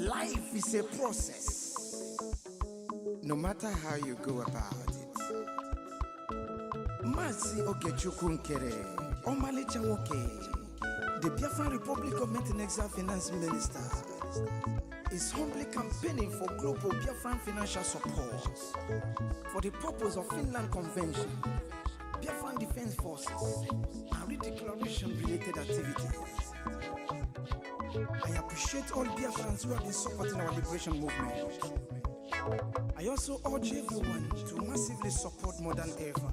Life is a process. No matter how you go about it. Mazi Ogechukwu Nkere, Omalicha Nwoke, the Biafran Republic Government Exile Finance Minister, is humbly campaigning for global Biafran financial support for the purpose of Finland Convention, Biafran Defense Forces, and redeclaration-related activities. I appreciate all Biafrans who have been supporting our liberation movement. I also urge everyone to massively support more than ever,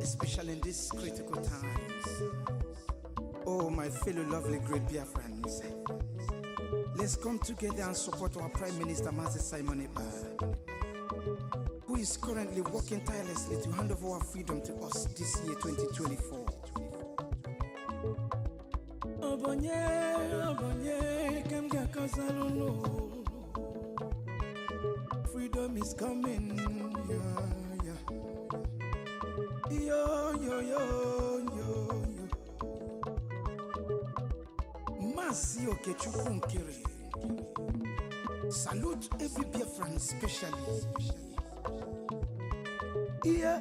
especially in these critical times. Oh, my fellow lovely great Biafrans, let's come together and support our Prime Minister Mazi Simon Ekpa, who is currently working tirelessly to hand over our freedom to us this year 2024. Freedom is coming, yeah. Yo. Mazi Ogechukwu Nkere. Salute every Biafran especially. Yeah.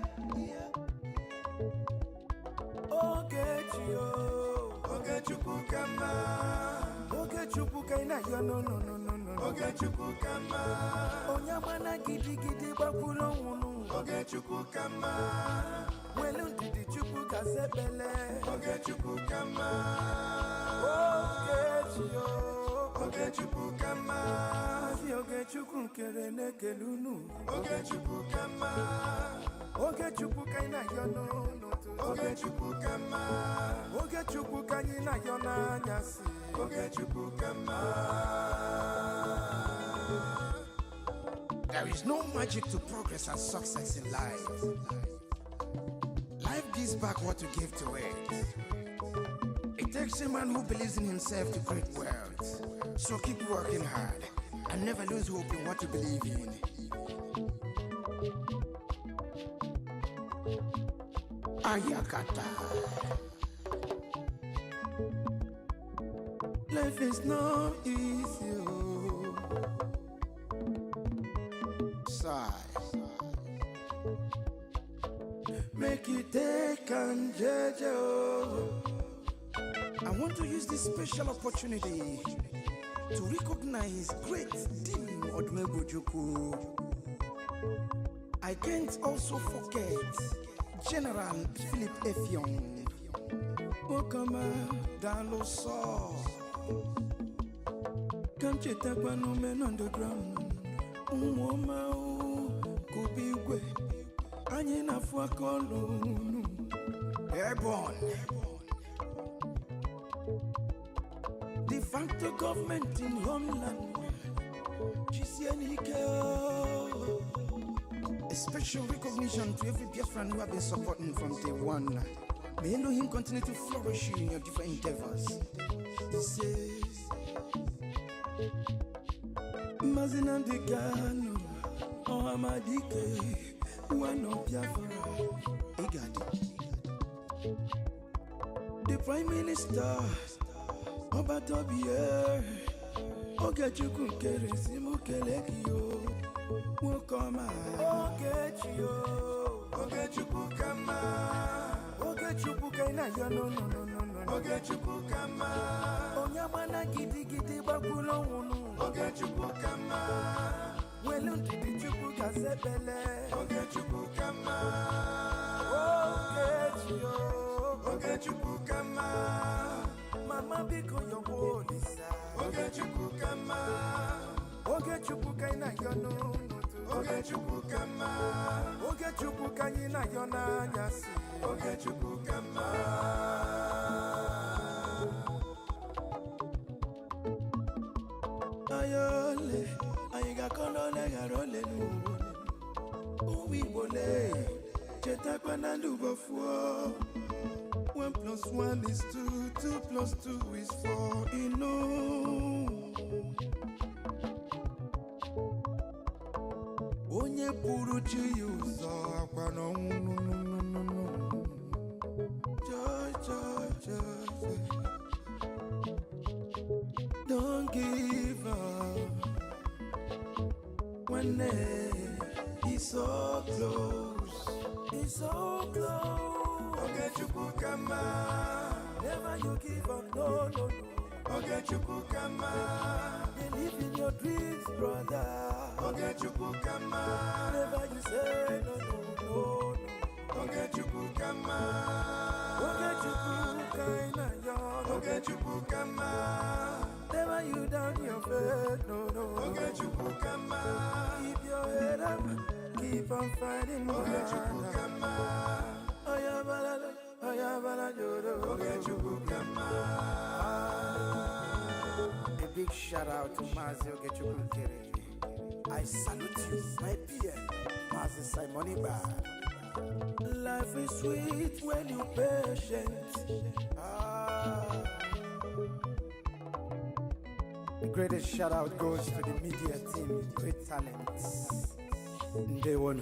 Ogechukwu kama. Ogechukwu kaina yo no. Ogechukwu kama. Onyamana gidi bakulo wunu. Ogechukwu kama. Welu didi chukwu kazebele. Ogechukwu kama. Ogechukwu kama. Mazi Ogechukwu Nkere nekelunu. Ogechukwu kama. Ogechukwu kaina yo no. Ogechukwu kama. Ogechukwu kaina yo na nyasi. Ogechukwu kama. There is no magic to progress and success in life. Life gives back what you give to it. It takes a man who believes in himself to create wealth. So keep working hard and never lose hope in what you believe in. Ayakata. Life is not easy. Sigh. Make it take and judge. I want to use this special opportunity to recognize great Dim Odumegwu. I can't also forget General Philip Effiong. Okama Daloso. Come chetakwa no men on the ground. Umoma kubigwe. Anye na fuakolo. Airborne. De facto government in homeland. A special recognition to every Biafran who have been supporting from day one. May Elohim continue to flourish in your different endeavors. This is Mazina Degano, Ohamadike, one of Biafra. Egadi. The Prime Minister, Obatobie, Ogechukwu Nkere Simukelekio, Wokoma, Ogechukwu kama. Ogechukwu kaina yo no. Ogechukwu kama. Onyamana gidi bakulo wunu. Ogechukwu kama. Welu didi chukwu kazebele. Ogechukwu kama. Ogechukwu kama. Mama biko yo bolisa. Ogechukwu kama. Ogechukwu kaina yo no. Ogechukwu kama. Ogechukwu kaina yo na nyasi. Ogechukwu kama. Ayole, ayiga kolole garole nu. Uwi bole, chetakwa na ndubofuo. 1 + 1 is 2, 2 + 2 is 4. Onye puru chi yuzo akwa no. Joy. Don't give up. He's so close. He's so close. Ogechukukama. Never you give up, no, no, no. Ogechukukama. Believe in your dreams, brother. Ogechukukama. Never you say no, no, no, no. Ogechukukama. Ogechukukama. Ogechukukama. Never you down your faith, no, no. Ogechukukama. Keep your head up, keep on fighting. Ogechukukama. Oyabala, oyabala, jodo. Ogechukukama. A big shout out to Mazi Ogechukukere. I salute you, my PM, Mazi Simoniba. Life is sweet when you're patient. The greatest shout out goes to the media team, great talents. They won.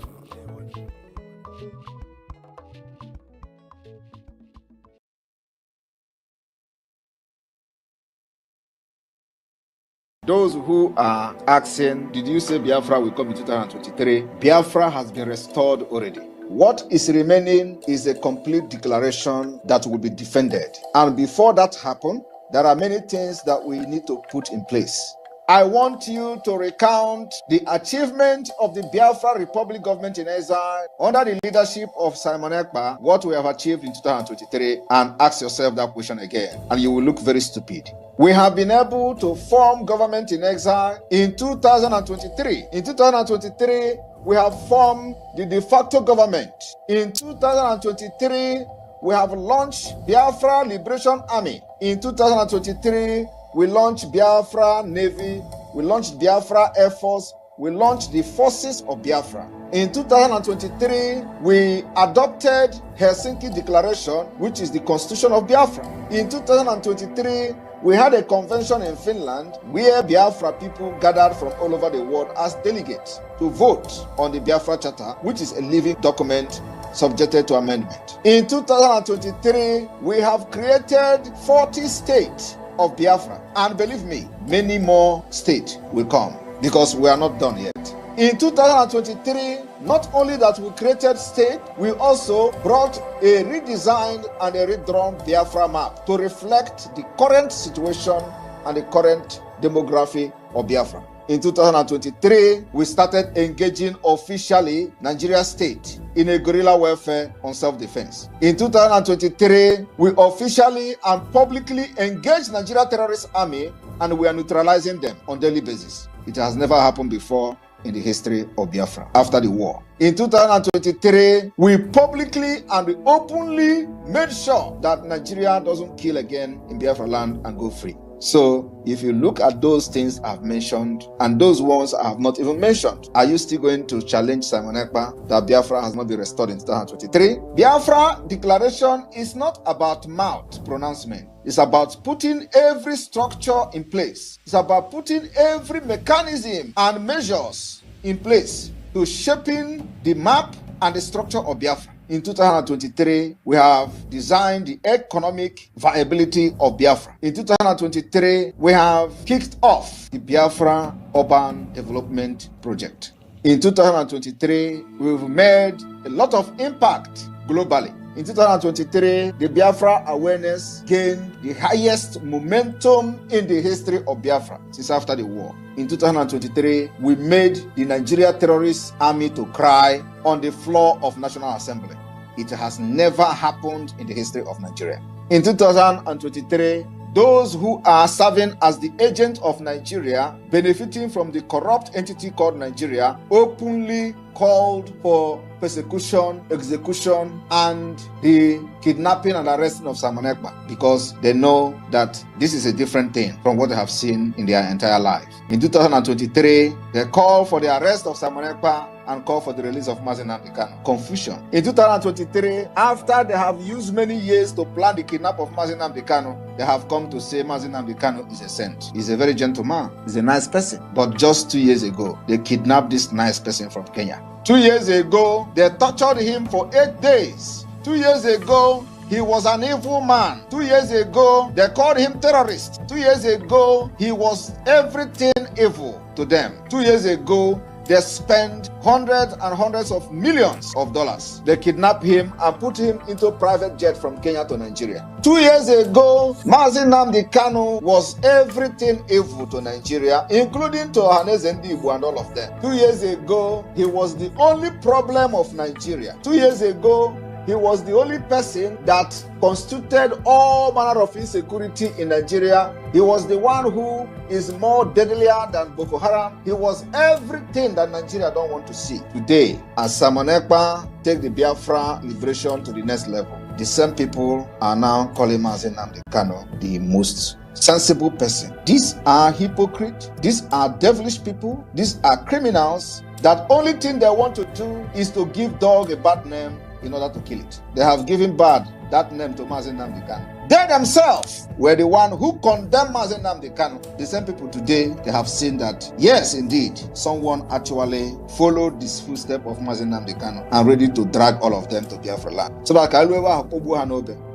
Those who are asking, did you say Biafra will come in 2023? Biafra has been restored already. What is remaining is a complete declaration that will be defended. And before that happens, there are many things that we need to put in place. I want you to recount the achievement of the Biafra Republic government in exile under the leadership of Simon Ekpa, what we have achieved in 2023, and ask yourself that question again, and you will look very stupid. We have been able to form government in exile in 2023. In 2023, we have formed the de facto government. In 2023, we have launched Biafra Liberation Army. In 2023, we launched Biafra Navy, we launched Biafra Air Force, we launched the forces of Biafra. In 2023, we adopted Helsinki Declaration, which is the constitution of Biafra. In 2023, we had a convention in Finland where Biafra people gathered from all over the world as delegates to vote on the Biafra Charter, which is a living document subjected to amendment. In 2023, we have created 40 states of Biafra, and believe me, many more states will come because we are not done yet. In 2023, not only that we created state, we also brought a redesigned and a redrawn Biafra map to reflect the current situation and the current demography of Biafra. In 2023, we started engaging officially Nigeria state in a guerrilla warfare on self-defense. In 2023, we officially and publicly engaged Nigeria terrorist army, and we are neutralizing them on a daily basis. It has never happened before in the history of Biafra after the war. In 2023, we publicly and we openly made sure that Nigeria doesn't kill again in Biafra land and go free. So, if you look at those things I've mentioned and those ones I have not even mentioned, are you still going to challenge Simon Ekpa that Biafra has not been restored in 2023? Biafra declaration is not about mouth pronouncement. It's about putting every structure in place. It's about putting every mechanism and measures in place to shaping the map and the structure of Biafra. In 2023, we have designed the economic viability of Biafra. In 2023, we have kicked off the Biafra Urban Development Project. In 2023, we've made a lot of impact globally. In 2023, the Biafra awareness gained the highest momentum in the history of Biafra since after the war. In 2023, we made the Nigeria terrorist army to cry on the floor of National Assembly. It has never happened in the history of Nigeria. In 2023, those who are serving as the agent of Nigeria, benefiting from the corrupt entity called Nigeria, openly called for persecution, execution, and the kidnapping and arresting of Simon Ekpa because they know that this is a different thing from what they have seen in their entire life. In 2023, they call for the arrest of Simon Ekpa and call for the release of Mazi Nnamdi Kanu. Confusion. In 2023, after they have used many years to plan the kidnap of Mazi Nnamdi Kanu, they have come to say Mazi Nnamdi Kanu is a saint. He's a very gentle man. He's a nice person. But just 2 years ago, they kidnapped this nice person from Kenya. 2 years ago, they tortured him for 8 days. 2 years ago, he was an evil man. 2 years ago, they called him terrorist. 2 years ago, he was everything evil to them. 2 years ago, They spend hundreds and hundreds of millions of dollars. They kidnap him and put him into a private jet from Kenya to Nigeria. 2 years ago, Mazi Nnamdi Kanu was everything evil to Nigeria, including to Ohaneze Ndi Igbo and all of them. 2 years ago, he was the only problem of Nigeria. 2 years ago, he was the only person that constituted all manner of insecurity in Nigeria. He was the one who is more deadlier than Boko Haram. He was everything that Nigeria don't want to see. Today, as Simon Ekpa take the Biafra liberation to the next level, the same people are now calling Mazi Nnamdi Kanu the most sensible person. These are hypocrites. These are devilish people. These are criminals that only thing they want to do is to give dog a bad name in order to kill it. They have given that name to Mazi Nnamdi Kanu. They themselves were the one who condemned Mazi Nnamdi Kanu. The same people today, they have seen that, yes, indeed, someone actually followed this footstep of Mazi Nnamdi Kanu and ready to drag all of them to Biafra land. So that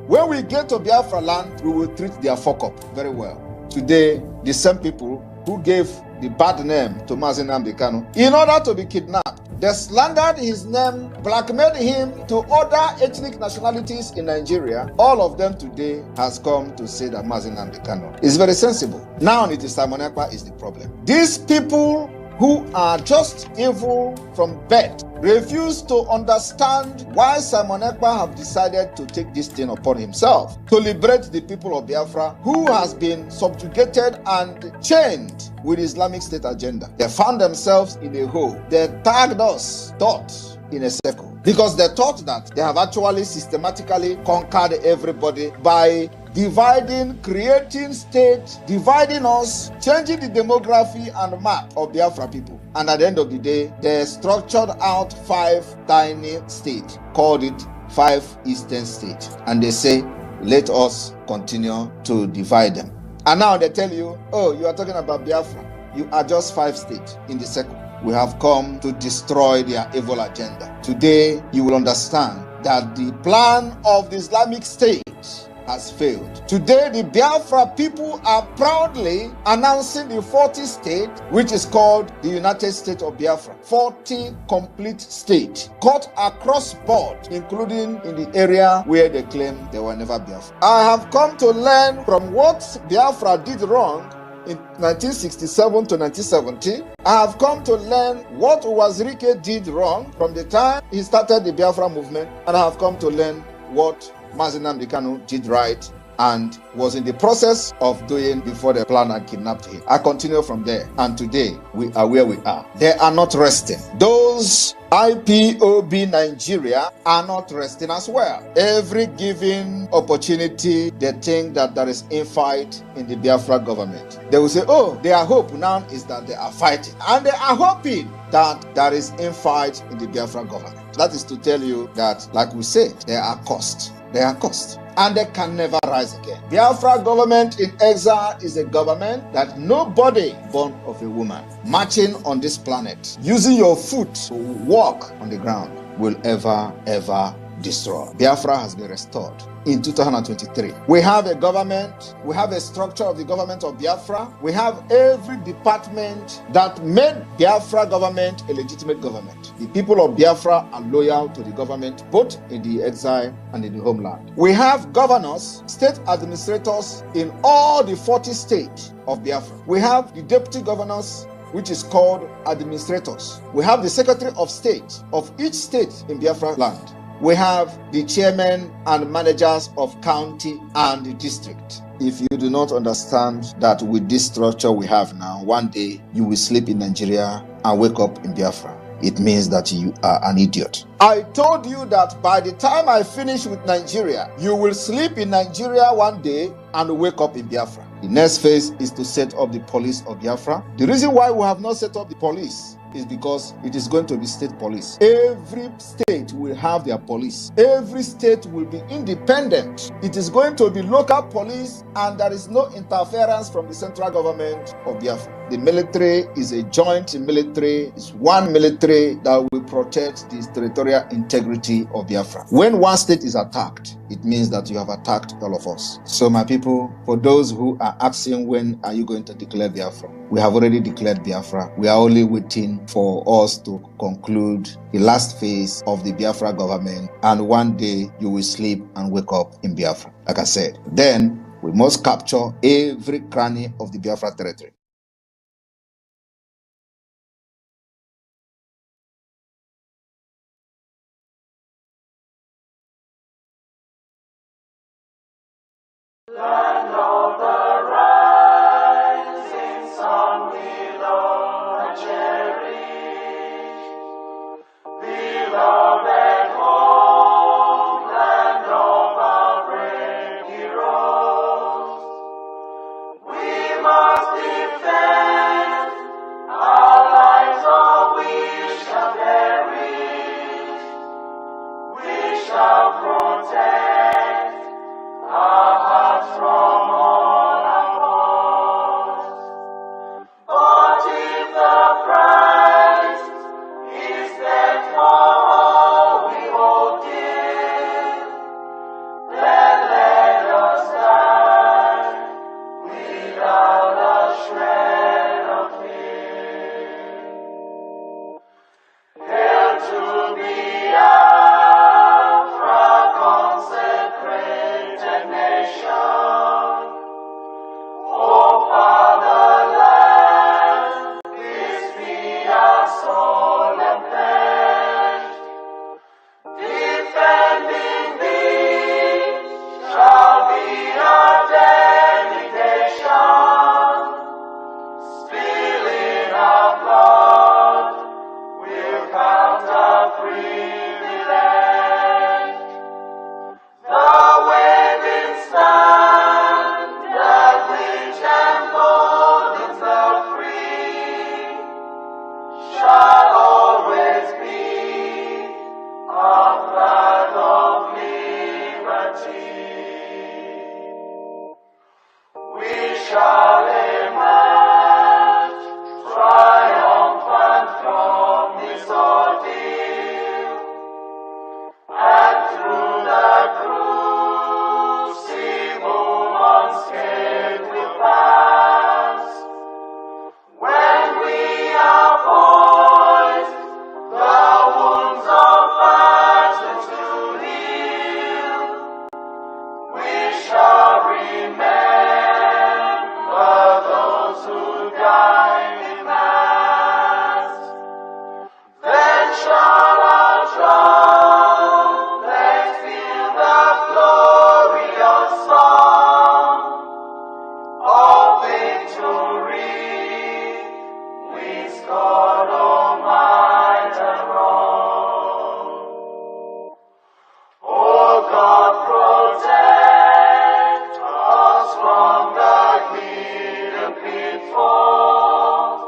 when we get to Biafra land, we will treat their fuck up very well. Today, the same people who gave the bad name to Mazi Nnamdi Kanu in order to be kidnapped, they slandered his name, blackmailed him to other ethnic nationalities in Nigeria. All of them today has come to say that Mazi Nnamdi Kanu is very sensible. Now it is Simon Ekpa is the problem. These people who are just evil from birth refuse to understand why Simon Ekpa have decided to take this thing upon himself to liberate the people of Biafra who has been subjugated and chained with Islamic State agenda. They found themselves in a hole. They tagged us, thought, in a circle, because they thought that they have actually systematically conquered everybody by dividing, creating state, dividing us, changing the demography and map of Biafra people. And at the end of the day, they structured out 5 tiny states, called it 5 Eastern states. And they say, let us continue to divide them. And now they tell you, oh, you are talking about Biafra. You are just 5 states in the circle. We have come to destroy their evil agenda. Today, you will understand that the plan of the Islamic State has failed. Today, the Biafra people are proudly announcing the 40th state, which is called the United States of Biafra. 40 complete states, cut across board, including in the area where they claim they were never Biafra. I have come to learn from what Biafra did wrong in 1967 to 1970. I have come to learn what Wazirike did wrong from the time he started the Biafra movement, and I have come to learn what Mazi Nnamdi Kanu did right and was in the process of doing before the plan and kidnapped him. I continue from there, and today we are where we are. They are not resting. Those IPOB Nigeria are not resting as well. Every given opportunity, they think that there is infight in the Biafra government. They will say, oh, their hope now is that they are fighting. And they are hoping that there is infight in the Biafra government. That is to tell you that, like we said, they are cursed. They are cursed. And they can never rise again. Biafra government in exile is a government that nobody born of a woman marching on this planet, using your foot to walk on the ground, will ever destroy. Biafra has been restored in 2023. We have a government, we have a structure of the government of Biafra, we have every department that made Biafra government a legitimate government. The people of Biafra are loyal to the government, both in the exile and in the homeland. We have governors, state administrators in all the 40 states of Biafra. We have the deputy governors, which is called administrators. We have the secretary of state of each state in Biafra land. We have the chairmen and managers of county and the district. If you do not understand that with this structure we have now, one day you will sleep in Nigeria and wake up in Biafra, it means that you are an idiot. I told you that by the time I finish with Nigeria, you will sleep in Nigeria one day and wake up in Biafra. The next phase is to set up the police of Biafra. The reason why we have not set up the police is because it is going to be state police. Every state will have their police. Every state will be independent. It is going to be local police, and there is no interference from the central government of Biafra. The military is a joint military. It's one military that will protect the territorial integrity of Biafra. When one state is attacked, it means that you have attacked all of us. So my people, for those who are asking when are you going to declare Biafra, we have already declared Biafra. We are only waiting for us to conclude the last phase of the Biafra government, and one day you will sleep and wake up in Biafra. Like I said, then we must capture every cranny of the Biafra territory. Land of the rising sun, we love and cherish. Beloved home, land of our brave heroes. We must defend our lives, or we shall perish. We shall protect our hearts from all our foes. But if the price is that for all we hold dear, then let us die without a shred of fear. Hail to Biafra, consecrated nation. Oh, fatherland, this be our solemn pledge. Defending thee shall be our dedication. Spilling our blood will count our privilege. The waving standard which emboldens the free shall always be our flag of liberty. We shall emerge triumphant from this ordeal, and through the crucible unscathed we'll pass. When we are poised, the wounds of battle to heal, we shall remember those who died in mass. Then shall our trumpets feel the glorious song of victory. We scored, oh might and wrong. Oh God, protect us from the hidden pitfalls.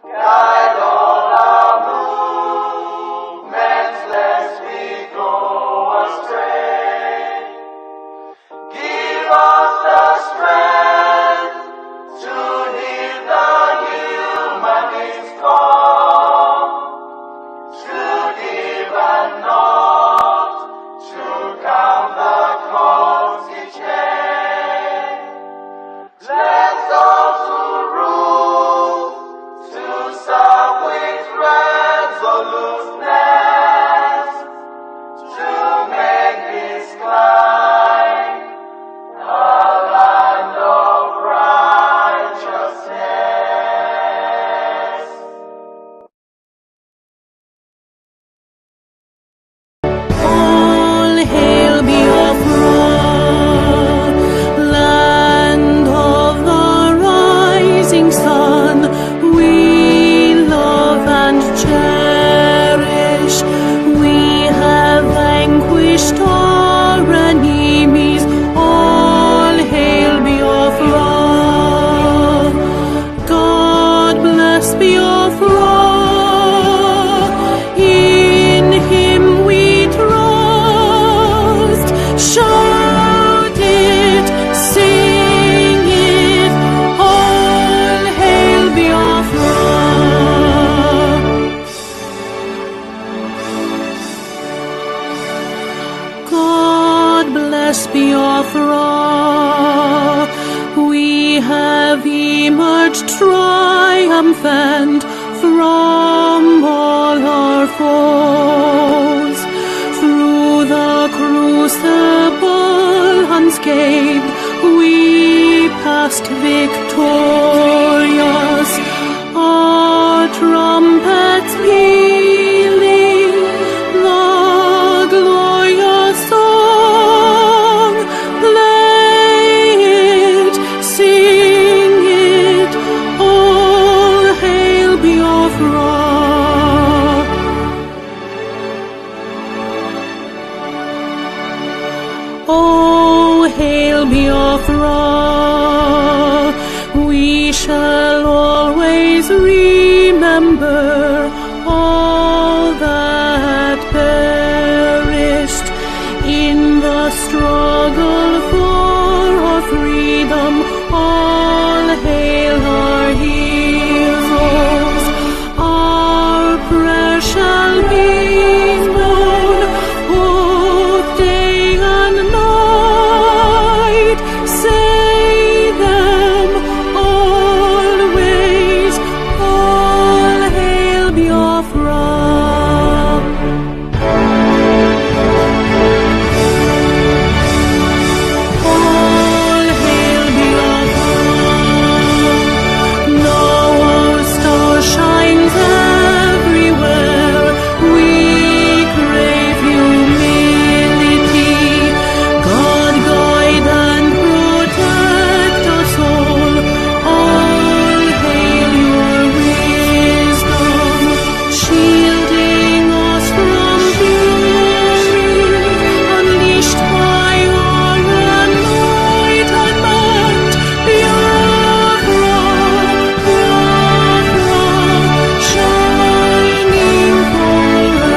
Guide all our movements, lest we go astray. Give us the strength to heed the humanist call, to give and not to count the cost each day. Let those who rule to serve with resoluteness, to make this climb a land of righteousness. All hail Biafra, land of the rising sun. We love and cherish. We have vanquished our enemies. All hail Biafra. God bless Biafra. In Him we trust. Shout it, sing it. All hail Biafra. God bless Biafra. We have emerged triumphant from remember all that perished in the struggle for our freedom. All hail our heroes, our precious beings born, both day and night. Say them always, all hail Biafra. All hail Biafra. Now our star shines everywhere. We crave humility. God guide and protect us all. All hail your wisdom, shielding us from fury, unleashed by our enlightenment. Biafra, Biafra, shining forever.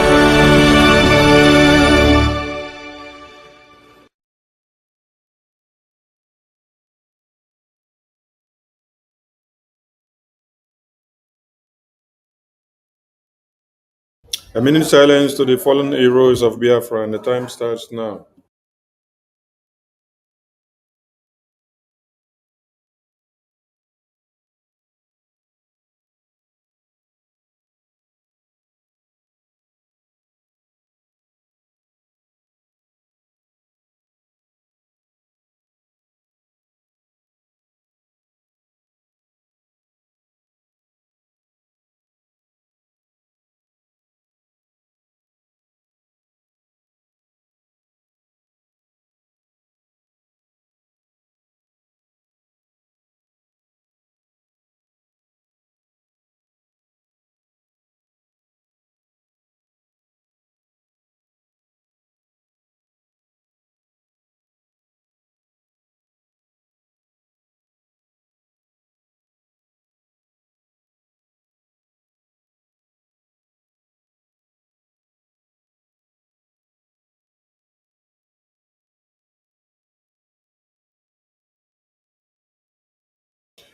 A minute silence to the fallen heroes of Biafra, and the time starts now.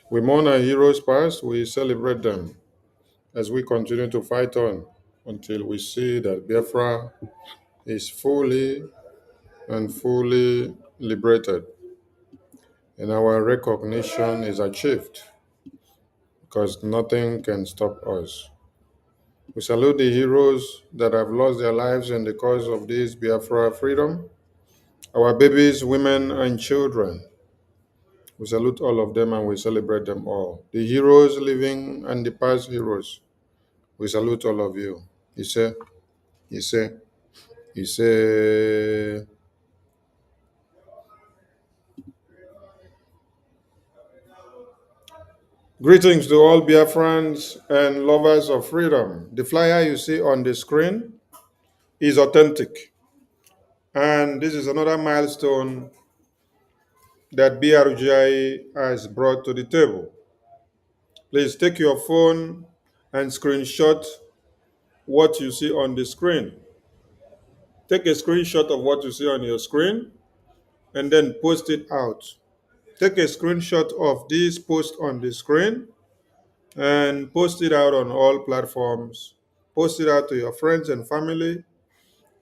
We mourn our heroes past, we celebrate them as we continue to fight on until we see that Biafra is fully and fully liberated and our recognition is achieved because nothing can stop us. We salute the heroes that have lost their lives in the cause of this Biafra freedom, our babies, women, and children. We salute all of them and we celebrate them all. The heroes living and the past heroes. We salute all of you. Ise, Ise, Ise. Greetings to all Biafrans and lovers of freedom. The flyer you see on the screen is authentic. And this is another milestone that BRGI has brought to the table. Please take your phone and screenshot what you see on the screen. Take a screenshot of what you see on your screen and then post it out. Take a screenshot of this post on the screen and post it out on all platforms. Post it out to your friends and family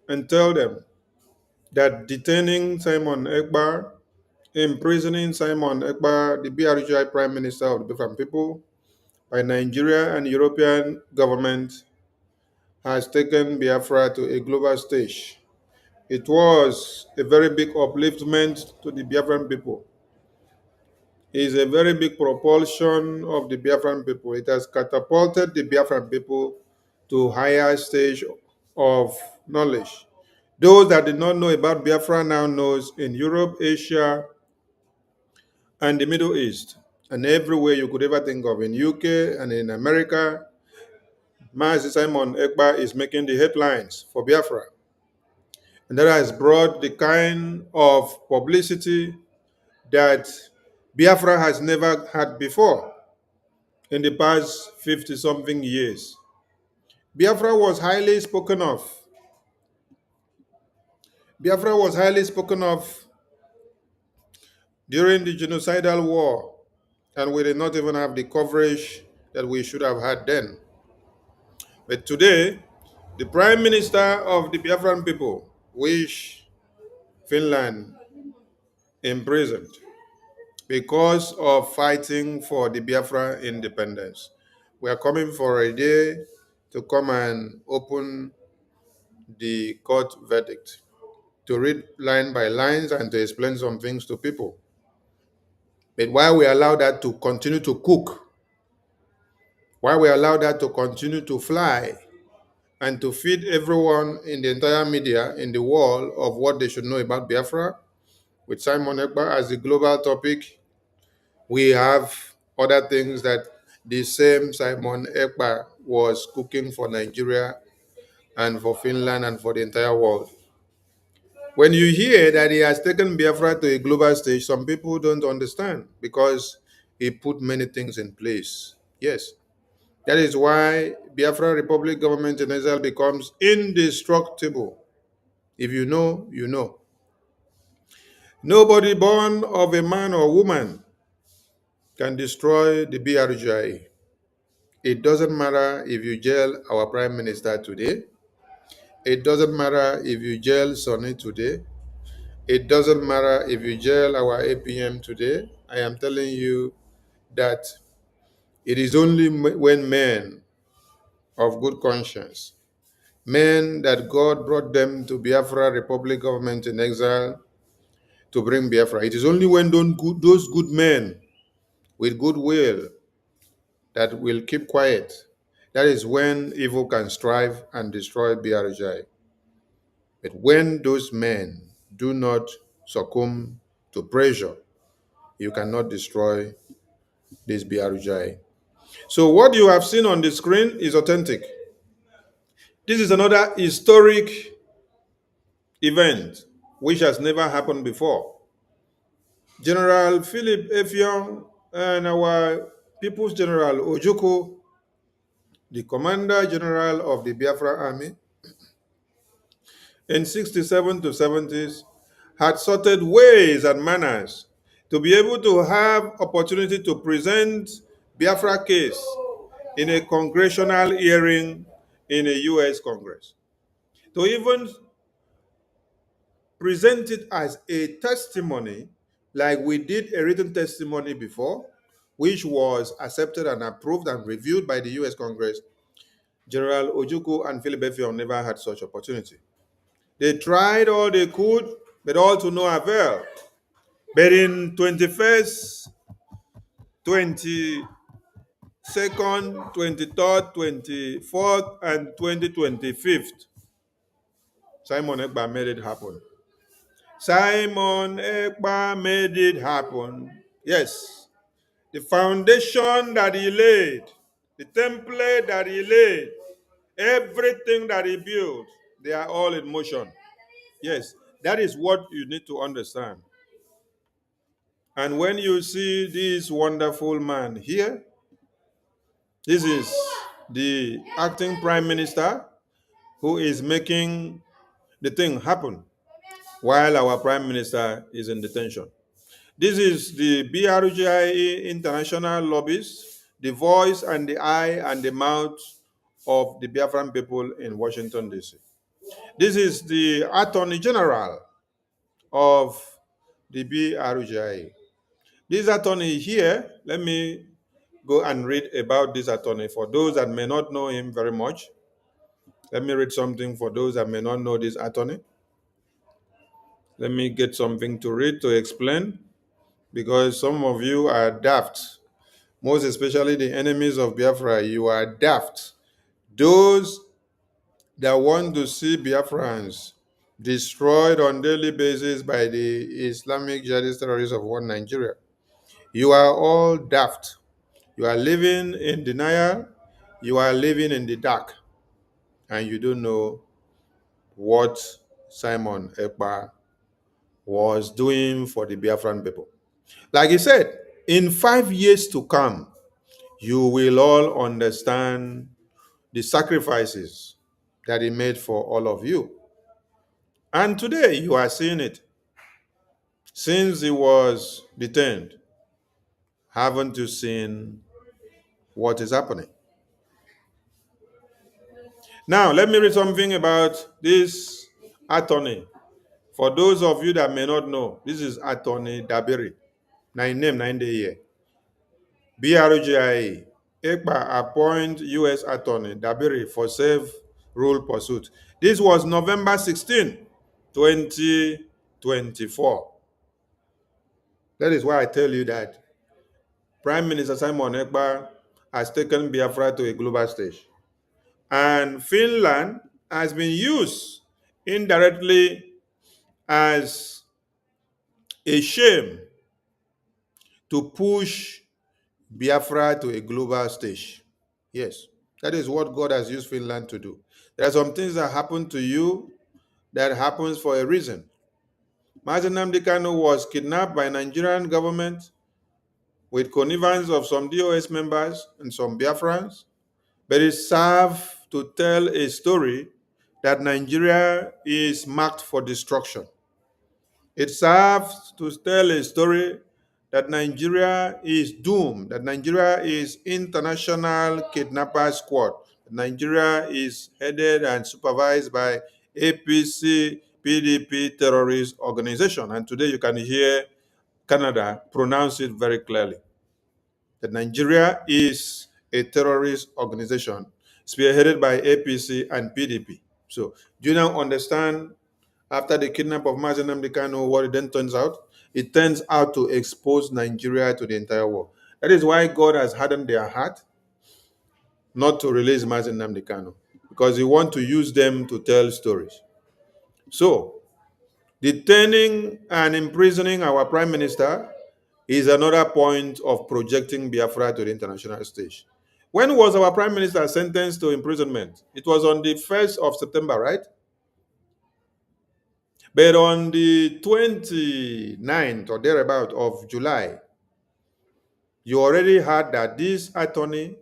and tell them that detaining Simon Ekbar, imprisoning Simon Ekbar, the BRGI Prime Minister of the Biafran people, by Nigeria and European government has taken Biafra to a global stage. It was a very big upliftment to the Biafran people. It is a very big propulsion of the Biafran people. It has catapulted the Biafran people to higher stage of knowledge. Those that did not know about Biafra now knows in Europe, Asia, and the Middle East, and everywhere you could ever think of, in UK and in America. Mazi Simon Ekpa is making the headlines for Biafra. And that has brought the kind of publicity that Biafra has never had before. in the past 50 something years. Biafra was highly spoken of. Biafra was highly spoken of during the genocidal war, and we did not even have the coverage that we should have had then. But today, the Prime Minister of the Biafran people wish Finland imprisoned because of fighting for the Biafra independence. We are coming for a day to come and open the court verdict, to read line by lines and to explain some things to people. But while we allow that to continue to cook, while we allow that to continue to fly and to feed everyone in the entire media in the world of what they should know about Biafra, with Simon Ekpa as the global topic, we have other things that the same Simon Ekpa was cooking for Nigeria and for Finland and for the entire world. When you hear that he has taken Biafra to a global stage, some people don't understand because he put many things in place. Yes, that is why Biafra Republic government in Israel becomes indestructible. If you know, you know. Nobody born of a man or woman can destroy the BRGI. It doesn't matter if you jail our prime minister today. It doesn't matter if you jail Sonny today. It doesn't matter if you jail our APM today. I am telling you that it is only when men of good conscience, men that God brought them to Biafra Republic government in exile to bring Biafra. It is only when those good men with goodwill that will keep quiet. That is when evil can strive and destroy BRJ. But when those men do not succumb to pressure, you cannot destroy this BRJ. So what you have seen on the screen is authentic. This is another historic event which has never happened before. General Philip Effiong and our People's General Ojoko, the Commander General of the Biafra Army, in 67 to 70s, had sorted ways and manners to be able to have opportunity to present Biafra case in a congressional hearing in a US Congress. To even present it as a testimony, like we did a written testimony before, which was accepted and approved and reviewed by the US Congress. General Ojukwu and Philip Effiong never had such opportunity. They tried all they could, but all to no avail. But in 21st, 22nd, 23rd, 24th, and 2025th, Simon Ekpa made it happen. Simon Ekpa made it happen. Yes, the foundation that he laid, the template that he laid, everything that he built, they are all in motion. Yes, that is what you need to understand. And when you see this wonderful man here, this is the acting prime minister who is making the thing happen while our prime minister is in detention. This is the BRGIE international lobbies, the voice and the eye and the mouth of the Biafran people in Washington, D.C. This is the Attorney General of the BRGIE. This attorney here, let me go and read about this attorney. For those that may not know him very much, let me read something for those that may not know this attorney. Let me get something to read to explain, because some of you are daft. Most especially the enemies of Biafra, you are daft. Those that want to see Biafrans destroyed on daily basis by the Islamic jihadist terrorists of one Nigeria, you are all daft. You are living in denial. You are living in the dark. And you don't know what Simon Ekpa was doing for the Biafran people. Like he said, in 5 years to come, you will all understand the sacrifices that he made for all of you. And today you are seeing it. Since he was detained, haven't you seen what is happening? Now, let me read something about this attorney. For those of you that may not know, this is Attorney Dabiri. Nine name, 9 day here. BRGIA. ECPA appoint U.S. Attorney Dabiri for safe rule pursuit. This was November 16, 2024. That is why I tell you that Prime Minister Simon Ekpa has taken Biafra to a global stage. And Finland has been used indirectly as a shame to push Biafra to a global stage. Yes, that is what God has used Finland to do. There are some things that happen to you that happens for a reason. Mazi Nnamdi Kanu was kidnapped by Nigerian government with connivance of some DOS members and some Biafrans, but it served to tell a story that Nigeria is marked for destruction. It serves to tell a story that Nigeria is doomed, that Nigeria is international kidnapper squad, that Nigeria is headed and supervised by APC, PDP terrorist organization. And today you can hear Canada pronounce it very clearly, that Nigeria is a terrorist organization spearheaded by APC and PDP. So do you now understand, after the kidnap of Mazi Nnamdi Kanu, what it then turns out? It turns out to expose Nigeria to the entire world. That is why God has hardened their heart not to release Mazi Nnamdi Kanu, because he wants to use them to tell stories. So, detaining and imprisoning our prime minister is another point of projecting Biafra to the international stage. When was our prime minister sentenced to imprisonment? It was on the 1st of September, right? But on the 29th or thereabout of July, you already heard that this attorney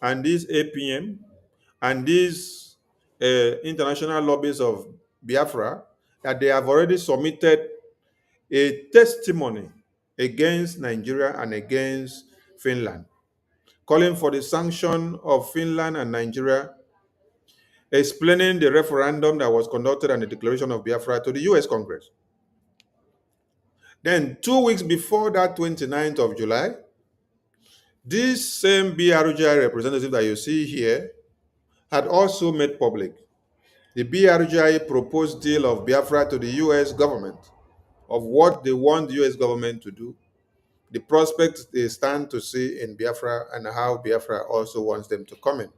and this APM and these international lobbies of Biafra, that they have already submitted a testimony against Nigeria and against Finland, calling for the sanction of Finland and Nigeria, explaining the referendum that was conducted and the declaration of Biafra to the US Congress. Then 2 weeks before that 29th of July, this same BRGI representative that you see here had also made public the BRGI proposed deal of Biafra to the US government, of what they want the US government to do, the prospects they stand to see in Biafra, and how Biafra also wants them to come in.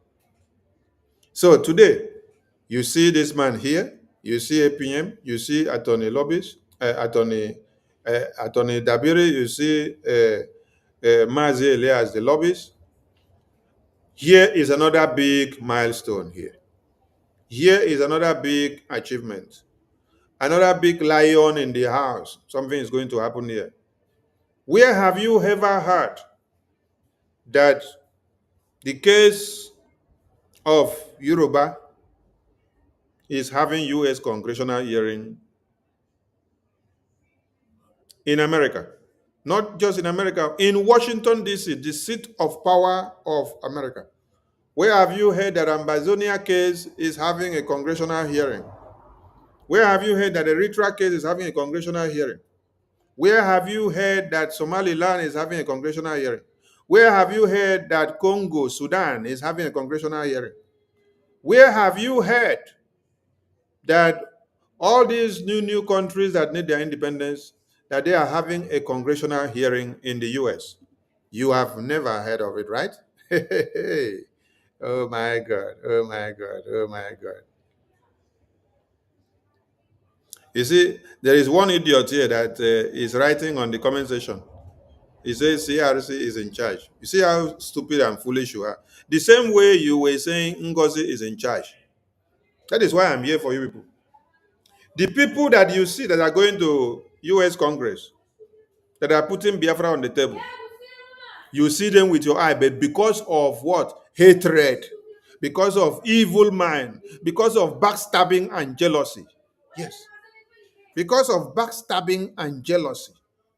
So today, you see this man here, you see APM, you see Attorney Lobbies, Attorney Dabiri, you see Mazi Elias, the lobbies. Here is another big milestone here. Here is another big achievement. Another big lion in the house. Something is going to happen here. Where have you ever heard that the case of Yoruba is having US congressional hearing in America? Not just in America, in Washington, D.C., the seat of power of America. Where have you heard that Ambazonia case is having a congressional hearing? Where have you heard that the Eritrea case is having a congressional hearing? Where have you heard that Somaliland is having a congressional hearing? Where have you heard that Congo, Sudan is having a congressional hearing? Where have you heard that all these new countries that need their independence, that they are having a congressional hearing in the US? You have never heard of it, right? Oh my God, oh my God, oh my God. You see, there is one idiot here that is writing on the comment section. He says CRC is in charge. You see how stupid and foolish you are? The same way you were saying Ngozi is in charge. That is why I'm here for you people. The people that you see that are going to US Congress, that are putting Biafra on the table, You see them with your eye, but because of what? Hatred, because of evil mind, because of backstabbing and jealousy. Yes, because of backstabbing and jealousy,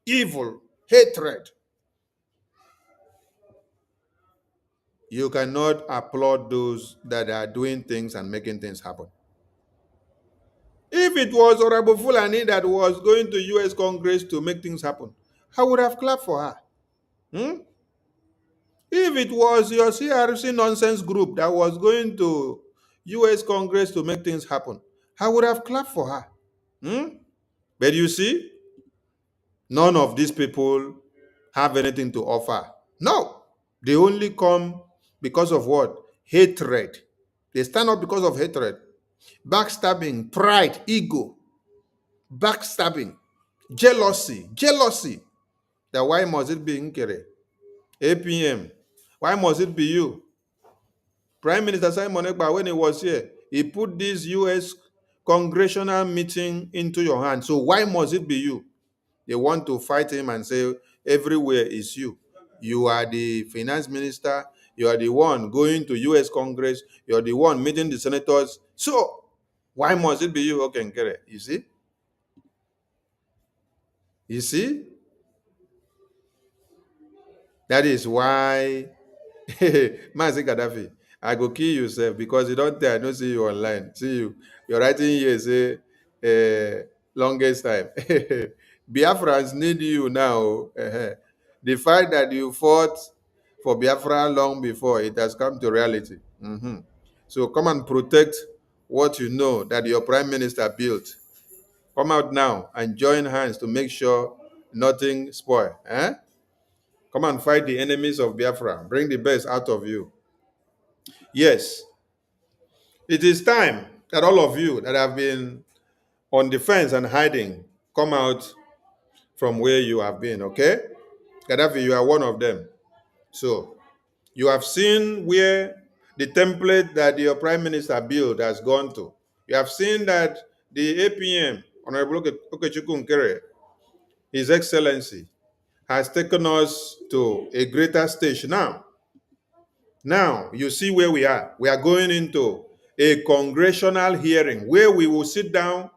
evil, hatred. You cannot applaud those that are doing things and making things happen. If it was Orabufulani that was going to US Congress to make things happen, I would have clapped for her. Hmm? If it was your CRC nonsense group that was going to US Congress to make things happen, I would have clapped for her. Hmm? But you see, none of these people have anything to offer. No. They only come because of what? Hatred. They stand up because of hatred. Backstabbing, pride, ego, backstabbing, jealousy. That why must it be Nkere? APM. Why must it be you? Prime Minister Simon Ekpa, when he was here, he put this US congressional meeting into your hand. So why must it be you? They want to fight him and say, everywhere is you. You are the finance minister. You are the one going to US Congress. You are the one meeting the senators. So why must it be you? Okay, Nkere. You see? You see? That is why Mazi Gaddafi, I go kill yourself because you don't tell, I don't see you online. See you. You're writing here, say, longest time. Biafrans need you now. The fact that you fought for Biafra long before, it has come to reality. Mhm. So come and protect what you know that your prime minister built. Come out now and join hands to make sure nothing spoil. Come and fight the enemies of Biafra. Bring the best out of you. Yes, it is time that all of you that have been on the fence and hiding come out from where you have been, okay? Gaddafi, you are one of them. So, you have seen where the template that your prime minister built has gone to. You have seen that the APM, Honorable Okechukwu Nkere, His Excellency, has taken us to a greater stage now. Now, you see where we are. We are going into a congressional hearing where we will sit down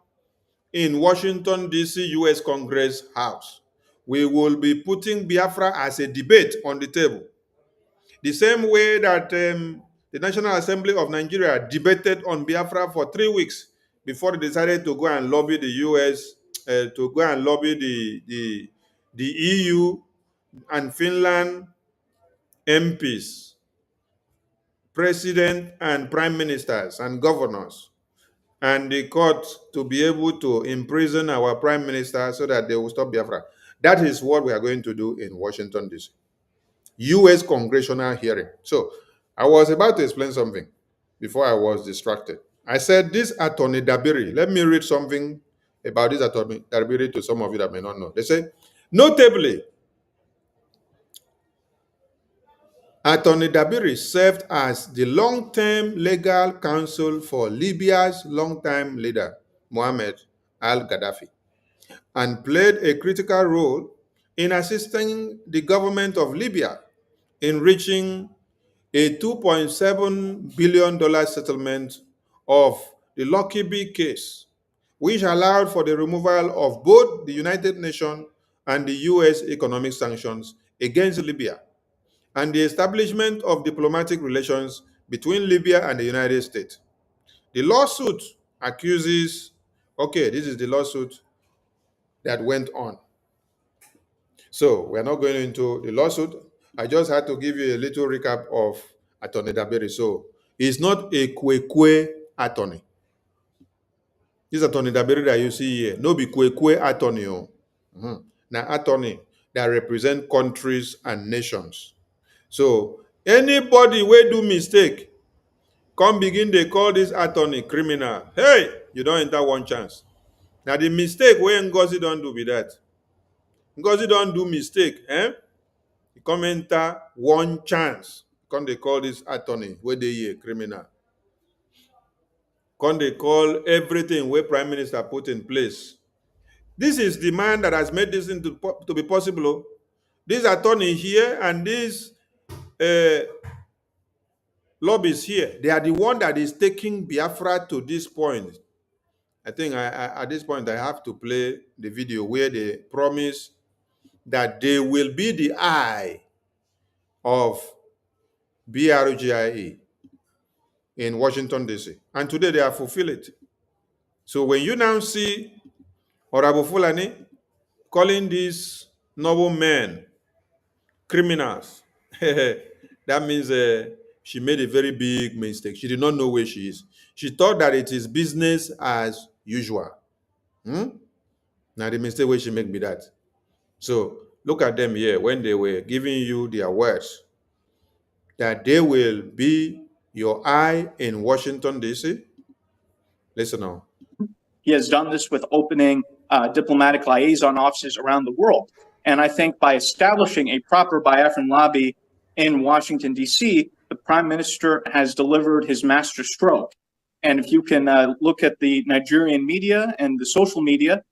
in Washington, D.C., U.S. Congress House. We will be putting Biafra as a debate on the table. The same way that the National Assembly of Nigeria debated on Biafra for 3 weeks before they decided to go and lobby the U.S., to go and lobby the EU and Finland MPs, president and prime ministers and governors, and the court to be able to imprison our prime minister so that they will stop Biafra. That is what we are going to do in Washington, D.C. U.S. congressional hearing. So I was about to explain something before I was distracted. I said this Attorney Dabiri, let me read something about this Attorney Dabiri to some of you that may not know. They say, notably, Attorney Dabiri served as the long-term legal counsel for Libya's long-time leader, Mohammed al-Gaddafi, and played a critical role in assisting the government of Libya in reaching a $2.7 billion settlement of the Lucky B case, which allowed for the removal of both the United Nations and the U.S. economic sanctions against Libya, and the establishment of diplomatic relations between Libya and the United States. The lawsuit accuses, okay, this is the lawsuit that went on. So we're not going into the lawsuit. I just had to give you a little recap of Attorney Dabiri. So he's not a kwe attorney. This Attorney Dabiri that you see here, no be kwe attorney. Now attorney that represent countries and nations. So anybody wey do mistake, come begin dey call this attorney criminal. Hey, you don enter one chance. Now the mistake wey Ngozi don do be that. Ngozi don do mistake, e come enter one chance. Come dey call this attorney wey dey here criminal. Come dey call everything wey prime minister put in place. This is the man that has made this thing to be possible. this attorney here and this uh, lobbies here, they are the one that is taking Biafra to this point. I think at this point I have to play the video where they promise that they will be the eye of BRGIE in Washington, D.C. And today they have fulfilled it. So when you now see Orabufulani calling these noble men criminals, that means she made a very big mistake. She did not know where she is. She thought that it is business as usual. Now the mistake where she make me that. So look at them here when they were giving you their words that they will be your eye in Washington, D.C. Listen now. He has done this with opening diplomatic liaison offices around the world. And I think by establishing a proper Biafran lobby in Washington, D.C., the prime minister has delivered his master stroke. And if you can look at the Nigerian media and the social media,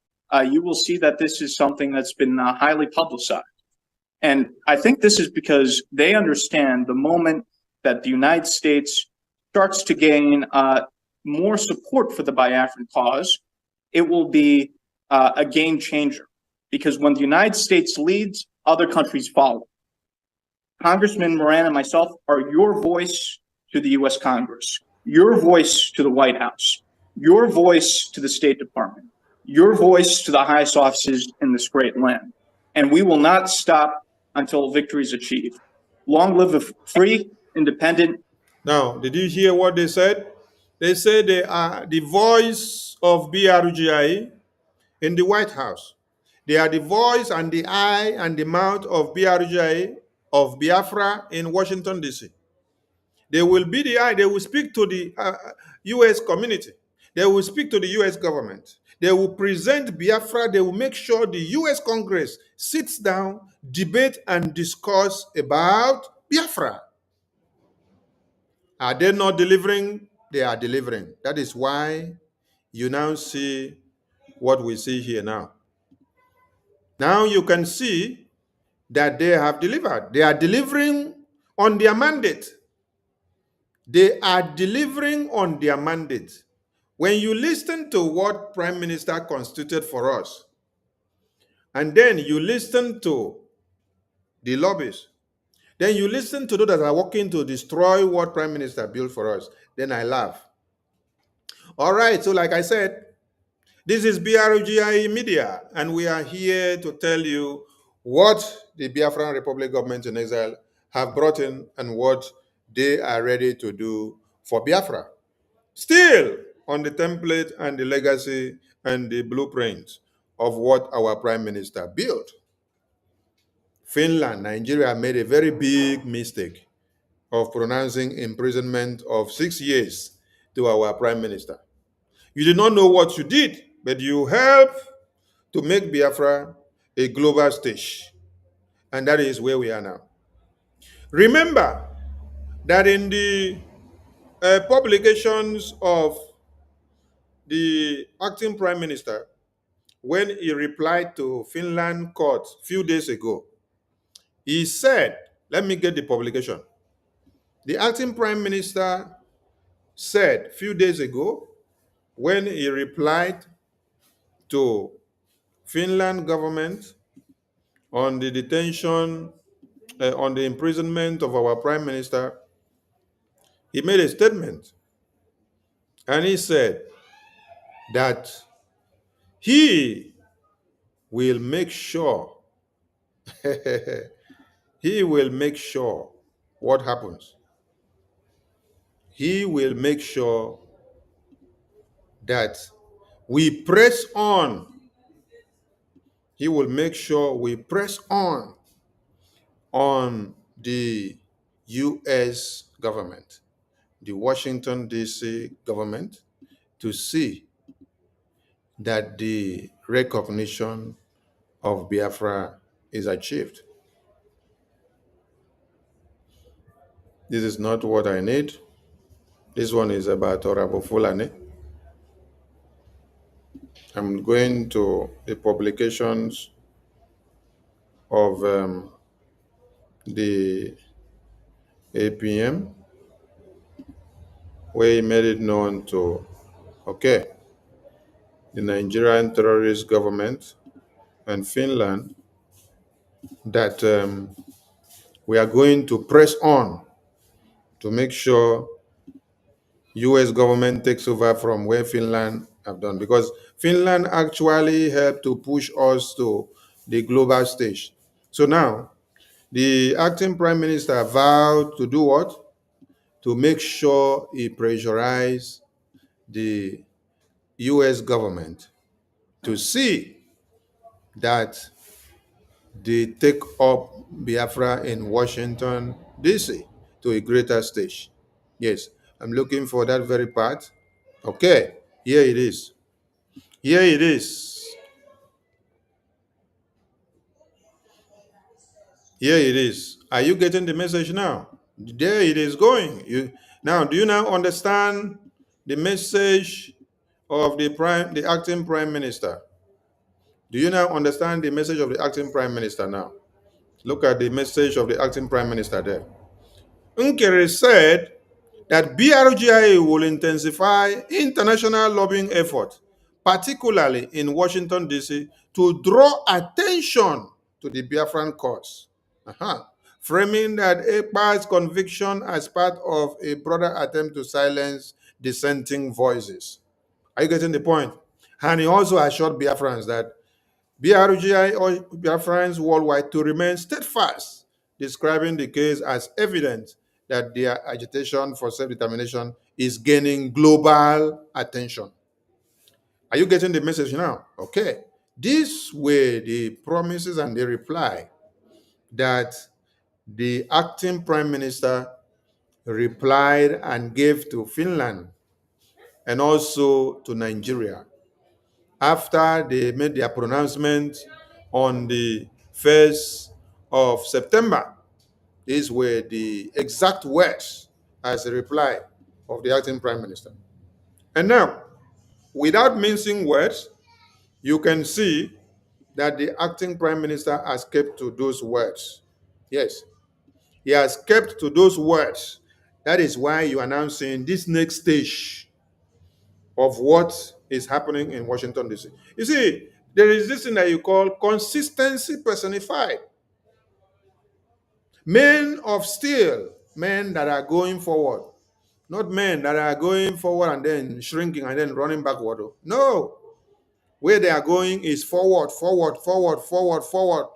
you will see that this is something that's been highly publicized. And I think this is because they understand the moment that the United States starts to gain more support for the Biafran cause, it will be a game changer. Because when the United States leads, other countries follow. Congressman Moran and myself are your voice to the U.S. Congress, your voice to the White House, your voice to the State Department, your voice to the highest offices in this great land. And we will not stop until victory is achieved. Long live a free, independent. Now, did you hear what they said? They said they are the voice of BRGI in the White House. They are the voice and the eye and the mouth of BRGI of Biafra in Washington, D.C. They will be the eye. They will speak to the U.S. community. They will speak to the U.S. government. They will present Biafra. They will make sure the U.S. Congress sits down, debate, and discuss about Biafra. Are they not delivering? They are delivering. That is why you now see what we see here now. Now you can see that they have delivered. They are delivering on their mandate. They are delivering on their mandate. When you listen to what Prime Minister constituted for us, and then you listen to the lobbies, then you listen to those that are working to destroy what Prime Minister built for us, then I laugh. All right, so like I said, this is BRGI Media, and we are here to tell you what the Biafran Republic government in exile have brought in and what they are ready to do for Biafra. Still on the template and the legacy and the blueprint of what our Prime Minister built. Finland, Nigeria made a very big mistake of pronouncing imprisonment of 6 years to our Prime Minister. You did not know what you did, but you helped to make Biafra a global stage. And that is where we are now. Remember that in the publications of the acting Prime Minister, when he replied to Finland court a few days ago, he said, let me get the publication. The acting Prime Minister said a few days ago, when he replied to Finland government on the detention, on the imprisonment of our Prime Minister, he made a statement. And he said that he will make sure, he will make sure what happens. He will make sure that we press on. He will make sure we press on the U.S. government, the Washington, D.C. government, to see that the recognition of Biafra is achieved. This is not what I need. This one is about Orabufulani. I'm going to the publications of the APM, where he made it known to, okay, the Nigerian terrorist government and Finland that we are going to press on to make sure US government takes over from where Finland have done, because Finland actually helped to push us to the global stage. So now the acting prime minister vowed to do what? To make sure he pressurize the US government to see that they take up Biafra in Washington, D.C. to a greater stage. Yes, I'm looking for that very part. Okay, here it is. Here it is. Here it is. Are you getting the message now? There it is going. Now, do you now understand the message of the acting prime minister? Do you now understand the message of the acting prime minister now? Look at the message of the acting prime minister there. Nkere said that BRGIA will intensify international lobbying effort, particularly in Washington, D.C., to draw attention to the Biafran cause, framing that ECPA's conviction as part of a broader attempt to silence dissenting voices. Are you getting the point? And he also assured Biafrans that BRGI urged Biafrans worldwide to remain steadfast, describing the case as evidence that their agitation for self-determination is gaining global attention. Are you getting the message now? Okay. These were the promises and the reply that the acting prime minister replied and gave to Finland and also to Nigeria after they made their pronouncement on the 1st of September. These were the exact words as a reply of the acting prime minister. And now, without mincing words, you can see that the acting prime minister has kept to those words. Yes, he has kept to those words. That is why you are now seeing this next stage of what is happening in Washington, D.C. You see, there is this thing that you call consistency personified. Men of steel, men that are going forward, not men that are going forward and then shrinking and then running backward. No, where they are going is forward, forward, forward, forward, forward,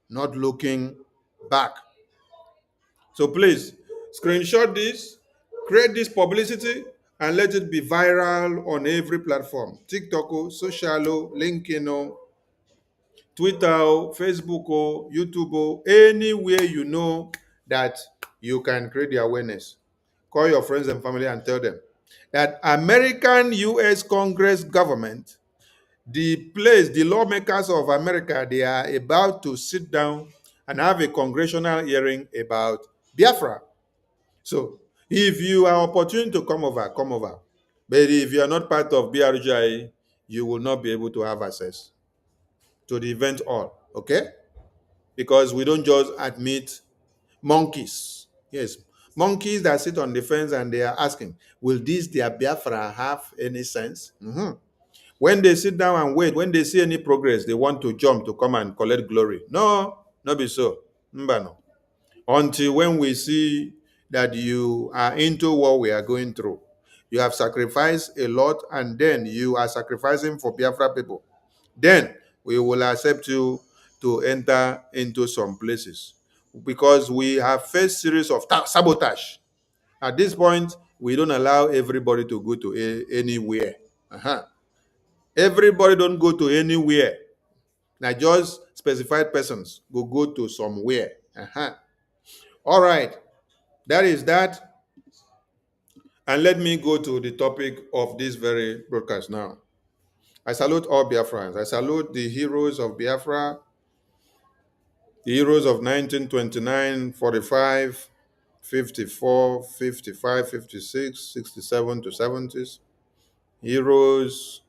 not looking back. So please, screenshot this, create this publicity, and let it be viral on every platform. TikTok, Social, LinkedIn, Twitter, Facebook, YouTube, anywhere you know that you can create the awareness. Call your friends and family and tell them that American US Congress government, the lawmakers of America, they are about to sit down and have a congressional hearing about Biafra. So if you are opportune to come over, come over. But if you are not part of BRGI, you will not be able to have access to the event hall, okay? Because we don't just admit monkeys. Yes, monkeys that sit on the fence and they are asking, will this their Biafra have any sense? When they sit down and wait, when they see any progress, they want to jump to come and collect glory. No, not be so. No. Until when we see that you are into what we are going through, you have sacrificed a lot, and then you are sacrificing for Biafra people, then we will accept you to enter into some places, because we have faced series of sabotage. At this point, we don't allow everybody to go to anywhere. Everybody don't go to anywhere. Now just specified persons go to somewhere. All right, that is that. And let me go to the topic of this very broadcast now. I salute all Biafrans. I salute the heroes of Biafra, the heroes of 1929, 45, 54, 55, 56, 67 to 70s. Heroes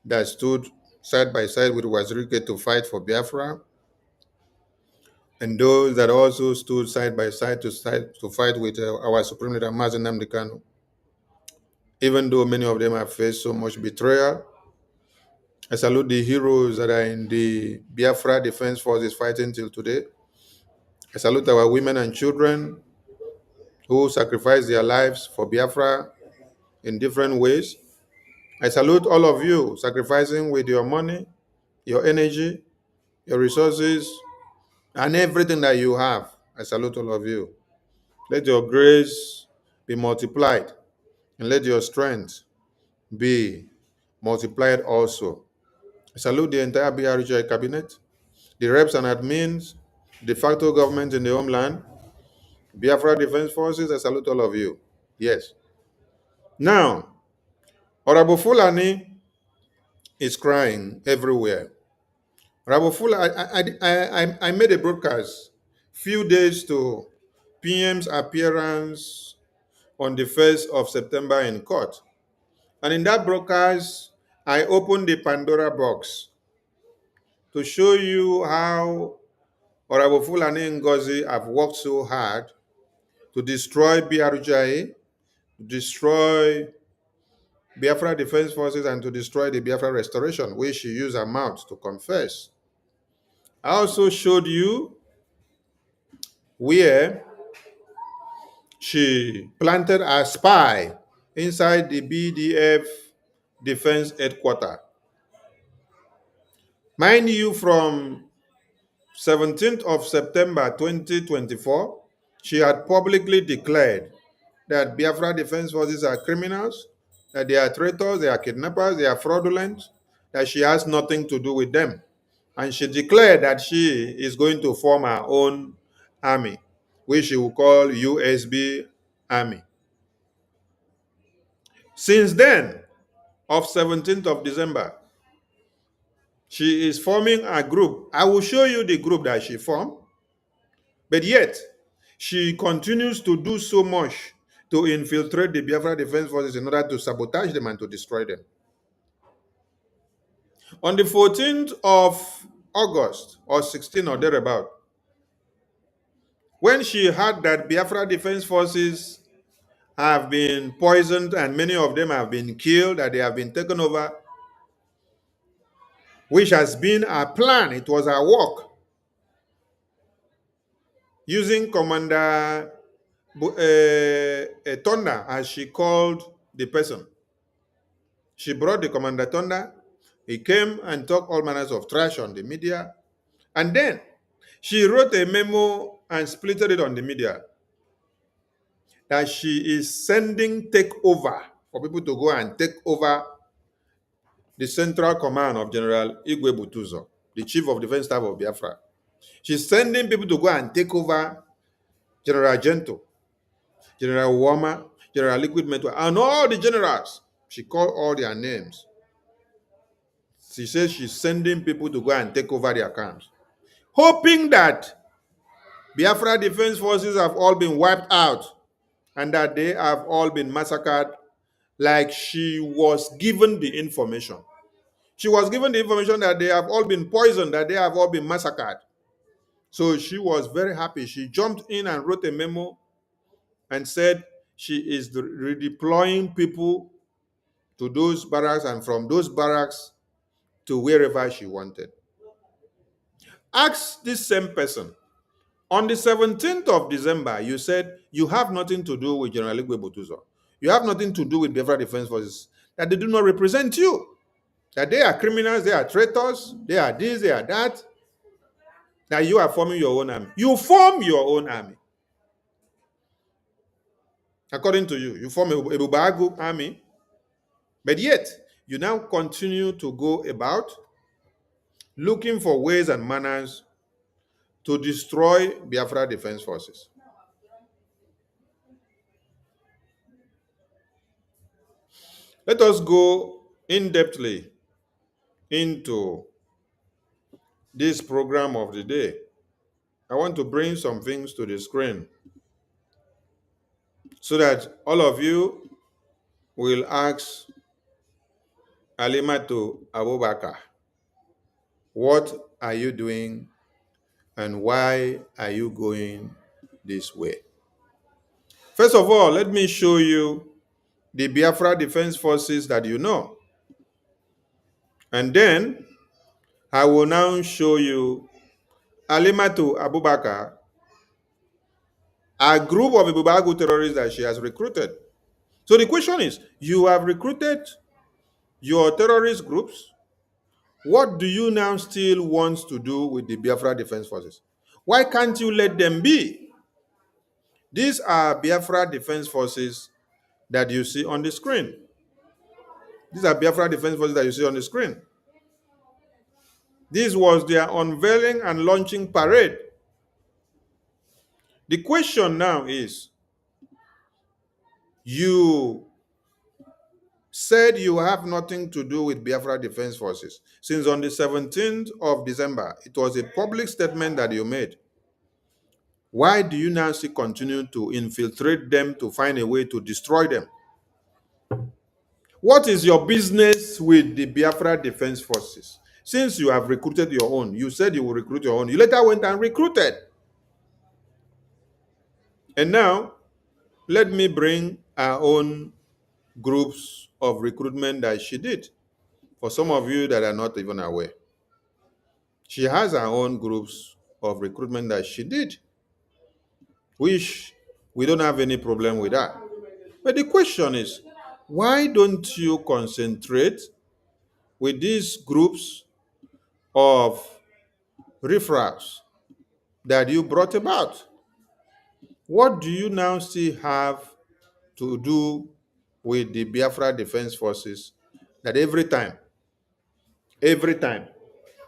that stood side by side with Wazirike to fight for Biafra. and those that also stood side by side to fight with our Supreme Leader Mazen Nnamdi Kanu. Even though many of them have faced so much betrayal, I salute the heroes that are in the Biafra Defense Forces fighting till today. I salute our women and children who sacrifice their lives for Biafra in different ways. I salute all of you sacrificing with your money, your energy, your resources, and everything that you have. I salute all of you. Let your grace be multiplied, and let your strength be multiplied also. I salute the entire BRGI cabinet, the reps and admins, de facto government in the homeland, Biafra Defense Forces. I salute all of you. Yes. Now, Orabufulani is crying everywhere. I made a broadcast few days to PM's appearance on the 1st of September in court. And in that broadcast, I opened the Pandora box to show you how Orabufulani and Ngozi have worked so hard to destroy BRJ, destroy Biafra Defense Forces, and to destroy the Biafra Restoration, where she used her mouth to confess. I also showed you where she planted a spy inside the BDF Defense Headquarters. Mind you, from 17th of September 2024, she had publicly declared that Biafra Defense Forces are criminals, that they are traitors, they are kidnappers, they are fraudulent, that she has nothing to do with them. And she declared that she is going to form her own army, which she will call USB Army. Since then, of 17th of December, she is forming a group. I will show you the group that she formed, but yet she continues to do so much to infiltrate the Biafra Defense Forces in order to sabotage them and to destroy them. On the 14th of August, or 16th or thereabout, when she heard that Biafra Defense Forces have been poisoned and many of them have been killed, that they have been taken over, which has been her plan, it was her work, using Commander Thunder, as she called the person. She brought the Commander Thunder. He came and talked all manners of trash on the media. And then she wrote a memo and splitted it on the media that she is sending takeover for people to go and take over the central command of General Igwe Butuzo, the Chief of Defense Staff of Biafra. She's sending people to go and take over General Gento, General Wama, General Liquid Metal, and all the generals. She called all their names. She says she's sending people to go and take over their camps, hoping that Biafra Defense Forces have all been wiped out and that they have all been massacred, like she was given the information. She was given the information that they have all been poisoned, that they have all been massacred. So she was very happy. She jumped in and wrote a memo and said she is redeploying people to those barracks and from those barracks to wherever she wanted. Ask this same person. On the 17th of December, you said you have nothing to do with General Igwe Butuzo. You have nothing to do with Biafra Defense Forces, that they do not represent you, that they are criminals, they are traitors, they are this, they are that, that you are forming your own army. You form your own army. According to you, you form a Bubagu army, but yet you now continue to go about looking for ways and manners to destroy Biafra Defense Forces. Let us go in-depthly into this program of the day. I want to bring some things to the screen so that all of you will ask Alimatu Abubakar, what are you doing And why are you going this way? First of all, let me show you the Biafra Defense Forces that you know. And then I will now show you Alimatu Abubakar, a group of Ibubagu terrorists that she has recruited. So the question is, you have recruited your terrorist groups. What do you now still want to do with the Biafra Defense Forces? Why can't you let them be? These are Biafra Defense Forces that you see on the screen. These are Biafra Defense Forces that you see on the screen. This was their unveiling and launching parade. The question now is, you said you have nothing to do with Biafra Defense Forces. Since on the 17th of December, it was a public statement that you made. Why do you now still continue to infiltrate them to find a way to destroy them? What is your business with the Biafra Defense Forces? Since you have recruited your own, you said you will recruit your own. You later went and recruited. And now, let me bring our own groups of recruitment that she did. For some of you that are not even aware, she has her own groups of recruitment that she did, which we don't have any problem with that. But the question is, why don't you concentrate with these groups of riffraffs that you brought about? What do you now still have to do with the Biafra Defense Forces that every time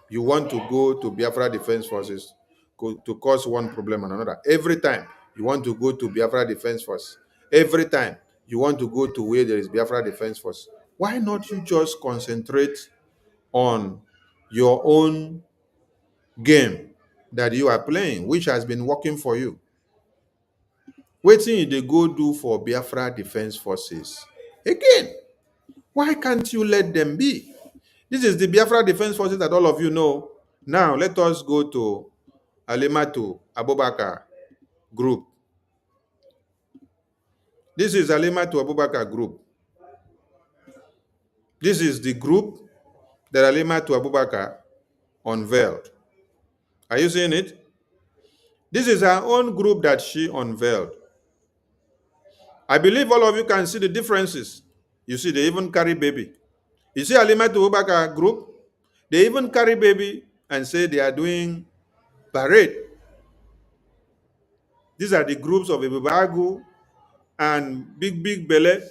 you want to go to Biafra Defense Forces to cause one problem and another? Every time you want to go to Biafra Defense Force, every time you want to go to where there is Biafra Defense Force, why not you just concentrate on your own game that you are playing, which has been working for you? Wetin you dey go do for Biafra Defense Forces? Again, why can't you let them be? This is the Biafra Defense Forces that all of you know. Now, let us go to Alimatu Abubakar group. This is Alimatu Abubakar group. This is the group that Alimatu Abubakar unveiled. Are you seeing it? This is her own group that she unveiled. I believe all of you can see the differences. You see, they even carry baby. You see Alimatu Abubakar group? They even carry baby and say they are doing parade. These are the groups of Ibubagu and big belle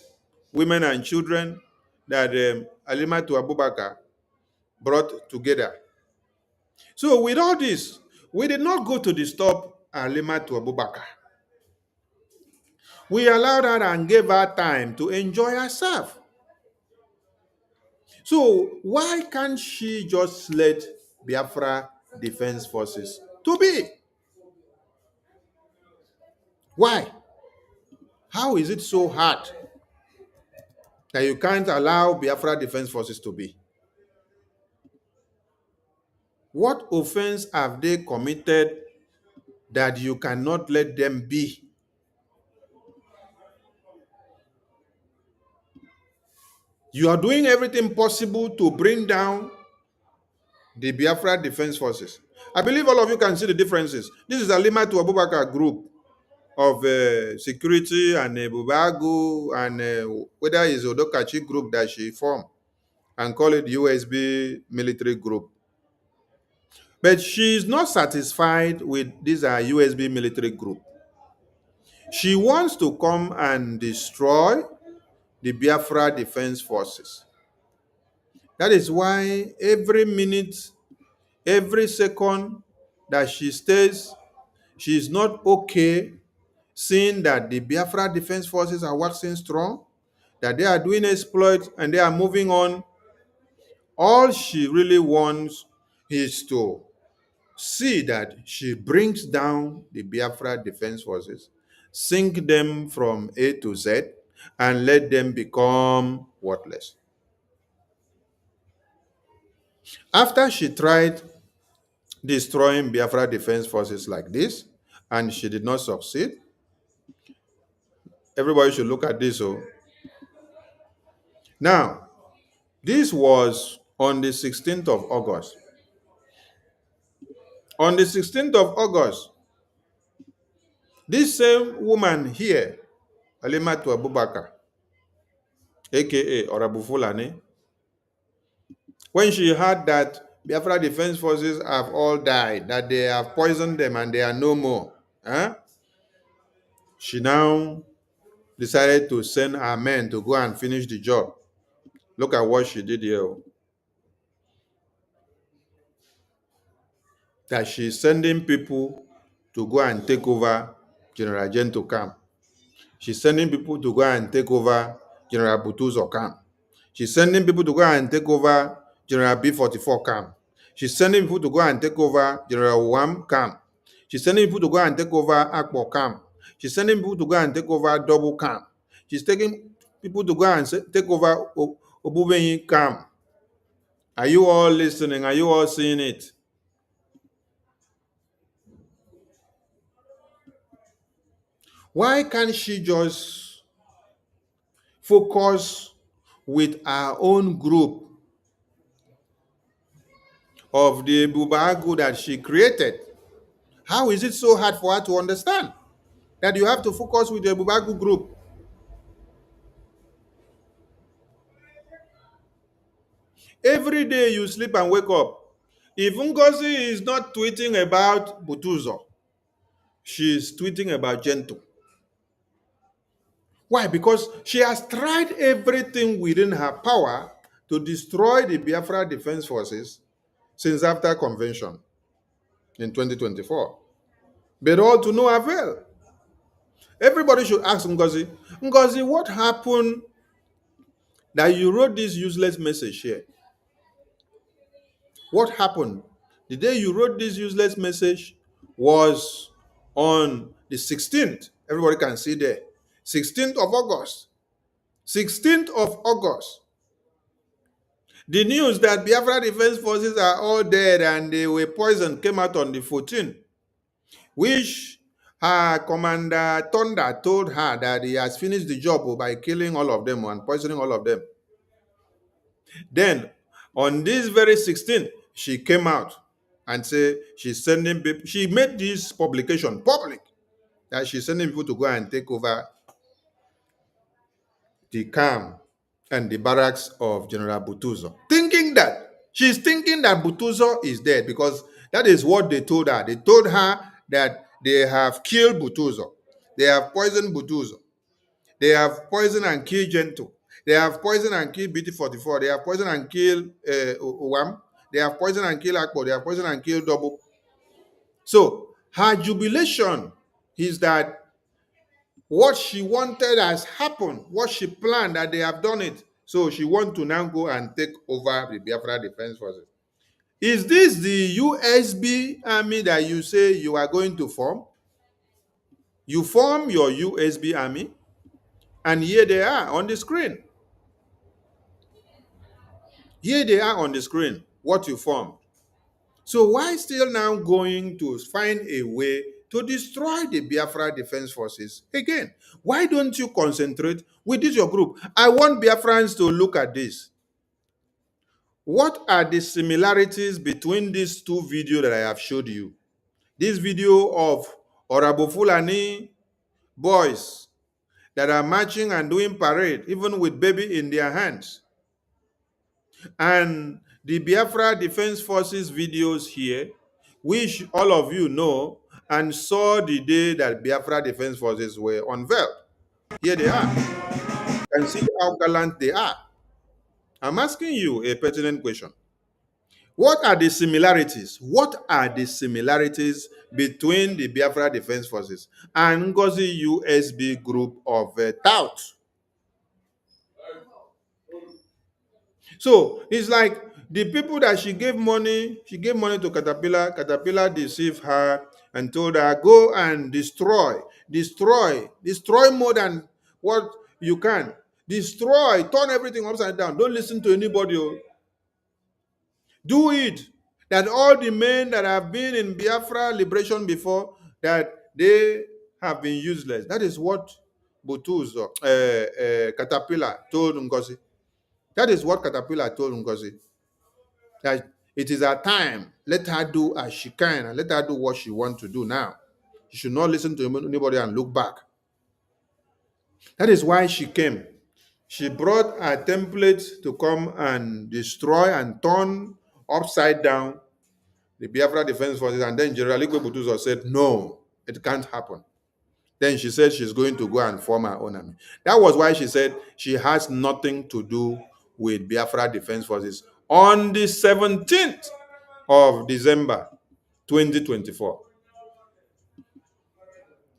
women and children that Alimatu Abubakar brought together. So with all this, we did not go to disturb Alimatu Abubakar. We allowed her and gave her time to enjoy herself. So why can't she just let Biafra Defense Forces to be? Why? How is it so hard that you can't allow Biafra Defense Forces to be? What offense have they committed that you cannot let them be? You are doing everything possible to bring down the Biafra Defense Forces. I believe all of you can see the differences. This is Alimatu Abubakar group of security and Bubagu and whether it's Odokachi group that she formed and call it USB military group. But she is not satisfied with this USB military group. She wants to come and destroy the Biafra Defense Forces. That is why every minute, every second that she stays, she is not okay seeing that the Biafra Defense Forces are waxing strong, that they are doing exploits and they are moving on. All she really wants is to see that she brings down the Biafra Defense Forces, sink them from A to Z, and let them become worthless. After she tried destroying Biafra Defense Forces like this, and she did not succeed. Everybody should look at this. Oh. Now, this was on the 16th of August. On the 16th of August, this same woman here, Alimatu Abubakar, aka Orabufulani, when she heard that Biafra Defense Forces have all died, that they have poisoned them and they are no more, she now decided to send her men to go and finish the job. Look at what she did here. That she's sending people to go and take over General Gento camp. She's sending people to go and take over General Butuzo camp. She's sending people to go and take over General B44 camp. She's sending people to go and take over General Wam camp. She's sending people to go and take over Akpo camp. She's sending people to go and take over Double camp. She's taking people to go and take over Obubenyi camp. Are you all listening? Are you all seeing it? Why can't she just focus with our own group of the Bubagu that she created? How is it so hard for her to understand that you have to focus with the Bubagu group? Every day you sleep and wake up. If Ngozi is not tweeting about Butuzo, she's tweeting about Gento. Why? Because she has tried everything within her power to destroy the Biafra Defense Forces since after convention in 2024. But all to no avail. Everybody should ask Ngozi, Ngozi, what happened that you wrote this useless message here? What happened? The day you wrote this useless message was on the 16th. Everybody can see there. 16th of August. 16th of August. The news that Biafra Defense Forces are all dead and they were poisoned came out on the 14th, which her commander Thunder told her that he has finished the job by killing all of them and poisoning all of them. Then, on this very 16th, she came out and said she's sending people. She made this publication public that she's sending people to go and take over the camp and the barracks of General Butuzo. She's thinking that Butuzo is dead because that is what they told her. They told her that they have killed Butuzo. They have poisoned Butuzo. They have poisoned and killed Gento. They have poisoned and killed BT44. They have poisoned and killed Uwam. They have poisoned and killed Akpo. They have poisoned and killed Double. So her jubilation is that what she wanted has happened. What she planned, that they have done it. So she wants to now go and take over the Biafra Defense Forces. Is this the USB army that you say you are going to form? You form your USB army, and here they are on the screen. Here they are on the screen, what you formed. So why still now going to find a way to destroy the Biafra Defense Forces again? Why don't you concentrate with this your group? I want Biafrans to look at this. What are the similarities between these two videos that I have showed you? This video of Orabufulani boys that are marching and doing parade, even with baby in their hands. And the Biafra Defense Forces videos here, which all of you know and saw the day that Biafra Defense Forces were unveiled. Here they are. You can see how gallant they are. I'm asking you a pertinent question. What are the similarities? What are the similarities between the Biafra Defense Forces and Ngozi USB group of touts? So it's like the people that she gave money to Caterpillar. Caterpillar deceived her and told her, go and destroy more than what you can. Destroy, turn everything upside down. Don't listen to anybody. Do it. that all the men that have been in Biafra liberation before, that they have been useless. That is what Butuzo, Caterpillar told Ngozi. That is what Caterpillar told Ngozi. That it is her time. Let her do as she can and let her do what she wants to do now. She should not listen to anybody and look back. That is why she came. She brought a template to come and destroy and turn upside down the Biafra Defense Forces, and then General Igwe Butuzo said, no, it can't happen. Then she said she's going to go and form her own army. That was why she said she has nothing to do with Biafra Defense Forces on the 17th of December, 2024.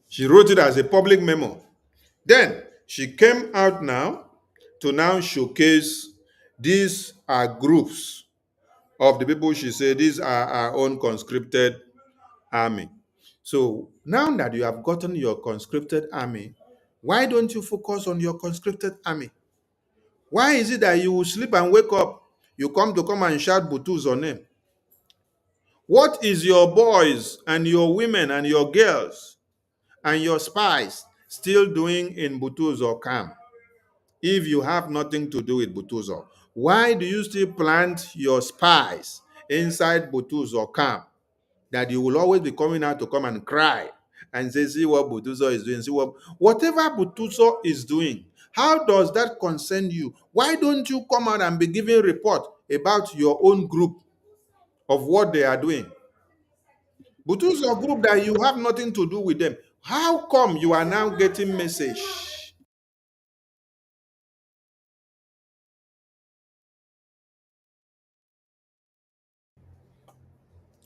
She wrote it as a public memo. Then she came out now to now showcase these are groups of the people she said these are our own conscripted army. So now that you have gotten your conscripted army, why don't you focus on your conscripted army? Why is it that you will sleep and wake up, you come and shout Butu's name? What is your boys and your women and your girls and your spies still doing in Butuzo camp? If you have nothing to do with Butuzo, why do you still plant your spies inside Butuzo camp that you will always be coming out to come and cry and say, see what Butuzo is doing, see whatever Butuzo is doing, how does that concern you? Why don't you come out and be giving report about your own group of what they are doing? Butuzo group that you have nothing to do with them. How come you are now getting message?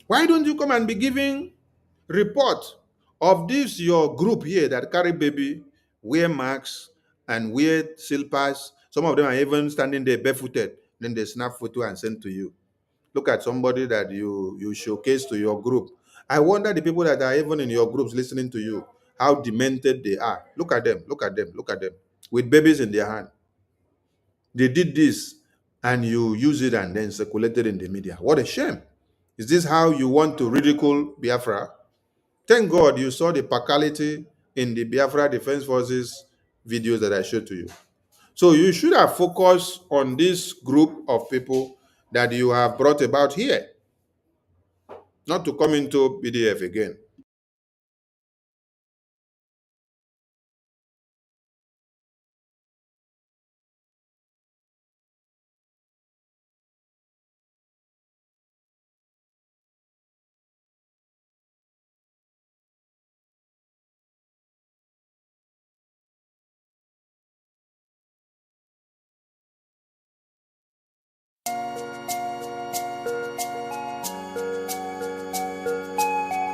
Why don't you come and be giving report of this your group here that carry baby, wear masks and wear slippers? Some of them are even standing there barefooted. Then they snap photo and send to you. Look at somebody that you showcase to your group. I wonder the people that are even in your groups listening to you, how demented they are. Look at them, look at them, look at them, with babies in their hand. They did this and you use it and then circulate it in the media. What a shame. Is this how you want to ridicule Biafra? Thank God you saw the partiality in the Biafra Defense Forces videos that I showed to you. So you should have focused on this group of people that you have brought about here, not to come into PDF again.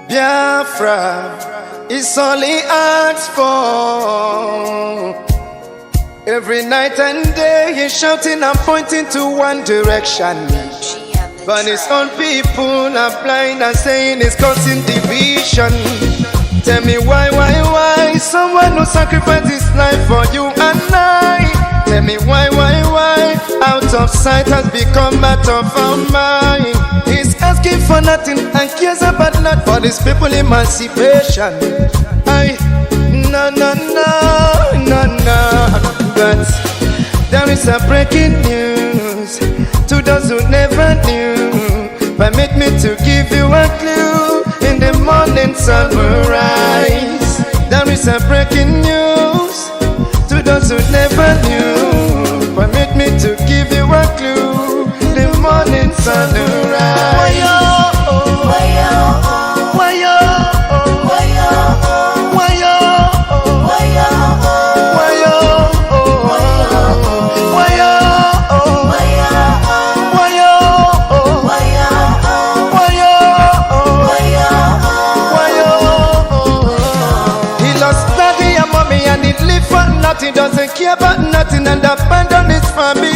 Biafra is only asked for. Every night and day he's shouting and pointing to one direction. But his own people are blind and saying it's causing division. Tell me why someone who sacrificed his life for you and I? Tell me why out of sight has become out of our mind. He's asking for nothing and cares about not for these people emancipation. No. But there is a breaking news to those who never knew. Permit me to give you a clue. In the morning sun will rise. There is a breaking news to those who never knew. Permit me to give you a clue. The morning sun will rise. He doesn't care about nothing and abandon his family.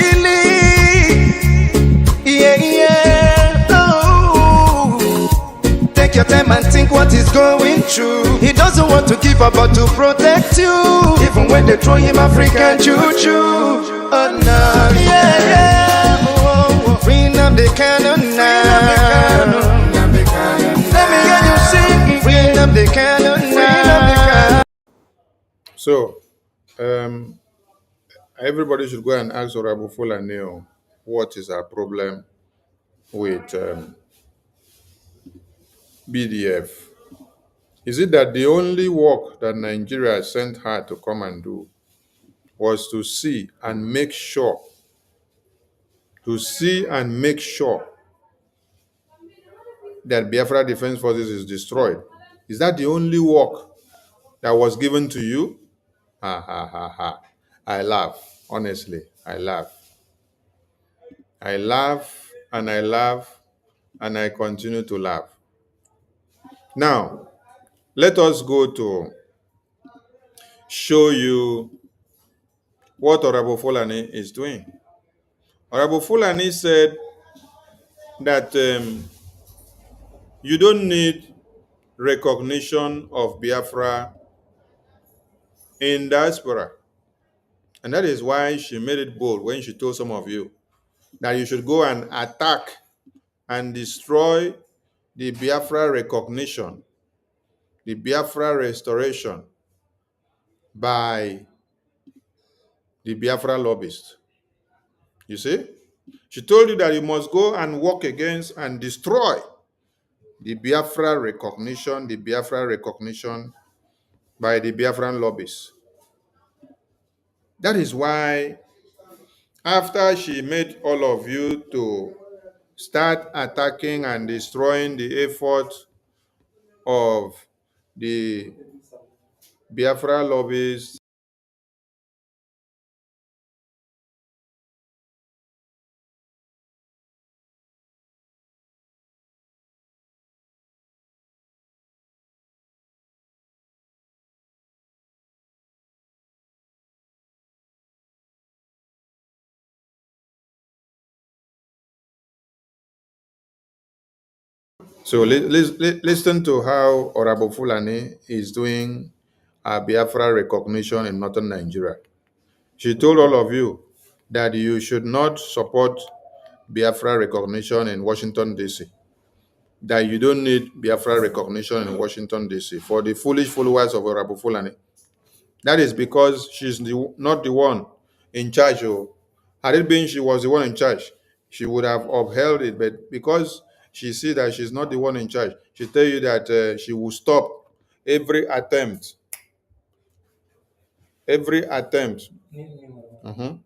Take your time and think what he's going through. He doesn't want to give up but to protect you. Even when they throw him African juju. Oh no, Freedom they cannot now. So, um, everybody should go and ask Orabufulani what is our problem with BDF. Is it that the only work that Nigeria sent her to come and do was to see and make sure, that Biafra Defense Forces is destroyed? Is that the only work that was given to you? Ha ha ha ha. I laugh. Honestly, I laugh. I laugh and I laugh and I continue to laugh. Now, let us go to show you what Orabufulani is doing. Orabufulani said that you don't need recognition of Biafra in diaspora. And that is why she made it bold when she told some of you that you should go and attack and destroy the Biafra recognition, the Biafra restoration by the Biafra lobbyists. You see? She told you that you must go and work against and destroy the Biafra recognition by the Biafran lobbyists. That is why, after she made all of you to start attacking and destroying the effort of the Biafra lobbyists, so listen to how Orabufulani is doing Biafra recognition in northern Nigeria. She told all of you that you should not support Biafra recognition in Washington, D.C., that you don't need Biafra recognition in Washington, D.C. for the foolish followers of Orabufulani. That is because she's not the one in charge. Had it been she was the one in charge, she would have upheld it. But because she sees that she's not the one in charge, she tell you that she will stop every attempt. Mhm.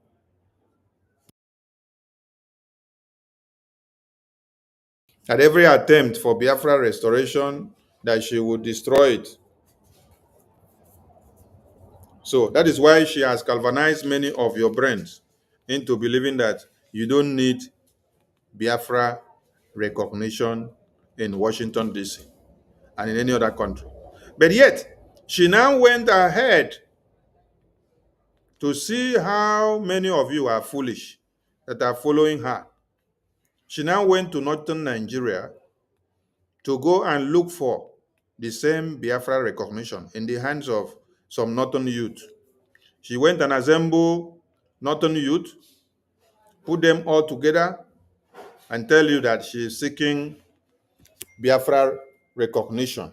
At every attempt for Biafra restoration, that she would destroy it. So that is why she has galvanized many of your brains into believing that you don't need Biafra recognition in Washington, D.C. and in any other country. But yet, she now went ahead to see how many of you are foolish that are following her. She now went to northern Nigeria to go and look for the same Biafra recognition in the hands of some northern youth. She went and assembled northern youth, put them all together, and tell you that she is seeking Biafra recognition.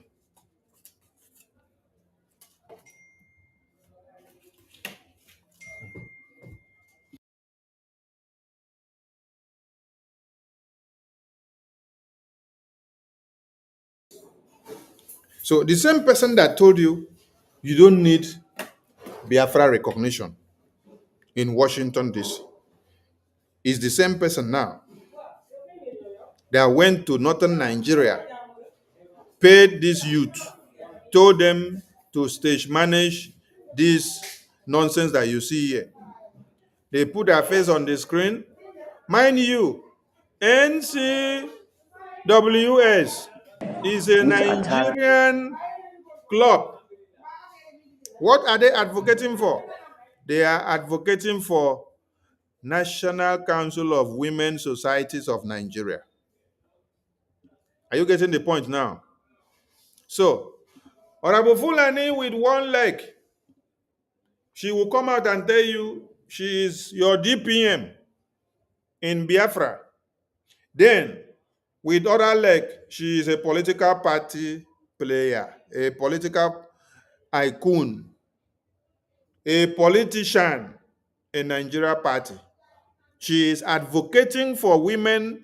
So the same person that told you you don't need Biafra recognition in Washington, D.C. is the same person now that went to northern Nigeria, paid this youth, told them to stage manage this nonsense that you see here. They put their face on the screen. Mind you, NCWS is a Nigerian club. What are they advocating for? They are advocating for National Council of Women Societies of Nigeria. Are you getting the point now? So, Orabufulani with one leg, she will come out and tell you she is your DPM in Biafra. Then, with other leg, she is a political party player, a political icon, a politician in Nigeria party. She is advocating for women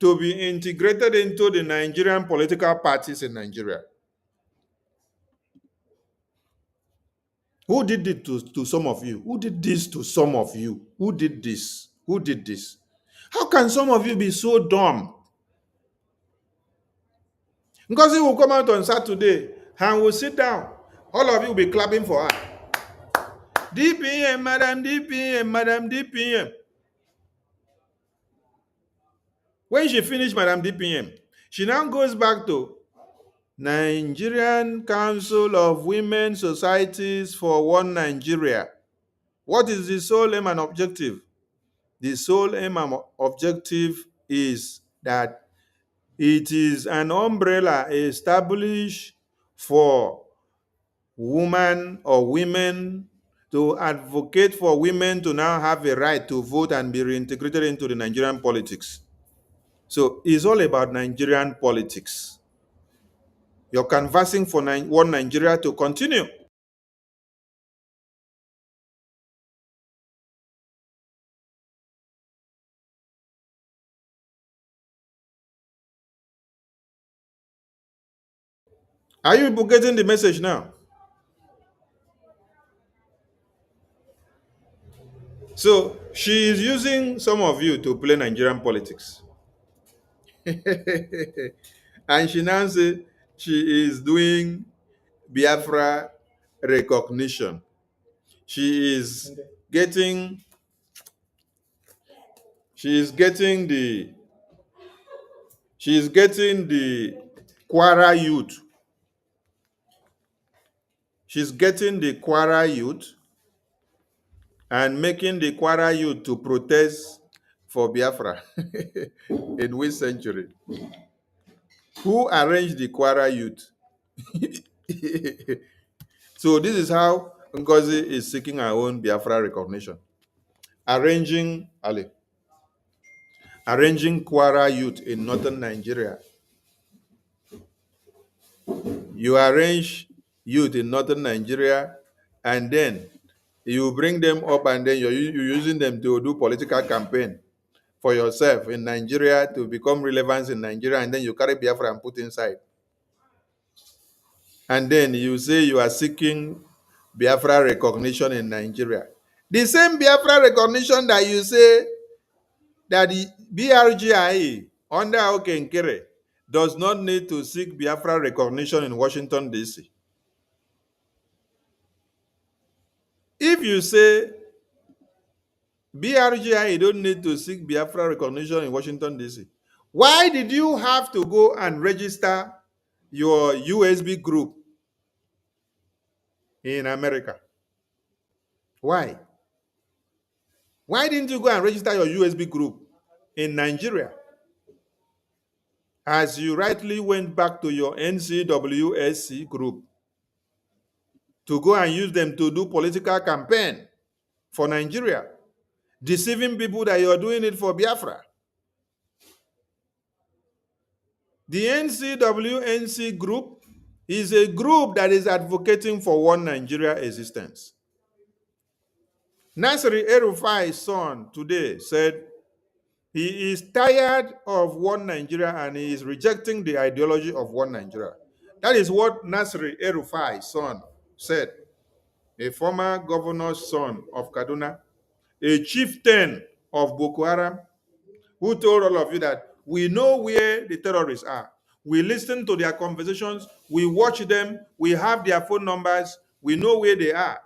to be integrated into the Nigerian political parties in Nigeria. Who did it to some of you? Who did this to some of you? Who did this? Who did this? How can some of you be so dumb? Ngozi will come out on Saturday and will sit down. All of you will be clapping for her. DPM, Madam DPM, Madam DPM. When she finished Madam DPM, she now goes back to Nigerian Council of Women Societies for One Nigeria. What is the sole aim and objective? The sole aim and objective is that it is an umbrella established for women or women to advocate for women to now have a right to vote and be reintegrated into the Nigerian politics. So it's all about Nigerian politics. You're canvassing for one Nigeria to continue. Are you people getting the message now? So she is using some of you to play Nigerian politics. And she now says she is doing Biafra recognition. She is getting the Kwara youth. She's getting the Kwara youth and making the Kwara youth to protest for Biafra. In which century? Who arranged the Kwara youth? So this is how Ngozi is seeking her own Biafra recognition. Arranging Kwara youth in northern Nigeria. You arrange youth in northern Nigeria, and then you bring them up, and then you're using them to do political campaign for yourself in Nigeria to become relevant in Nigeria, and then you carry Biafra and put inside. And then you say you are seeking Biafra recognition in Nigeria. The same Biafra recognition that you say that the BRGI under Okenkere does not need to seek Biafra recognition in Washington, D.C. If you say BRGI don't need to seek Biafra recognition in Washington, D.C., why did you have to go and register your USB group in America? Why? Why didn't you go and register your USB group in Nigeria? As you rightly went back to your NCWSC group to go and use them to do political campaign for Nigeria, deceiving people that you're doing it for Biafra. The NCWNC group is a group that is advocating for one Nigeria existence. Nasri El-Rufai's son today said he is tired of one Nigeria and he is rejecting the ideology of one Nigeria. That is what Nasri El-Rufai's son said, a former governor's son of Kaduna, a chieftain of Boko Haram, who told all of you that we know where the terrorists are. We listen to their conversations, we watch them, we have their phone numbers, we know where they are,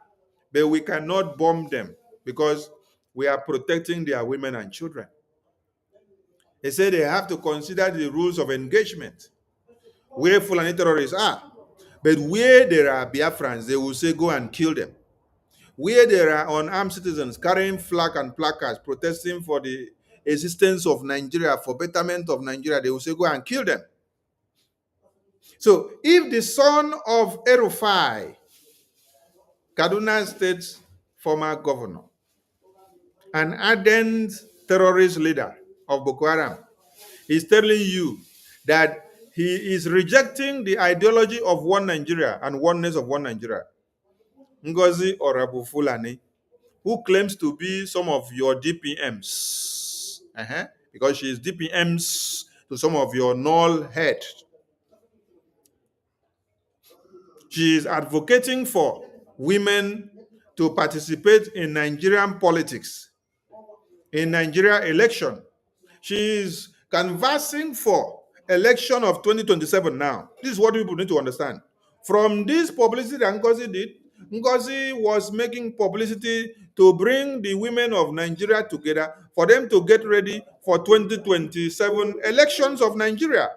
but we cannot bomb them because we are protecting their women and children. He said they have to consider the rules of engagement, where Fulani terrorists are. But where there are Biafrans, they will say go and kill them. Where there are unarmed citizens carrying flag and placards protesting for the existence of Nigeria, for betterment of Nigeria, they will say go and kill them. So if the son of El-Rufai, Kaduna State's former governor, an ardent terrorist leader of Boko Haram, is telling you that he is rejecting the ideology of one Nigeria and oneness of one Nigeria. Ngozi Orabufulani, who claims to be some of your DPMs, because she is DPMs to some of your null head. She is advocating for women to participate in Nigerian politics, in Nigeria election. She is canvassing for election of 2027 now. This is what people need to understand. From this publicity that Ngozi did, Ngozi was making publicity to bring the women of Nigeria together for them to get ready for 2027 elections of Nigeria.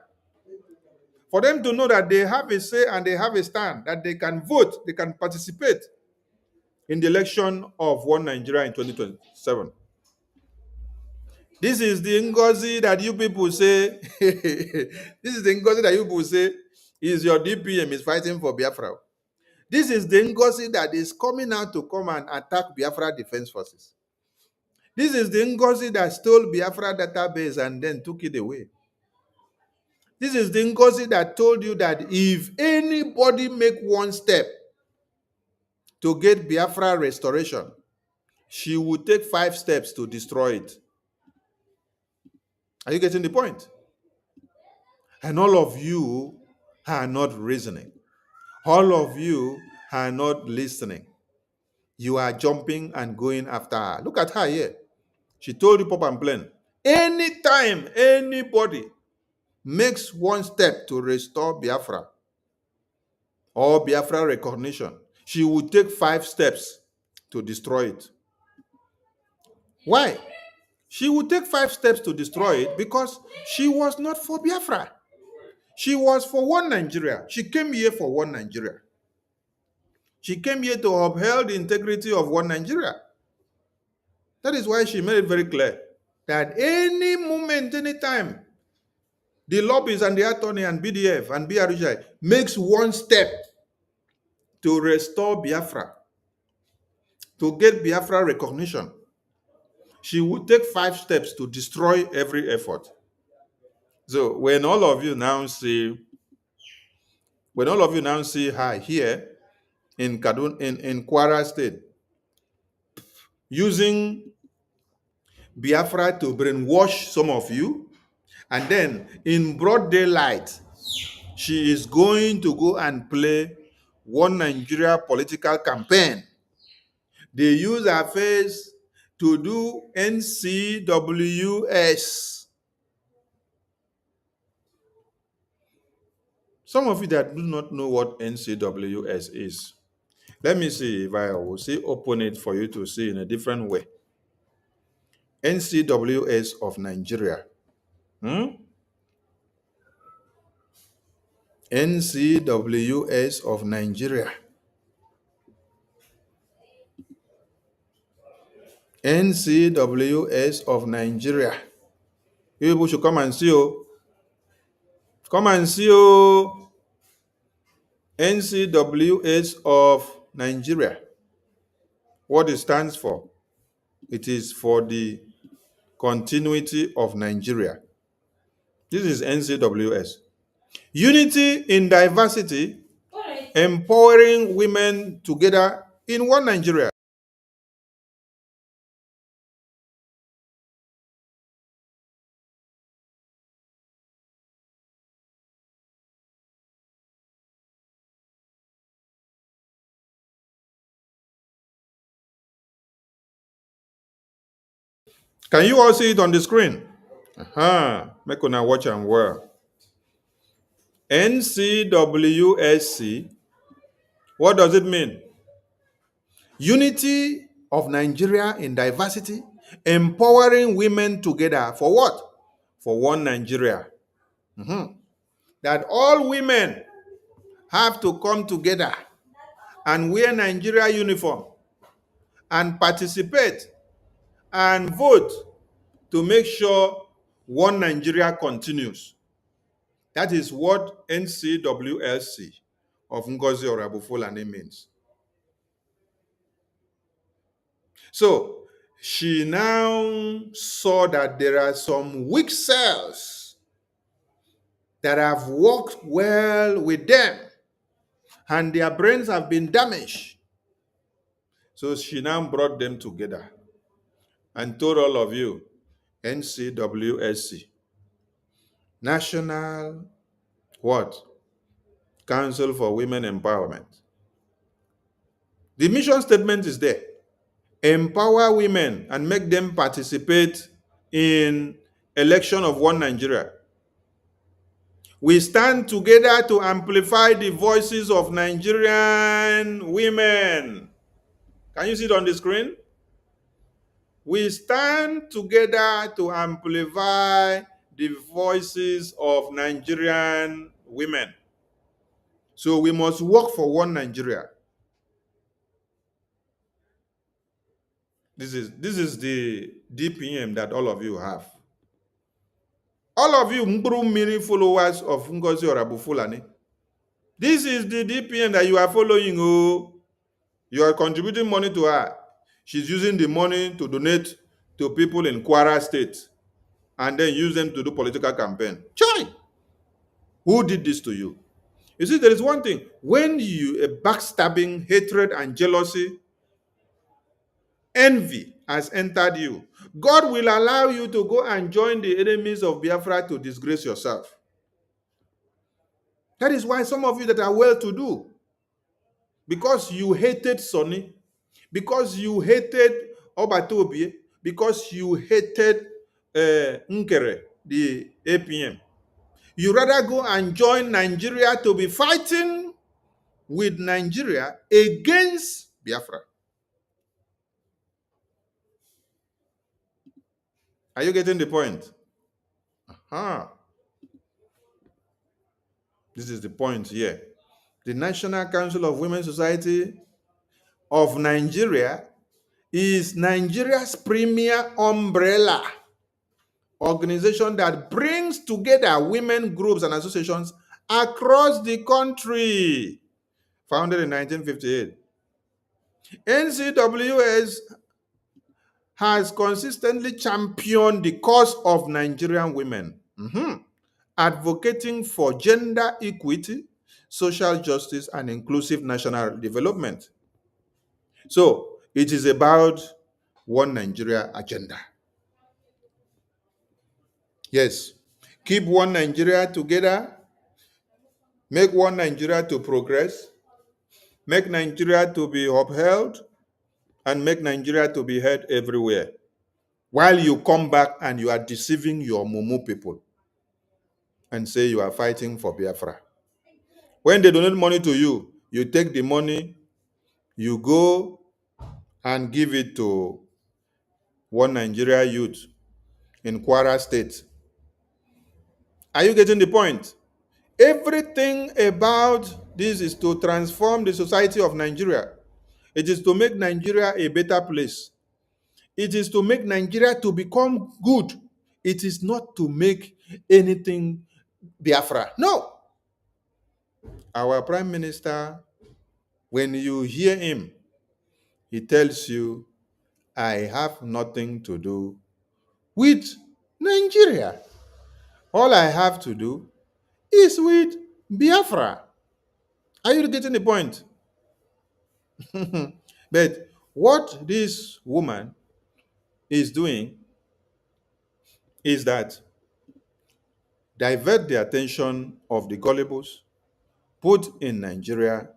For them to know that they have a say and they have a stand, that they can vote, they can participate in the election of one Nigeria in 2027. This is the Ngozi that you people say, this is the Ngozi that you people say is your DPM is fighting for Biafra. This is the Ngozi that is coming out to come and attack Biafra Defense Forces. This is the Ngozi that stole Biafra database and then took it away. This is the Ngozi that told you that if anybody make one step to get Biafra restoration, she would take 5 steps to destroy it. Are you getting the point? And all of you are not reasoning. All of you are not listening. You are jumping and going after her. Look at her here. She told you pop and plain. Anytime anybody makes one step to restore Biafra or Biafra recognition, she will take 5 steps to destroy it. Why? She would take 5 steps to destroy it because she was not for Biafra. She was for one Nigeria. She came here for one Nigeria. She came here to uphold the integrity of one Nigeria. That is why she made it very clear that any moment, any time, the lobbies and the attorney and BDF and BRJ makes one step to restore Biafra, to get Biafra recognition, she would take 5 steps to destroy every effort. So when all of you now see her here in Kwara State, using Biafra to brainwash some of you, and then in broad daylight, she is going to go and play one Nigeria political campaign. They use her face to do NCWS. Some of you that do not know what NCWS is, let me see if I will open it for you to see in a different way. NCWS of Nigeria. NCWS of Nigeria. NCWS of Nigeria. You people should come and see. Come and see. NCWS of Nigeria. What it stands for? It is for the continuity of Nigeria. This is NCWS. Unity in diversity, empowering women together in one Nigeria. Can you all see it on the screen? Make una watch and well. NCWSC. What does it mean? Unity of Nigeria in diversity, empowering women together for what? For one Nigeria. That all women have to come together and wear Nigeria uniform and participate and vote to make sure one Nigeria continues. That is what NCWLC of Ngozi Orabufulani means. So she now saw that there are some weak cells that have worked well with them and their brains have been damaged. So she now brought them together and told all of you, NCWSC, National what? Council for Women Empowerment. The mission statement is there. Empower women and make them participate in election of one Nigeria. We stand together to amplify the voices of Nigerian women. Can you see it on the screen? We stand together to amplify the voices of Nigerian women. So we must work for one Nigeria. This is the DPM that all of you have. All of you Mkpuru followers of Ngozi Orabufulani. This is the DPM that you are following. Oh, you are contributing money to her. She's using the money to donate to people in Kwara State and then use them to do political campaign. Chai! Who did this to you? You see, there is one thing. When you backstabbing, hatred, and jealousy, envy has entered you, God will allow you to go and join the enemies of Biafra to disgrace yourself. That is why some of you that are well-to-do, because you hated Sonny, because you hated Obatobie, because you hated Nkere, the APM, you rather go and join Nigeria to be fighting with Nigeria against Biafra. Are you getting the point? This is the point here. The National Council of Women's Society of Nigeria is Nigeria's premier umbrella organization that brings together women groups and associations across the country. Founded in 1958. NCWS has consistently championed the cause of Nigerian women, advocating for gender equity, social justice, and inclusive national development. So it is about one Nigeria agenda. Yes, keep one Nigeria together, make one Nigeria to progress, make Nigeria to be upheld, and make Nigeria to be heard everywhere. While you come back and you are deceiving your Mumu people and say you are fighting for Biafra. When they donate money to you, you take the money, you go and give it to one Nigeria youth in Kwara State. Are you getting the point? Everything about this is to transform the society of Nigeria. It is to make Nigeria a better place. It is to make Nigeria to become good. It is not to make anything Biafra. No. Our Prime Minister, when you hear him, he tells you, I have nothing to do with Nigeria. All I have to do is with Biafra. Are you getting the point? But what this woman is doing is that divert the attention of the gullibles, put in Nigeria,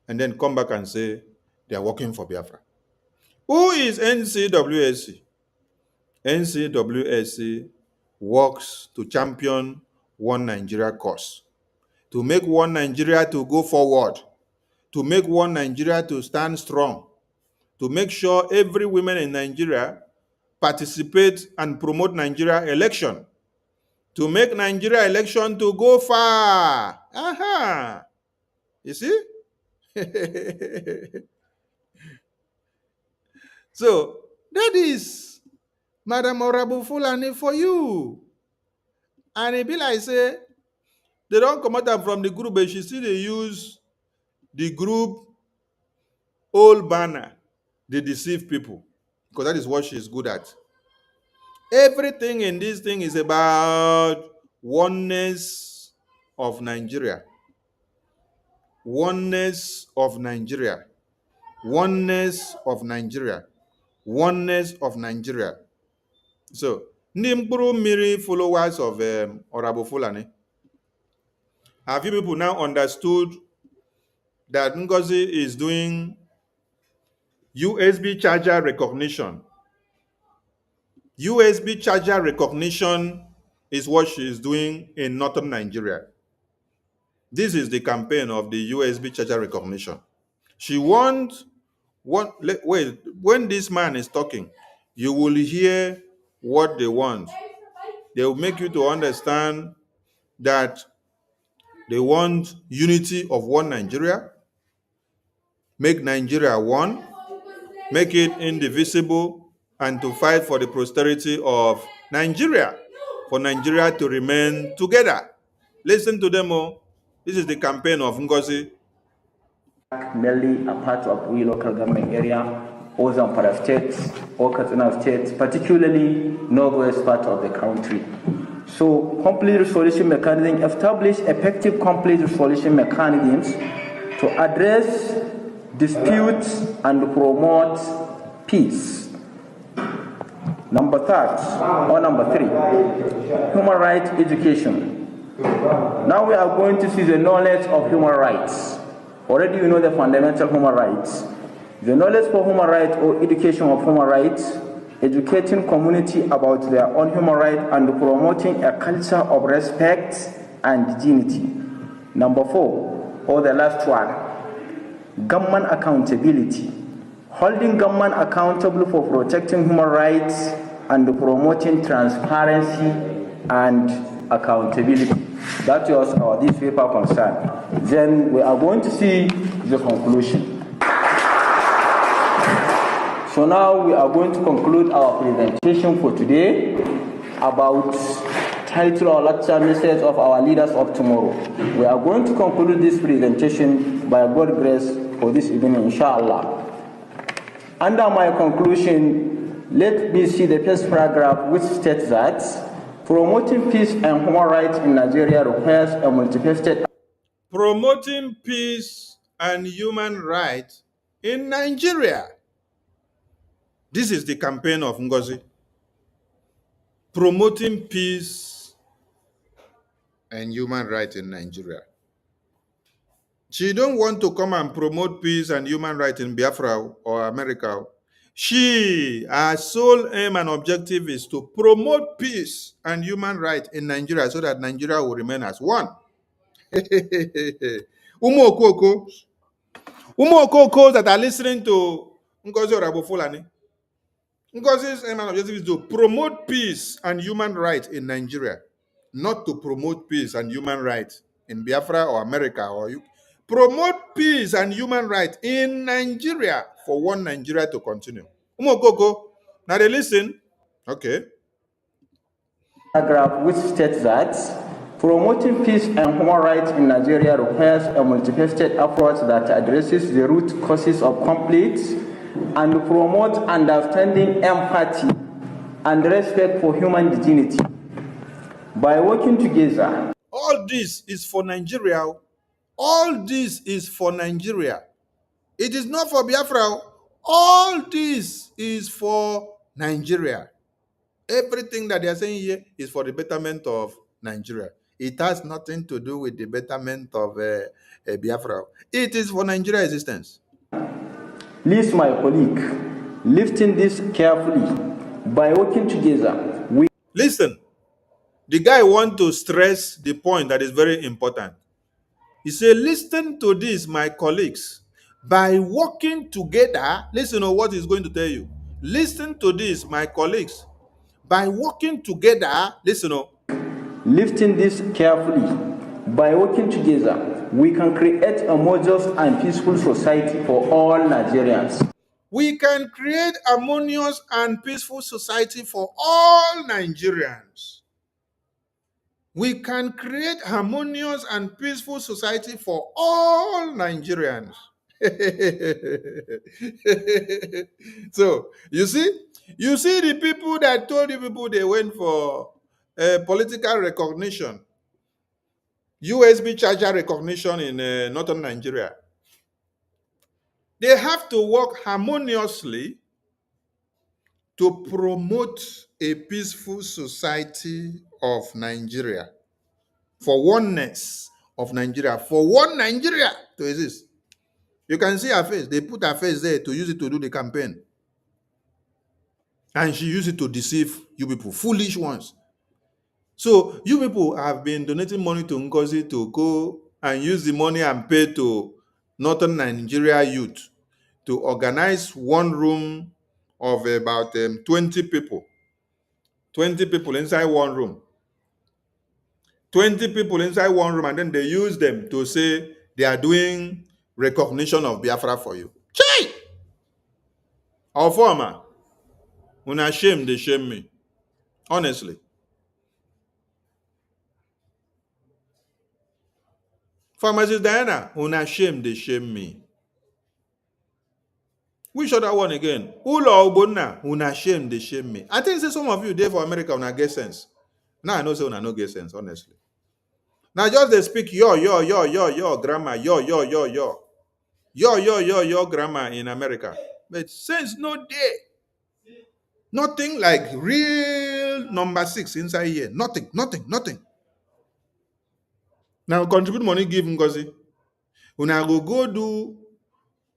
and then come back and say they are working for Biafra. Who is NCWSC? NCWSC works to champion one Nigeria cause, to make one Nigeria to go forward, to make one Nigeria to stand strong, to make sure every woman in Nigeria participate and promote Nigeria election, to make Nigeria election to go far. You see? So that is Madam Orabufulani for you. And it be like say, they don't come out from the group, but she still they use the group old banner. They deceive people. Because that is what she's good at. Everything in this thing is about oneness of Nigeria. Oneness of Nigeria. Oneness of Nigeria. Oneness of Nigeria. So, ndị mkpụrụ mmiri followers of Orabufulani, have you people now understood that Ngozi is doing USB charger recognition? USB charger recognition is what she is doing in Northern Nigeria. This is the campaign of the USB charger recognition. She wants wait, when this man is talking, you will hear what they want. They will make you to understand that they want unity of one Nigeria, make Nigeria one, make it indivisible, and to fight for the prosperity of Nigeria, for Nigeria to remain together. Listen to them all. This is the campaign of Ngozi. Mainly a part of we local government area, or Zamfara State, or Katsina State, particularly northwest part of the country. So complete resolution mechanism, establish effective complete resolution mechanisms to address disputes and promote peace. Number three, human rights education. Now we are going to see the knowledge of human rights. Already you know the fundamental human rights. The knowledge for human rights or education of human rights, educating community about their own human rights and promoting a culture of respect and dignity. Number four, or the last one, government accountability. Holding government accountable for protecting human rights and promoting transparency and accountability. That was our this paper concern. Then we are going to see the conclusion. So now we are going to conclude our presentation for today about title or lecture message of our leaders of tomorrow. We are going to conclude this presentation by God's grace for this evening, inshallah. Under my conclusion, let me see the first paragraph which states that promoting peace and human rights in Nigeria requires a multifaceted. Promoting peace and human rights in Nigeria. This is the campaign of Ngozi. Promoting peace and human rights in Nigeria. She don't want to come and promote peace and human rights in Biafra or America. Her sole aim and objective is to promote peace and human rights in Nigeria so that Nigeria will remain as one. Umu Okoko that are listening to Ngozi Orabufulani. Ngozi's aim and objective is to promote peace and human rights in Nigeria, not to promote peace and human rights in Biafra or America or you. Promote peace and human rights in Nigeria for one Nigeria to continue. Umu Okoko, now they listen. Okay. Paragraph which states that promoting peace and human rights in Nigeria requires a multifaceted approach that addresses the root causes of conflict and promotes understanding, empathy, and respect for human dignity. By working together, all this is for Nigeria. All this is for Nigeria. It is not for Biafra. All this is for Nigeria. Everything that they are saying here is for the betterment of Nigeria. It has nothing to do with the betterment of Biafra. It is for Nigeria's existence. Please, my colleague, lifting this carefully. By working together, we listen. The guy wants to stress the point that is very important. He said, listen to this, my colleagues. By working together, listen to what he's going to tell you. Listen to this, my colleagues. By working together, listen to. Lifting this carefully. By working together, we can create a more just and peaceful society for all Nigerians. We can create a harmonious and peaceful society for all Nigerians. We can create harmonious and peaceful society for all Nigerians. So, you see the people that told you people they went for political recognition. Usbcharger recognition in northern Nigeria. They have to work harmoniously to promote a peaceful society of Nigeria, for oneness of Nigeria, for one Nigeria to exist. You can see her face. They put her face there to use it to do the campaign. And she used it to deceive you people, foolish ones. So you people have been donating money to Ngozi to go and use the money and pay to Northern Nigeria youth to organize one room of about 20 people. 20 people inside one room. 20 people inside one room, and then they use them to say they are doing recognition of Biafra for you. Chai! Our former, when I shame, they shame me. Honestly. Pharmacist Diana, una shame, they shame me. Which other one again? Ulo Obonna, una shame, they shame me. I think say some of you there for America, una get sense. Now I know say una no get sense, honestly. Now just they speak your grammar, your grammar in America. But sense no day. Nothing like real number 6 inside here. Nothing. Now contribute money, give Ngozi. Una go do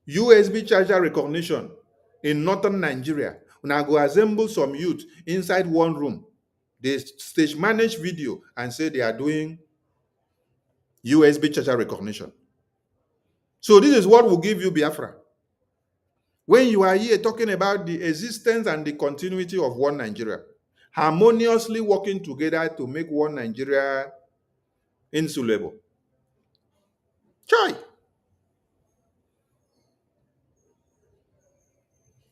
Usbcharger recognition in northern Nigeria. Una go assemble some youth inside one room. They stage manage video and say they are doing Usbcharger recognition. So this is what will give you Biafra. When you are here talking about the existence and the continuity of one Nigeria, harmoniously working together to make one Nigeria insulable. Chai!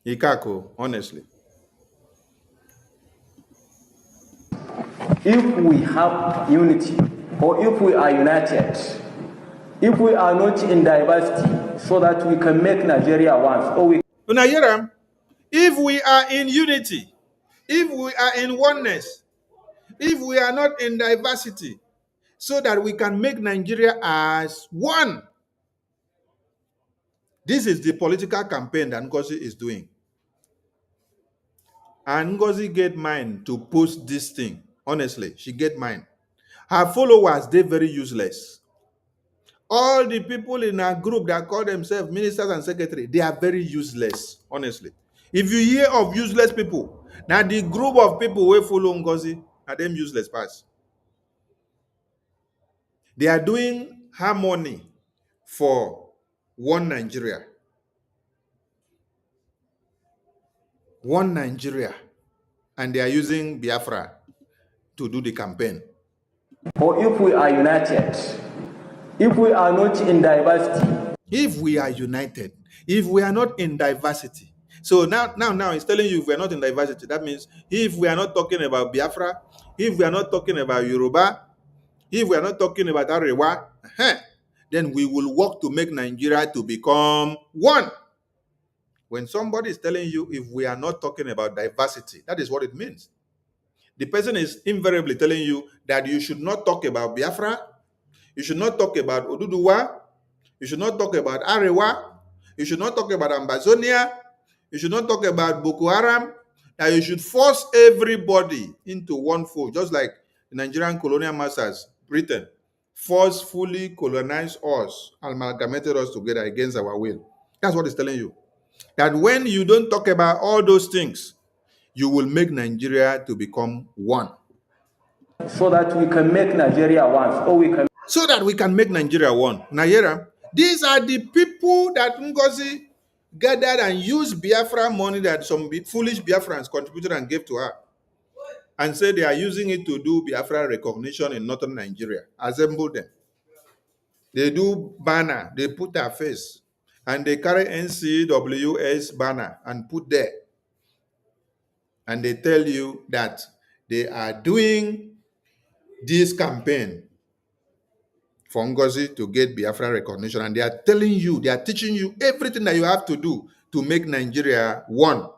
Ikako, honestly. If we have unity, or if we are united, if we are not in diversity, so that we can make Nigeria once, or we Nigeria, if we are in unity, if we are in oneness, if we are not in diversity, so that we can make Nigeria as one. This is the political campaign that Ngozi is doing. And Ngozi get mine to post this thing. Honestly, she get mine. Her followers, they're very useless. All the people in her group that call themselves ministers and secretary, they are very useless, honestly. If you hear of useless people, now the group of people who follow Ngozi are them useless parts. They are doing harmony for one Nigeria. One Nigeria. And they are using Biafra to do the campaign. or if we are united, if we are not in diversity. If we are united, if we are not in diversity. So now it's telling you if we are not in diversity, that means if we are not talking about Biafra, if we are not talking about Yoruba, if we are not talking about Arewa, then we will work to make Nigeria to become one. When somebody is telling you if we are not talking about diversity, that is what it means. The person is invariably telling you that you should not talk about Biafra, you should not talk about Oduduwa, you should not talk about Arewa, you should not talk about Ambazonia, you should not talk about Boko Haram, that you should force everybody into one fold, just like the Nigerian colonial masters, Britain, forcefully colonized us, amalgamated us together against our will. That's what it's telling you. That when you don't talk about all those things, you will make Nigeria to become one. So that we can make Nigeria once, or we can. So that we can make Nigeria one. Nigeria, these are the people that Ngozi gathered and used Biafra money that some foolish Biafrans contributed and gave to her, and said they are using it to do Biafra recognition in northern Nigeria. Assemble them. They do banner, they put their face, and they carry NCWS banner and put there. And they tell you that they are doing this campaign for Ngozi to get Biafra recognition. And they are telling you, they are teaching you everything that you have to do to make Nigeria one,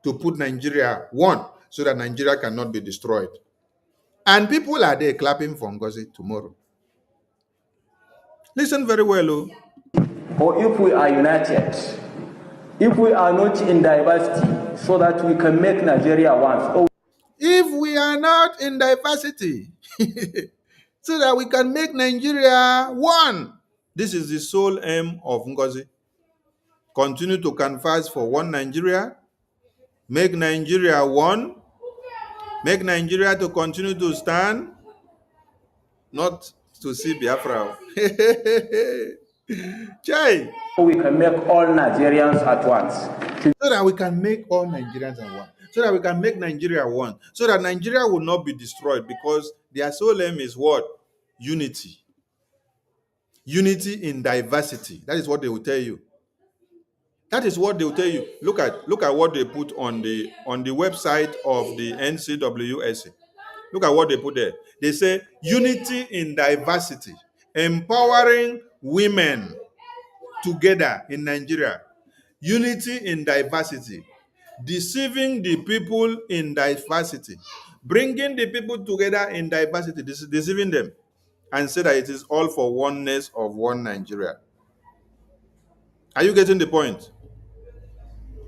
to put Nigeria one, so that Nigeria cannot be destroyed. And people are there clapping for Ngozi tomorrow. Listen very well, oh. Or if we are united, if we are not in diversity, so that we can make Nigeria once. Or If we are not in diversity, so that we can make Nigeria one. This is the sole aim of Ngozi. Continue to canvass for one Nigeria, make Nigeria one, make Nigeria to continue to stand, not to see Biafra. Chai. we can make all Nigerians at once. So that we can make all Nigerians at one. So that we can make Nigeria one. So that Nigeria will not be destroyed, because their sole aim is what? Unity. Unity in diversity. That is what they will tell you. That is what they will tell you. Look at what they put on the website of the NCWSA. Look at what they put there. They say unity in diversity, empowering women together in Nigeria. Unity in diversity, deceiving the people in diversity, bringing the people together in diversity, deceiving them, and say that it is all for oneness of one Nigeria. Are you getting the point?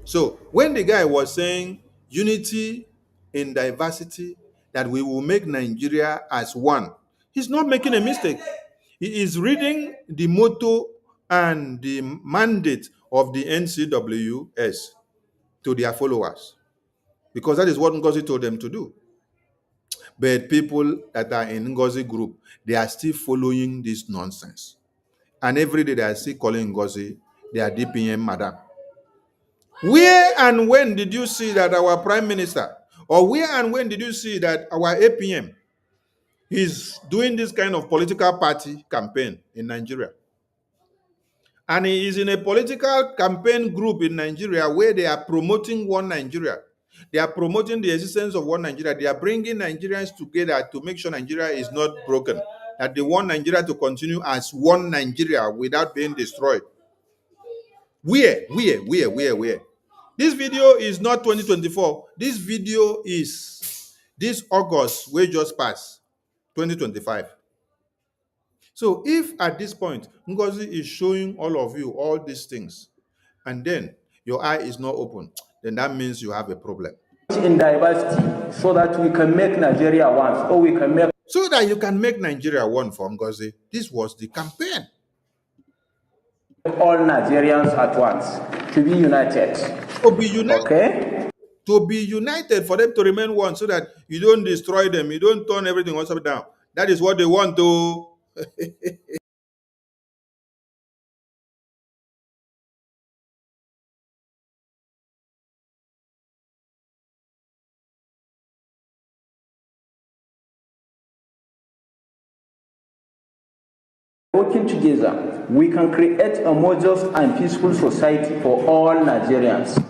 So when the guy was saying unity in diversity, that we will make Nigeria as one, he's not making a mistake. He is reading the motto and the mandate of the NCWS to their followers, because that is what Ngozi told them to do. But people that are in Ngozi group, they are still following this nonsense. And every day they are still calling Ngozi their DPM madam. Where and when did you see that our prime minister, or where and when did you see that our APM is doing this kind of political party campaign in Nigeria? And he is in a political campaign group in Nigeria where they are promoting one Nigeria. They are promoting the existence of one Nigeria. They are bringing Nigerians together to make sure Nigeria is not broken, that they want Nigeria to continue as one Nigeria without being destroyed. Where? This video is not 2024. This video is this August, we just passed, 2025. So if at this point, Ngozi is showing all of you all these things, and then your eye is not open, then that means you have a problem. In diversity, so that we can make Nigeria once, or we can make So that you can make Nigeria one for Ngozi. This was the campaign. all Nigerians at once, to be united. To be united. Okay? To be united, for them to remain one, so that you don't destroy them, you don't turn everything upside down. That is what they want to. Working together, we can create a more just and peaceful society for all Nigerians.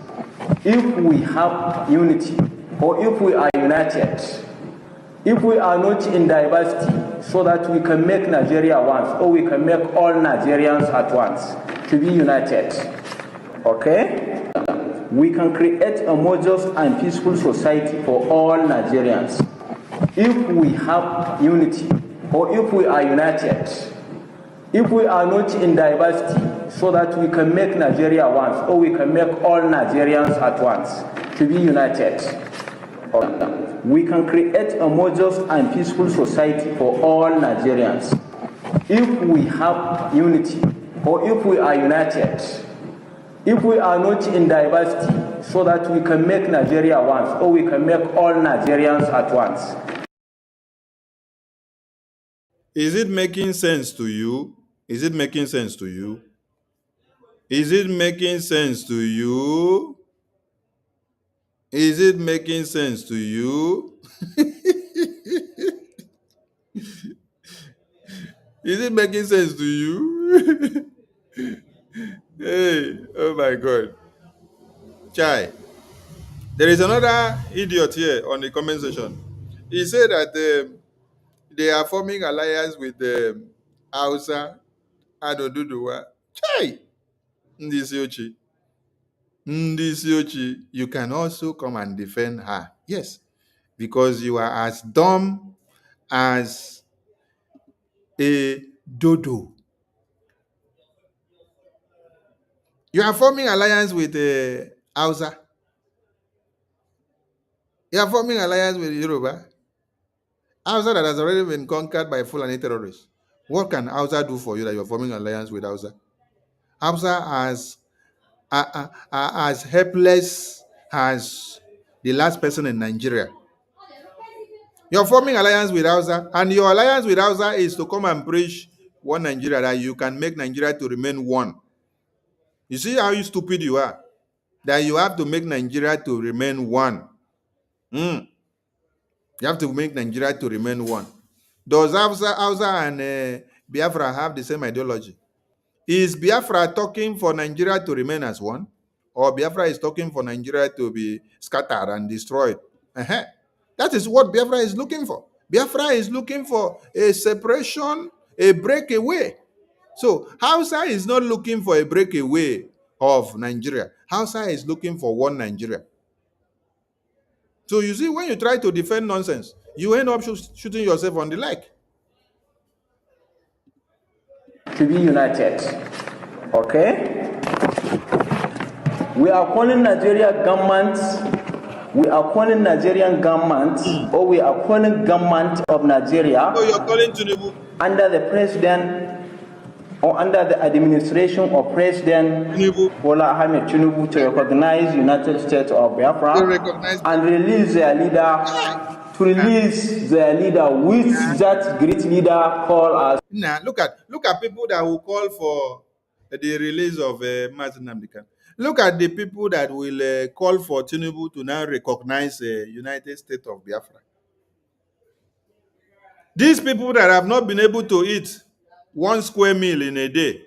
If we have unity, or if we are united, if we are not in diversity, so that we can make Nigeria once, or we can make all Nigerians at once, to be united. Okay? We can create a more just and peaceful society for all Nigerians. If we have unity, or if we are united, if we are not in diversity, so that we can make Nigeria once, or we can make all Nigerians at once, to be united. We can create a more just and peaceful society for all Nigerians. If we have unity, or if we are united, if we are not in diversity, so that we can make Nigeria once, or we can make all Nigerians at once. Is it making sense to you? Is it making sense to you? Is it making sense to you? Is it making sense to you? Is it making sense to you? Hey, oh my God. Chai. There is another idiot here on the comment section. He said that they are forming alliance with Hausa and Oduduwa. Chai. Ndisiochi. You can also come and defend her. Yes, because you are as dumb as a dodo. You are forming alliance with Hausa. You are forming alliance with Yoruba. Hausa that has already been conquered by Fulani terrorists. What can Hausa do for you that you are forming alliance with Hausa? Hausa as helpless as the last person in Nigeria. You're forming alliance with Hausa, and your alliance with Hausa is to come and preach one Nigeria, that you can make Nigeria to remain one. You see how stupid you are? That you have to make Nigeria to remain one. You have to make Nigeria to remain one. Does Hausa and Biafra have the same ideology? Is Biafra talking for Nigeria to remain as one? Or Biafra is talking for Nigeria to be scattered and destroyed? That is what Biafra is looking for. Biafra is looking for a separation, a breakaway. So Hausa is not looking for a breakaway of Nigeria. Hausa is looking for one Nigeria. So you see, when you try to defend nonsense, you end up shooting yourself on the leg. To be united, okay? We are calling Nigeria government, we are calling Nigerian government, or we are calling government of Nigeria. So you're calling Tinubu under the president or under the administration of President Bola Ahmed Tinubu to recognize United States of Biafra and release their leader, which that great leader called as. Now look at people that will call for the release of Martin Namdekan. Look at the people that will call for Tinubu to now recognize the United States of Biafra. These people that have not been able to eat 1 square meal in a day.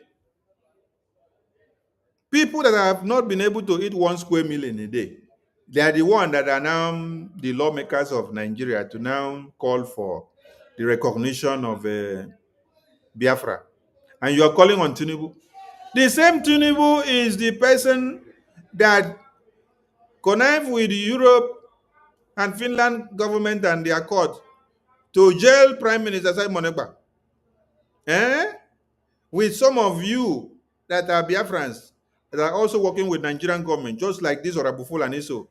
People that have not been able to eat 1 square meal in a day. They are the ones that are now the lawmakers of Nigeria to now call for the recognition of Biafra. And you are calling on Tinubu. The same Tinubu is the person that connived with Europe and Finland government and their court to jail Prime Minister Simon Ekpa. With some of you that are Biafrans that are also working with Nigerian government, just like this Orabufulani,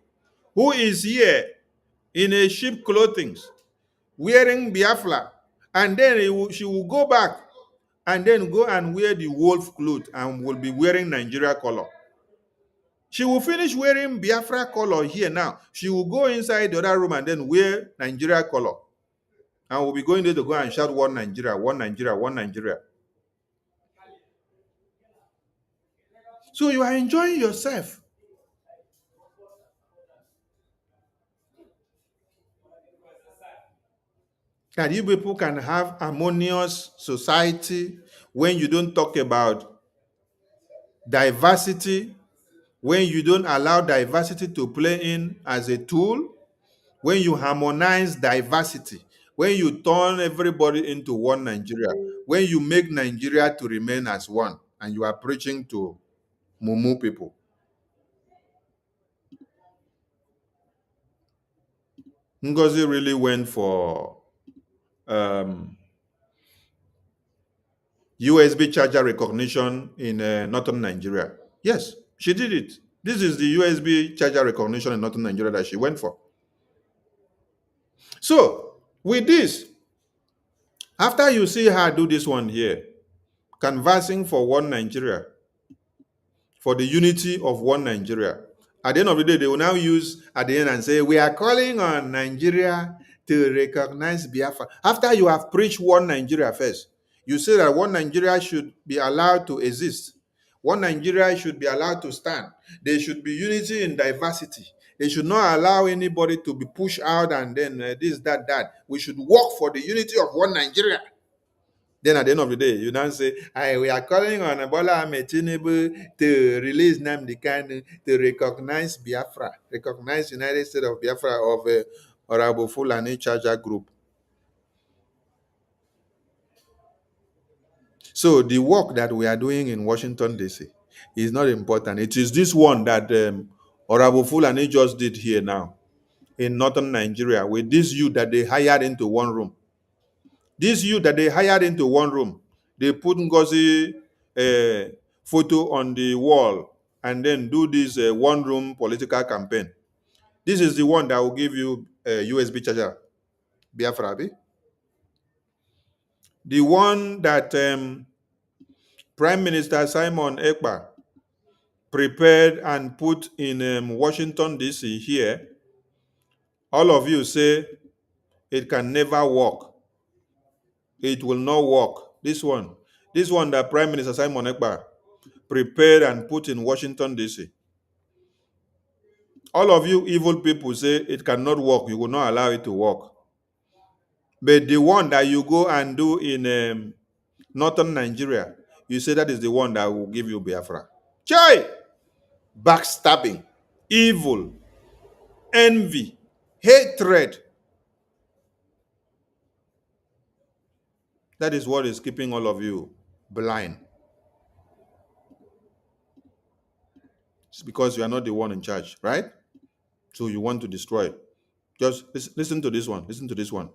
who is here in a sheep clothing, wearing Biafra, and then she will go back and then go and wear the wolf cloth and will be wearing Nigeria color. She will finish wearing Biafra color here now. She will go inside the other room and then wear Nigeria color. And we'll be going there to go and shout one Nigeria, one Nigeria, one Nigeria. So you are enjoying yourself. That you people can have harmonious society when you don't talk about diversity, when you don't allow diversity to play in as a tool, when you harmonize diversity, when you turn everybody into one Nigeria, when you make Nigeria to remain as one, and you are preaching to Mumu people. Ngozi really went for Usbcharger recognition in Northern Nigeria. Yes, she did it. This is the Usbcharger recognition in Northern Nigeria that she went for. So, with this, after you see her do this one here, canvassing for one Nigeria, for the unity of one Nigeria, at the end of the day, they will now use at the end and say, we are calling on Nigeria to recognize Biafra. After you have preached one Nigeria first, you say that one Nigeria should be allowed to exist. One Nigeria should be allowed to stand. There should be unity in diversity. They should not allow anybody to be pushed out and then this, that. We should work for the unity of one Nigeria. Then at the end of the day, you now say, we are calling on Bola Ahmed Tinubu to release Nnamdi Kanu, to recognize Biafra, recognize United States of Biafra of Orabufulani Charger Group. So the work that we are doing in Washington, D.C. is not important. It is this one that Orabufulani just did here now in Northern Nigeria with this youth that they hired into one room. This youth that they hired into one room, they put Ngozi photo on the wall and then do this one-room political campaign. This is the one that will give you a USB charger, Biafra. Abi? The one that Prime Minister Simon Ekpa prepared and put in Washington, D.C. here, all of you say it can never work. It will not work. This one that Prime Minister Simon Ekpa prepared and put in Washington, D.C. All of you evil people say it cannot work. You will not allow it to work. But the one that you go and do in Northern Nigeria, you say that is the one that will give you Biafra. Chai! Backstabbing, evil, envy, hatred. That is what is keeping all of you blind. It's because you are not the one in charge, right? So you want to destroy. Just listen to this one. Listen to this one.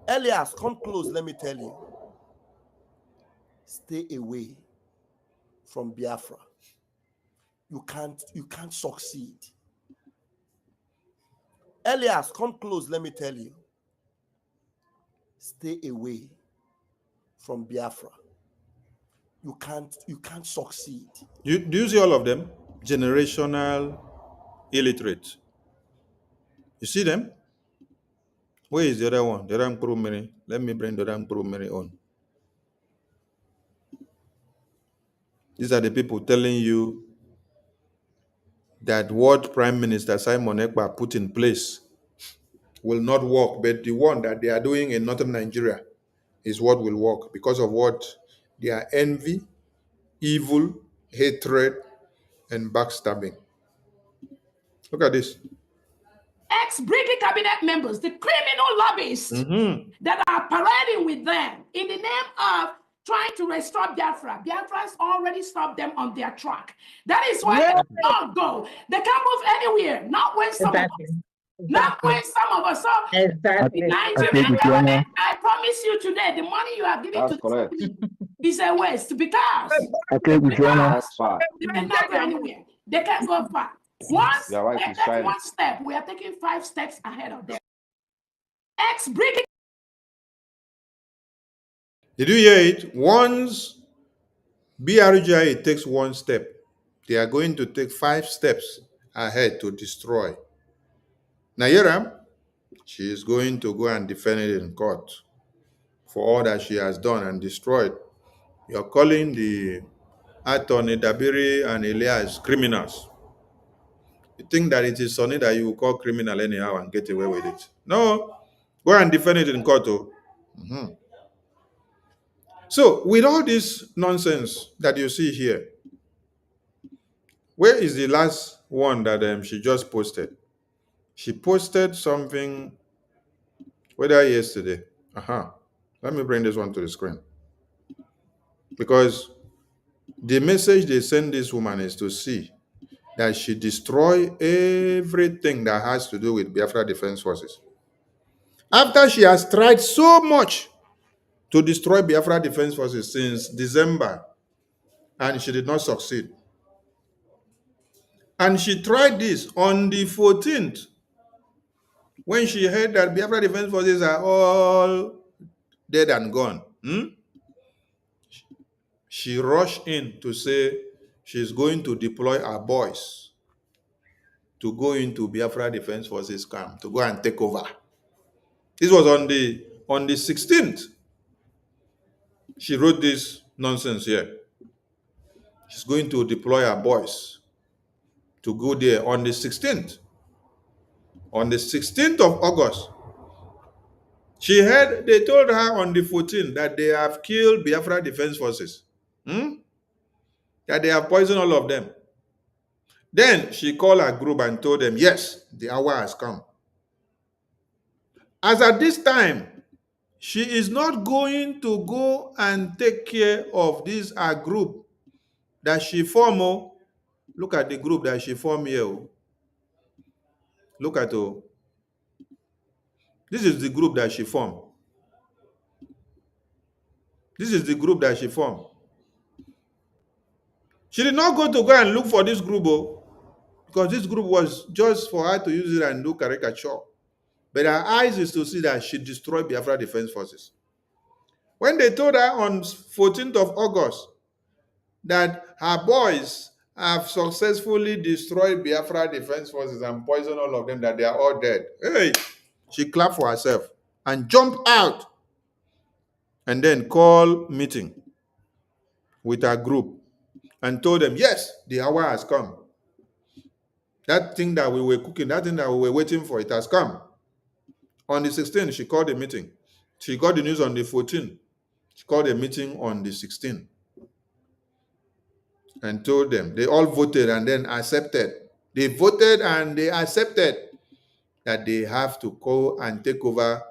Elias, come close, let me tell you. Stay away from Biafra. You can't succeed. Elias, come close, let me tell you. Stay away from Biafra. You can't succeed. Do you see all of them? Generational illiterate. You see them? Where is the other one? The other Mary. Let me bring the other Mary on. These are the people telling you that what Prime Minister Simon Ekpa put in place will not work, but the one that they are doing in Northern Nigeria is what will work because of what their envy, evil, hatred, and backstabbing. Look at this. Ex-Brigadier cabinet members, the criminal lobbyists that are parading with them in the name of trying to restore Biafra. Biafra's already stopped them on their track. That is why they don't go. They can't move anywhere, not when some of us. Not when some of us. So the Nigerian government, I promise you today, the money you are giving to the is a waste because they cannot go anywhere. They can't go far. Once they take one step, we are taking 5 steps ahead of them. Ex-Brigadier. Did you hear it? Once BRGI takes one step, they are going to take 5 steps ahead to destroy. Nayera, she is going to go and defend it in court for all that she has done and destroyed. You're calling the attorney Dabiri and Elias criminals. You think that it is Sonny that you will call criminal anyhow and get away with it? No, go and defend it in court. So, with all this nonsense that you see here, where is the last one that she just posted? She posted something, whether yesterday. Let me bring this one to the screen. Because the message they send this woman is to see that she destroy everything that has to do with Biafra Defense Forces. After she has tried so much to destroy Biafra Defense Forces since December, and she did not succeed. And she tried this on the 14th, when she heard that Biafra Defense Forces are all dead and gone. She rushed in to say she's going to deploy her boys to go into Biafra Defense Forces camp, to go and take over. This was on the 16th. She wrote this nonsense here. She's going to deploy her boys to go there on the 16th. On the 16th of August, they told her on the 14th that they have killed Biafra Defense Forces. That they have poisoned all of them. Then she called her group and told them, yes, the hour has come. As at this time, she is not going to go and take care of this group that she formed. Look at the group that she formed here. Look at it. This is the group that she formed. This is the group that she formed. She did not go and look for this group, because this group was just for her to use it and do caricature. But her eyes is to see that she destroyed Biafra Defense Forces. When they told her on 14th of August that her boys have successfully destroyed Biafra Defense Forces and poisoned all of them, that they are all dead, hey, she clapped for herself and jumped out and then called meeting with her group and told them, yes, the hour has come. That thing that we were cooking, that thing that we were waiting for, it has come. On the 16th, she called a meeting. She got the news on the 14th. She called a meeting on the 16th and told them. They all voted and then accepted. They voted and they accepted that they have to go and take over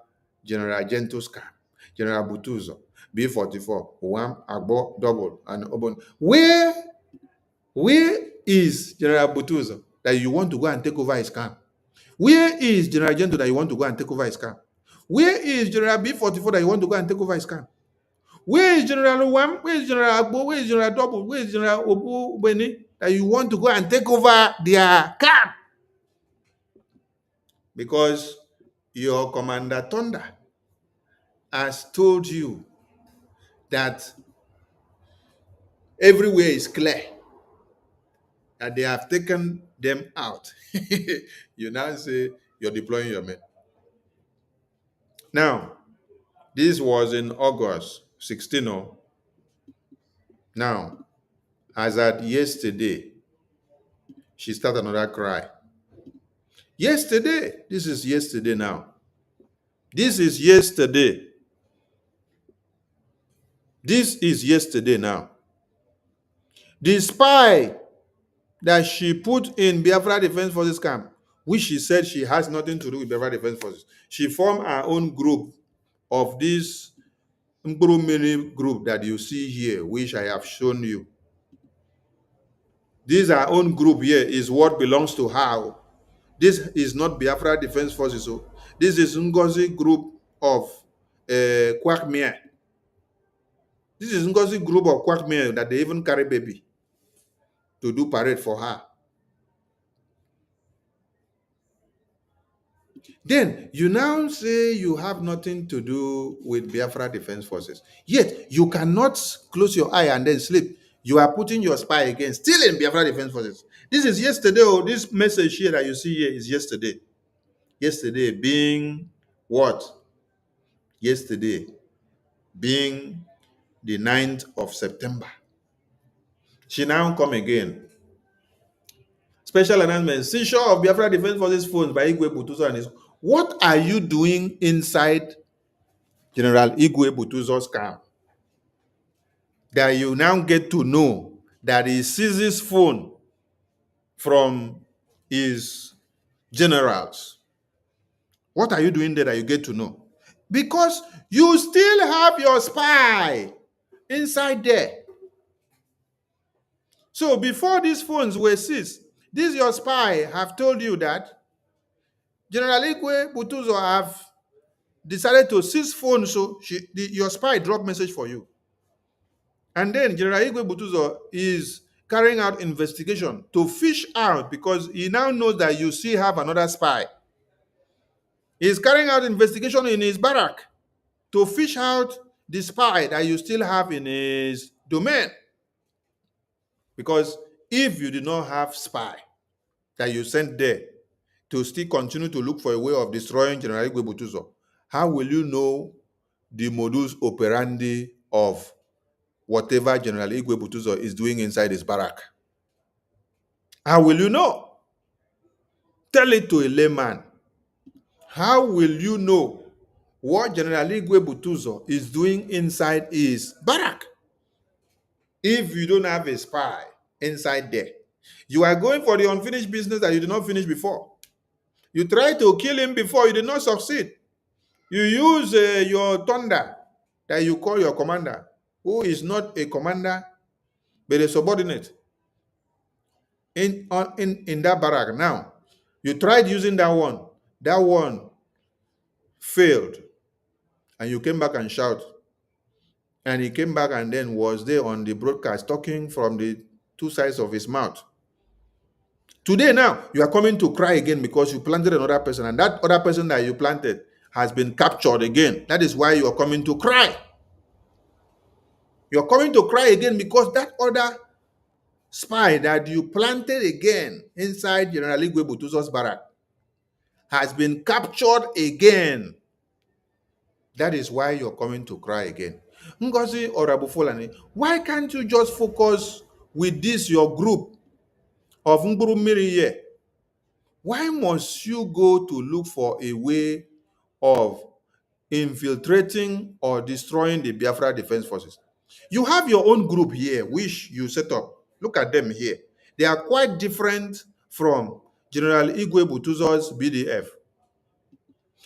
General Gento's camp, General Butuzo, B44, Uwam, Agbo, Double, and Obon. Where is General Butuzo that you want to go and take over his camp? Where is General Gento that you want to go and take over his camp? Where is General B44 that you want to go and take over his camp? Where is General Uwam? Where is General Agbo? Where is General Double? Where is General Obu Beni that you want to go and take over their camp? Because your Commander Thunder has told you that everywhere is clear, that they have taken them out. You now say you're deploying your men. Now, this was in August 16. Now, as at yesterday, she started another cry. Yesterday, this is yesterday now. This is yesterday. This is yesterday now. The spy that she put in Biafra Defense Forces camp, which she said she has nothing to do with Biafra Defense Forces. She formed her own group of this Mkpuru group that you see here, which I have shown you. This our own group here is what belongs to her. This is not Biafra Defense Forces. So this is Ngozi group of Kwakmia. This is Ngozi group of Kwakmia that they even carry baby to do parade for her. Then you now say you have nothing to do with Biafra Defense Forces. Yet you cannot close your eye and then sleep. You are putting your spy again, still in Biafra Defense Forces. This is yesterday. Oh, this message here that you see here is yesterday. Yesterday being what? Yesterday being the 9th of September. She now come again. Special announcement. Seizure of Biafra Defense Forces phones by Igwe Butuzo and his. What are you doing inside General Igwe Butuzo's camp that you now get to know that he seizes phone from his generals? What are you doing there that you get to know? Because you still have your spy inside there. So before these phones were seized, this your spy have told you that General Igwe Butuzo have decided to seize phone, so your spy dropped message for you. And then General Igwe Butuzo is carrying out investigation to fish out, because he now knows that you still have another spy. He's carrying out investigation in his barrack to fish out the spy that you still have in his domain. Because if you do not have spy that you sent there to still continue to look for a way of destroying General Igwe Butuzo, how will you know the modus operandi of whatever General Igwe Butuzo is doing inside his barrack? How will you know? Tell it to a layman. How will you know what General Igwe Butuzo is doing inside his barrack if you don't have a spy inside there? You are going for the unfinished business that you did not finish before. You tried to kill him before, you did not succeed. You use your thunder that you call your commander, who is not a commander but a subordinate in that barrack. Now, you tried using that one failed, and you came back and shout. And he came back and then was there on the broadcast talking from the two sides of his mouth. Today now, you are coming to cry again because you planted another person, and that other person that you planted has been captured again. That is why you are coming to cry. You're coming to cry again because that other spy that you planted again inside General Igwe Butuzo's barrack has been captured again. That is why you're coming to cry again. Ngozi Orabufulani, why can't you just focus with this, your group of Mburu Mmiri here? Why must you go to look for a way of infiltrating or destroying the Biafra Defense Forces? You have your own group here, which you set up. Look at them here. They are quite different from General Igwe Butuzo's BDF.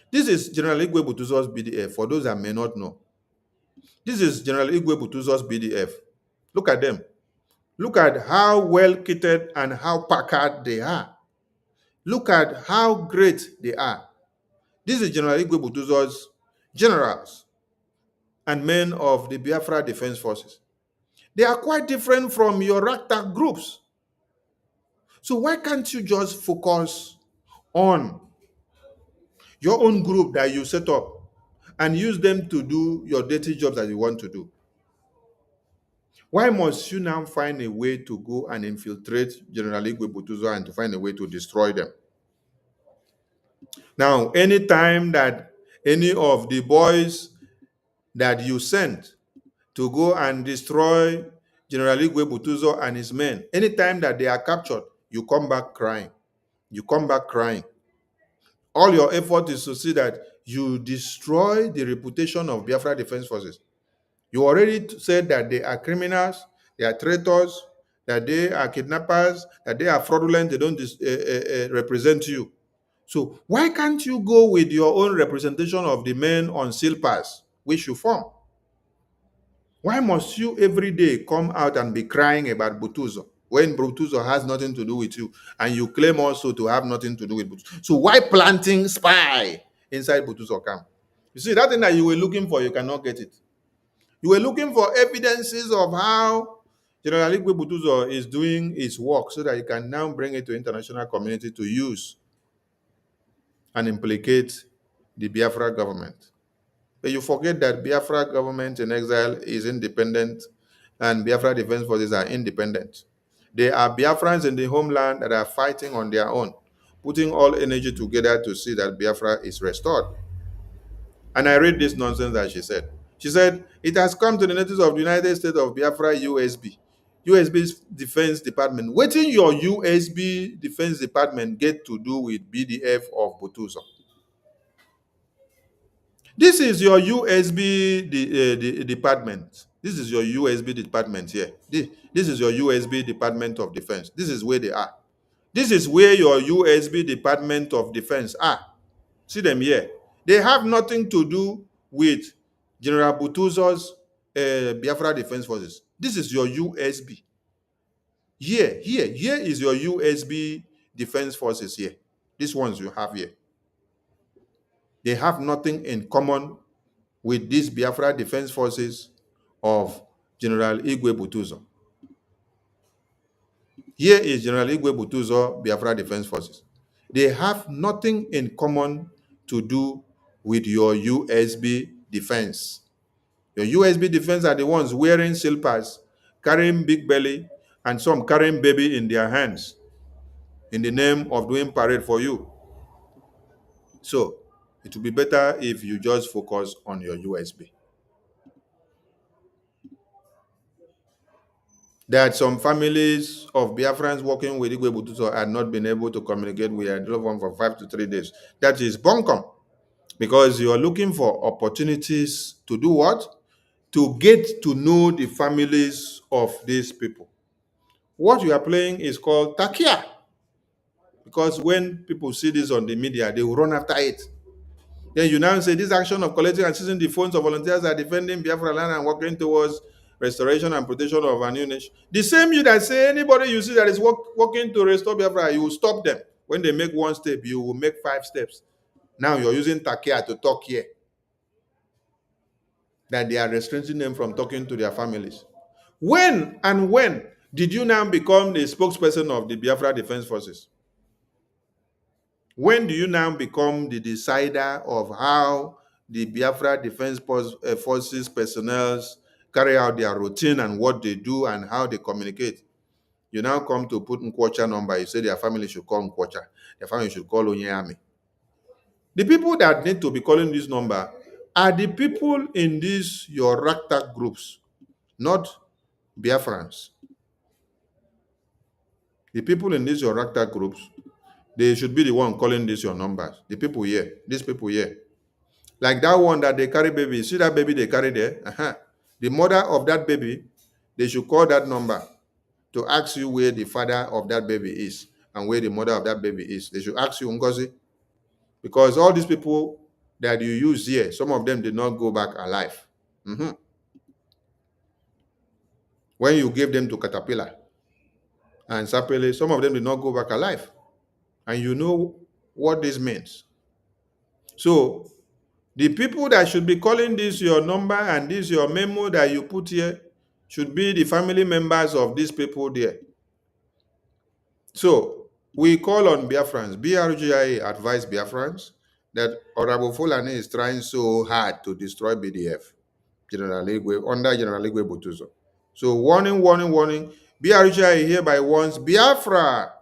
This is General Igwe Butuzo's BDF, for those that may not know. This is General Igwe Butuzo's BDF. Look at them. Look at how well kitted and how packard they are. Look at how great they are. This is General Igwe Butuzo's generals and men of the Biafra Defense Forces. They are quite different from your ragtag groups. So why can't you just focus on your own group that you set up and use them to do your dirty jobs that you want to do? Why must you now find a way to go and infiltrate General Igwe Butuzo and to find a way to destroy them? Now, anytime that any of the boys that you sent to go and destroy General Igwe Butuzo and his men, anytime that they are captured, you come back crying. You come back crying. All your effort is to see that you destroy the reputation of Biafra Defense Forces. You already said that they are criminals, they are traitors, that they are kidnappers, that they are fraudulent, they don't represent you. So why can't you go with your own representation of the men on Silpas, which you form? Why must you every day come out and be crying about Butuzo when Butuzo has nothing to do with you, and you claim also to have nothing to do with Butuzo? So why planting spy inside Butuzo camp? You see, that thing that you were looking for, you cannot get it. You were looking for evidences of how General Igwe Butuzo is doing his work so that you can now bring it to international community to use and implicate the Biafra government. But you forget that Biafra government in exile is independent and Biafra Defense Forces are independent. They are Biafrans in the homeland that are fighting on their own, putting all energy together to see that Biafra is restored. And I read this nonsense that she said. She said, it has come to the notice of the United States of Biafra USB. USB's Defense Department. What did your USB Defense Department get to do with BDF of Butuzo? This is your USB department. This is your USB department here. This is your USB Department of Defense. This is where they are. This is where your USB Department of Defense are. See them here. They have nothing to do with General Butuzo's Biafra Defense Forces. This is your USB. Here is your USB Defense Forces here. These ones you have here. They have nothing in common with these Biafra Defense Forces of General Igwe Butuzo. Here is General Igwe Butuzo, Biafra Defense Forces. They have nothing in common to do with your USB defense. Your USB defense are the ones wearing silpers, carrying big belly, and some carrying baby in their hands in the name of doing parade for you. So it would be better if you just focus on your USB. That some families of Biafrans working with Igwe Butuzo had not been able to communicate with their loved one for 5 to 3 days. That is bunkum. Because you are looking for opportunities to do what? To get to know the families of these people. What you are playing is called takia. Because when people see this on the media, they will run after it. Then you now say this action of collecting and seizing the phones of volunteers are defending Biafra land and working towards restoration and protection of our new nation. The same you that say anybody you see that is working to restore Biafra, you will stop them. When they make one step, you will make 5 steps. Now you're using takia to talk here. That they are restricting them from talking to their families. When Did you now become the spokesperson of the Biafra Defense Forces? When do you now become the decider of how the Biafra Defense Forces personnel carry out their routine and what they do and how they communicate? You now come to put Nkwocha number. You say their family should call Nkwocha. Their family should call Onyami. The people that need to be calling this number are the people in these your ragtag groups, not Biafrans. The people in these your ragtag groups, they should be the one calling this your numbers. The people here, these people here. Like that one that they carry baby. See that baby they carry there? The mother of that baby, they should call that number to ask you where the father of that baby is and where the mother of that baby is. They should ask you, Ngozi, because all these people that you use here, some of them did not go back alive. When you gave them to Caterpillar and Sapele, some of them did not go back alive. And you know what this means. So the people that should be calling this your number and this your memo that you put here should be the family members of these people there. So we call on Biafrans. BRGIA advised Biafrans that Orabufulani is trying so hard to destroy BDF, General Igwe, under General Igwe Butuzo. So warning, warning, warning. BRGIA hereby warns Biafra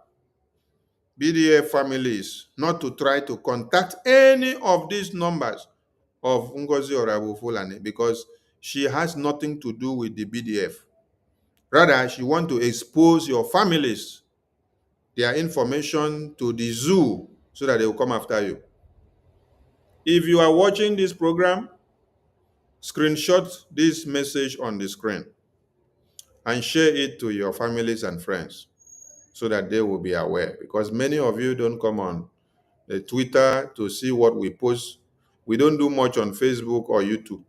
BDF families not to try to contact any of these numbers of Ngozi Orabufulani because she has nothing to do with the BDF. Rather, she wants to expose your families, their information to the zoo so that they will come after you. If you are watching this program, screenshot this message on the screen and share it to your families and friends so that they will be aware, because many of you don't come on the Twitter to see what we post. We don't do much on Facebook or YouTube.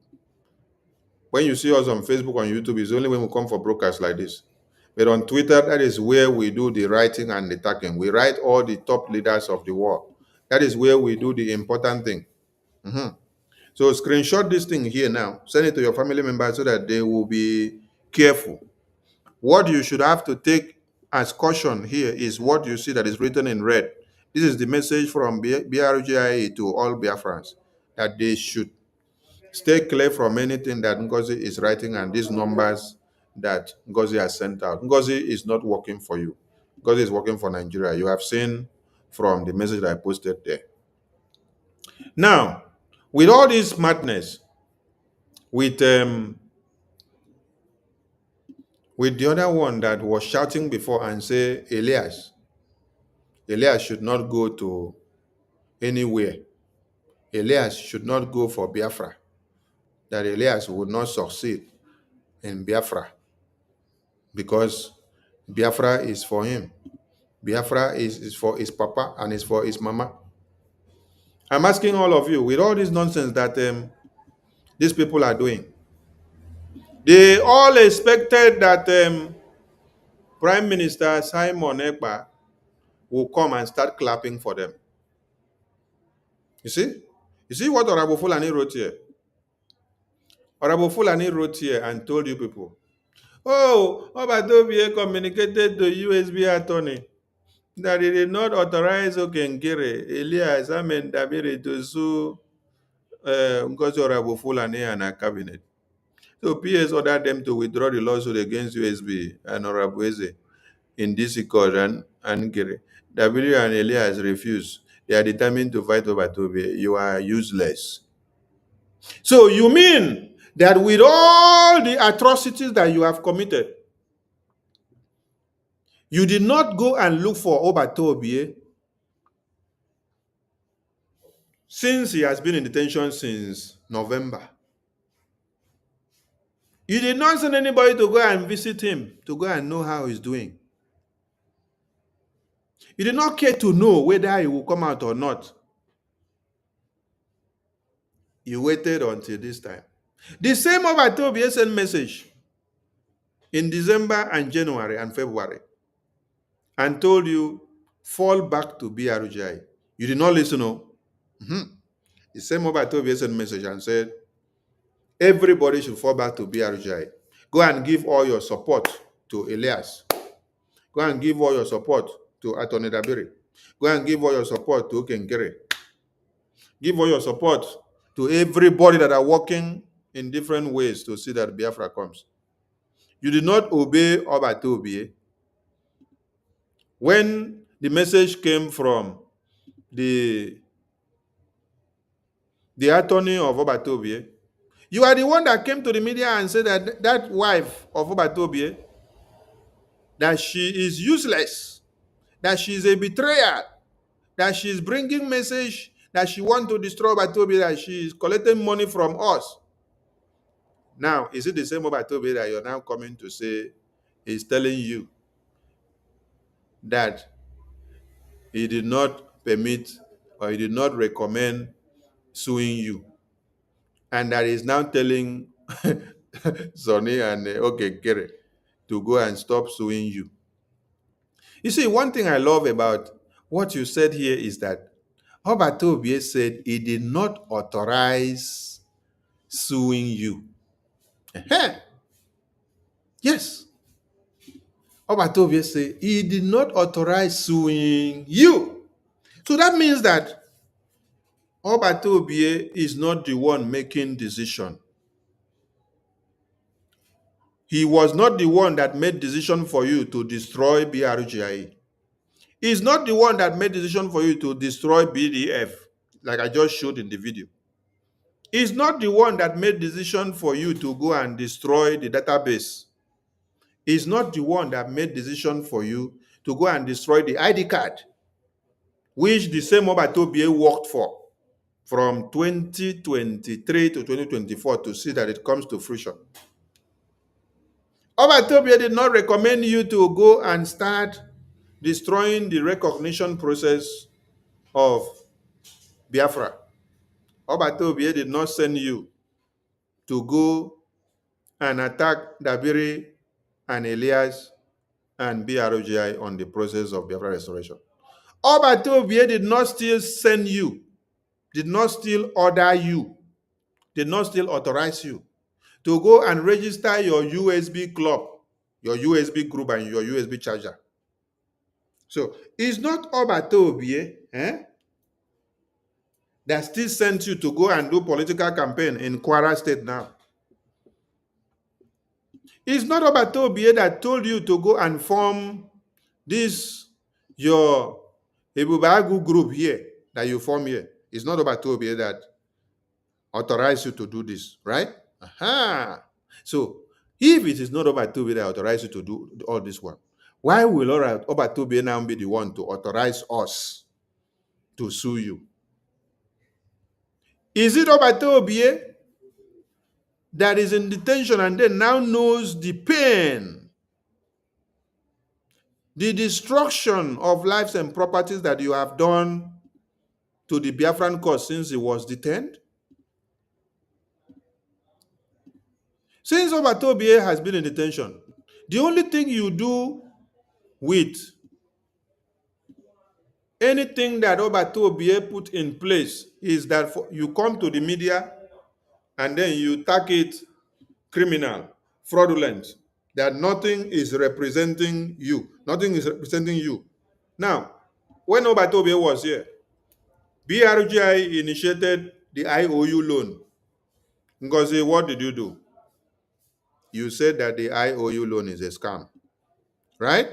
When you see us on Facebook and YouTube, it's only when we come for broadcasts like this. But on Twitter, that is where we do the writing and the talking. We write all the top leaders of the world. That is where we do the important thing. So screenshot this thing here now. Send it to your family members so that they will be careful. What you should have to take as caution here is what you see that is written in red. This is the message from BRGIA to all Biafrans, that they should stay clear from anything that Ngozi is writing and these numbers that Ngozi has sent out. Ngozi is not working for you. Ngozi is working for Nigeria. You have seen from the message that I posted there. Now, with all this madness, with the other one that was shouting before and say, Elias should not go to anywhere. Elias should not go for Biafra. That Elias would not succeed in Biafra because Biafra is for him. Biafra is for his papa and is for his mama. I'm asking all of you, with all this nonsense that these people are doing, they all expected that Prime Minister Simon Ekpa will come and start clapping for them. You see what Orabufulani wrote here? Orabufulani wrote here and told you people, oh, Obatobie communicated to USB attorney that he did not authorize Okengere, Elias, Amen Dabiri to sue Ngozi Orabufulani and her cabinet. So PS ordered them to withdraw the lawsuit against USB and Orabueze in DC court and Gere. W and Elias refused. They are determined to fight over Toby. You are useless. So you mean that with all the atrocities that you have committed, you did not go and look for Obatobie since he has been in detention since November. You did not send anybody to go and visit him, to go and know how he's doing. You did not care to know whether he will come out or not. You waited until this time. The same Obatobie sent message in December and January and February and told you, fall back to BRGI. You did not listen, no? The same Obatobie sent message and said, everybody should fall back to BRGI. Go and give all your support to Elias Go and give all your support to Attorney Dabiri. Go and give all your support to Okenkere. Give all your support to everybody that are working in different ways to see that Biafra comes. You did not obey Obatobie. When the message came from the attorney of Obatobie, you are the one that came to the media and said that that wife of Obatobie, that she is useless, that she is a betrayer, that she is bringing message that she wants to destroy Obatobie, that she is collecting money from us. Now, is it the same Obatobie that you're now coming to say is telling you that he did not permit or he did not recommend suing you? And that is now telling Sonny and Okekere to go and stop suing you. You see, one thing I love about what you said here is that Obatobie said he did not authorize suing you. Yes. Obatobie said he did not authorize suing you. So that means that Obatobie is not the one making decision. He was not the one that made decision for you to destroy BRGIE. He's not the one that made decision for you to destroy BDF, like I just showed in the video. He's not the one that made decision for you to go and destroy the database. He's not the one that made decision for you to go and destroy the ID card, which the same Obatobie worked for from 2023 to 2024 to see that it comes to fruition. Obatobie did not recommend you to go and start destroying the recognition process of Biafra. Obatobie did not send you to go and attack Dabiri and Elias and BROGI on the process of Biafra restoration. Obatobie did not still send you, did not still order you, did not still authorize you to go and register your USB club, your USB group, and your USB charger. So it's not Obatobie that still sent you to go and do political campaign in Kwara State now. It's not Obatobie that told you to go and form this, your Ebubagu group here that you form here. It's not Obatobie that authorized you to do this, right? Aha. So if it is not Obatobie that authorized you to do all this work, why will Obatobie now be the one to authorize us to sue you? Is it Obatobie that is in detention and then now knows the pain, the destruction of lives and properties that you have done to the Biafran cause since he was detained? Since Obatobie has been in detention, the only thing you do with anything that Obatobie put in place is that you come to the media and then you tag it criminal, fraudulent, that nothing is representing you. Nothing is representing you. Now, when Obatobie was here, BRGI initiated the IOU loan. Ngozi, what did you do? You said that the IOU loan is a scam, right?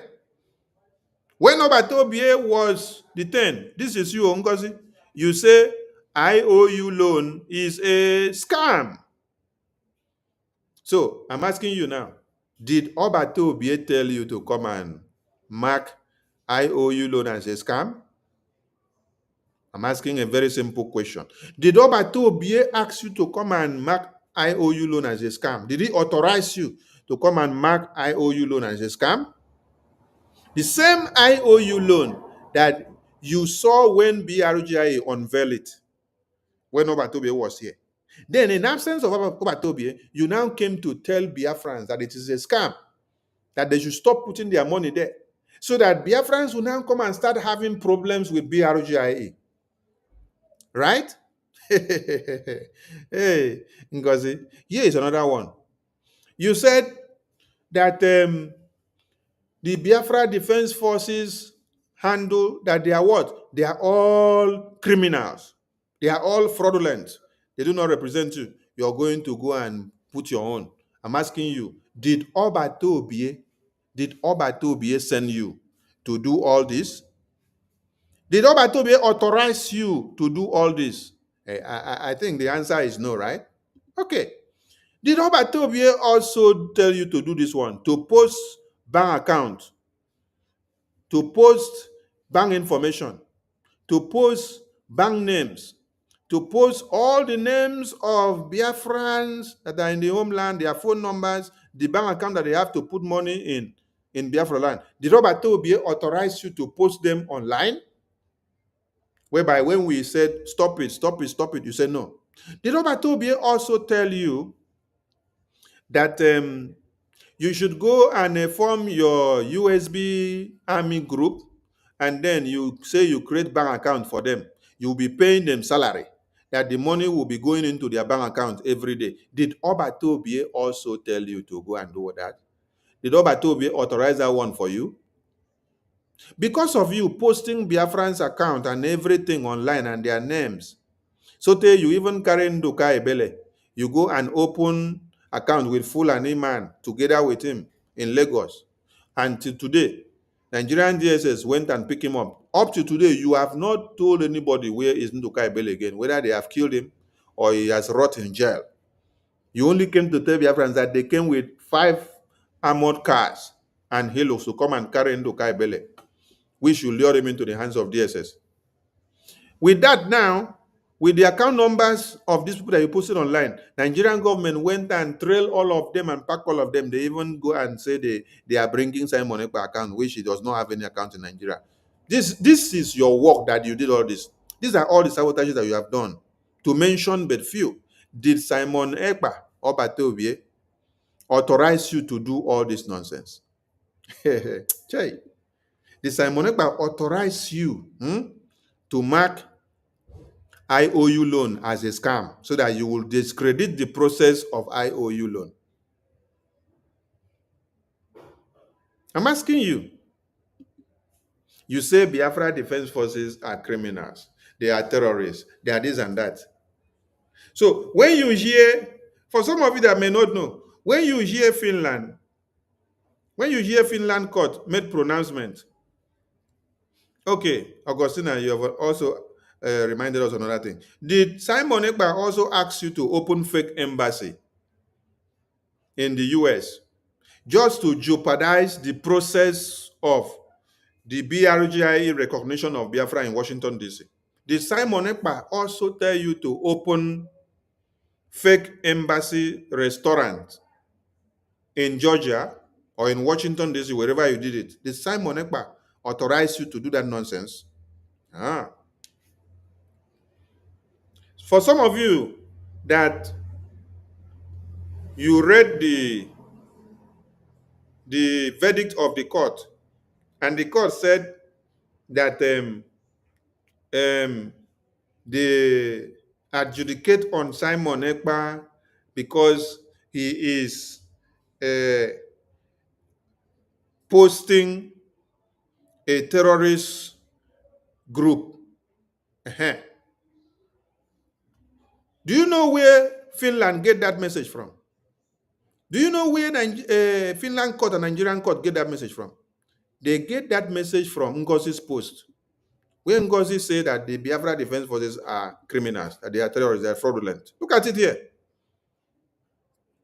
When Obatobie was detained, this is you, Ngozi, you say IOU loan is a scam. So I'm asking you now, did Obatobie tell you to come and mark IOU loan as a scam? I'm asking a very simple question. Did Obatobie ask you to come and mark IOU loan as a scam? Did he authorize you to come and mark IOU loan as a scam? The same IOU loan that you saw when BRGIA unveiled it, when Obatobie was here. Then in absence of Obatobie, you now came to tell Biafrans that it is a scam, that they should stop putting their money there, so that Biafrans will now come and start having problems with BRGIA. Right? Hey, Ngozi, here is another one. You said that the Biafra Defense Forces handle that they are what? They are all criminals. They are all fraudulent. They do not represent you. You're going to go and put your own. I'm asking you, did Obatobie send you to do all this? Did Obatobie authorize you to do all this? I think the answer is no, right? Okay. Did Obatobie also tell you to do this one? To post bank account, to post bank information, to post bank names, to post all the names of Biafrans that are in the homeland, their phone numbers, the bank account that they have to put money in Biafra land. Did Obatobie authorize you to post them online? Whereby when we said, stop it, you said no. Did Obatobie also tell you that you should go and form your USB army group, and then you say you create bank account for them? You'll be paying them salary, that the money will be going into their bank account every day. Did Obatobie also tell you to go and do that? Did Obatobie authorize that one for you? Because of you posting Biafran's account and everything online and their names, so you even carry Nduka Ebele, you go and open account with Fulani man together with him in Lagos. Until today, Nigerian DSS went and picked him up. Up to today, you have not told anybody where is Nduka Ebele again, whether they have killed him or he has rot in jail. You only came to tell Biafrans that they came with 5 armored cars and halos to come and carry Nduka Ebele. We should lure him into the hands of DSS. With that now, with the account numbers of these people that you posted online, Nigerian government went and trailed all of them and packed all of them. They even go and say they are bringing Simon Ekpa account, which he does not have any account in Nigeria. This is your work that you did all this. These are all the sabotages that you have done. To mention but few, did Simon Ekpa or Batobie authorize you to do all this nonsense? Did Simon Ekpa authorize you to mark IOU loan as a scam so that you will discredit the process of IOU loan? I'm asking you. You say Biafra Defense Forces are criminals. They are terrorists. They are this and that. So when you hear, for some of you that may not know, when you hear Finland court made pronouncement, okay, Augustina, you have also reminded us another thing. Did Simon Ekpa also ask you to open fake embassy in the US just to jeopardize the process of the BRGIE recognition of Biafra in Washington, D.C.? Did Simon Ekpa also tell you to open fake embassy restaurant in Georgia or in Washington, D.C., wherever you did it? Did Simon Ekpa authorize you to do that nonsense? For some of you that you read the verdict of the court, and the court said that they adjudicate on Simon Ekpa because he is posting a terrorist group. Do you know where Finland get that message from? Do you know where Finland court and Nigerian court get that message from? They get that message from Ngozi's post, where Ngozi said that the Biafra Defense Forces are criminals, that they are terrorists, they are fraudulent. Look at it here.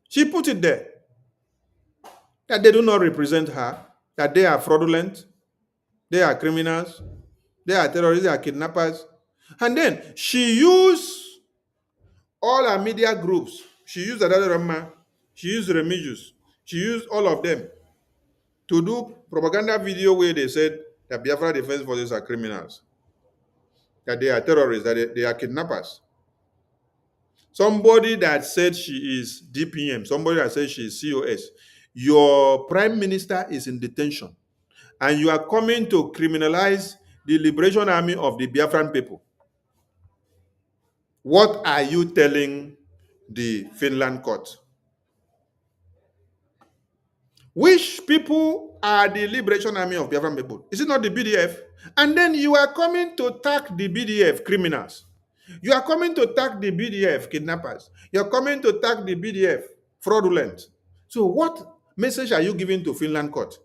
She put it there, that they do not represent her, that they are fraudulent, they are criminals, they are terrorists, they are kidnappers. And then she used all her media groups. She used Adada Rama, she used Remigius, she used all of them to do propaganda video where they said that Biafra Defense Forces are criminals, that they are terrorists, that they are kidnappers. Somebody that said she is DPM, somebody that said she is COS, your prime minister is in detention, and you are coming to criminalize the Liberation Army of the Biafran people. What are you telling the Finland court? Which people are the Liberation Army of Biafran people? Is it not the BDF? And then you are coming to attack the BDF criminals. You are coming to attack the BDF kidnappers. You are coming to attack the BDF fraudulent. So what message are you giving to Finland court?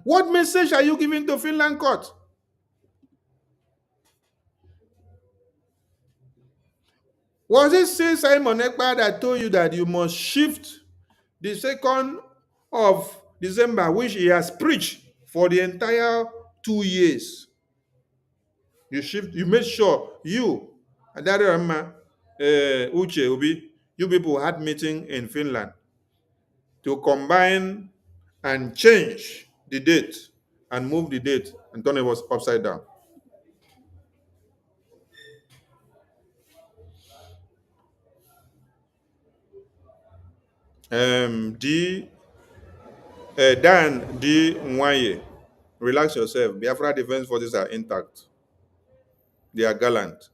What message are you giving to Finland court? Was it say Simon Ekpa that told you that you must shift the 2nd of December, which he has preached for the entire 2 years? You made sure you, Adarama, Uche, Ubi, you people had meeting in Finland to combine and change the date and move the date and turn it was upside down. Dan D. Nwaye, relax yourself. Biafra Defense Forces are intact. They are gallant.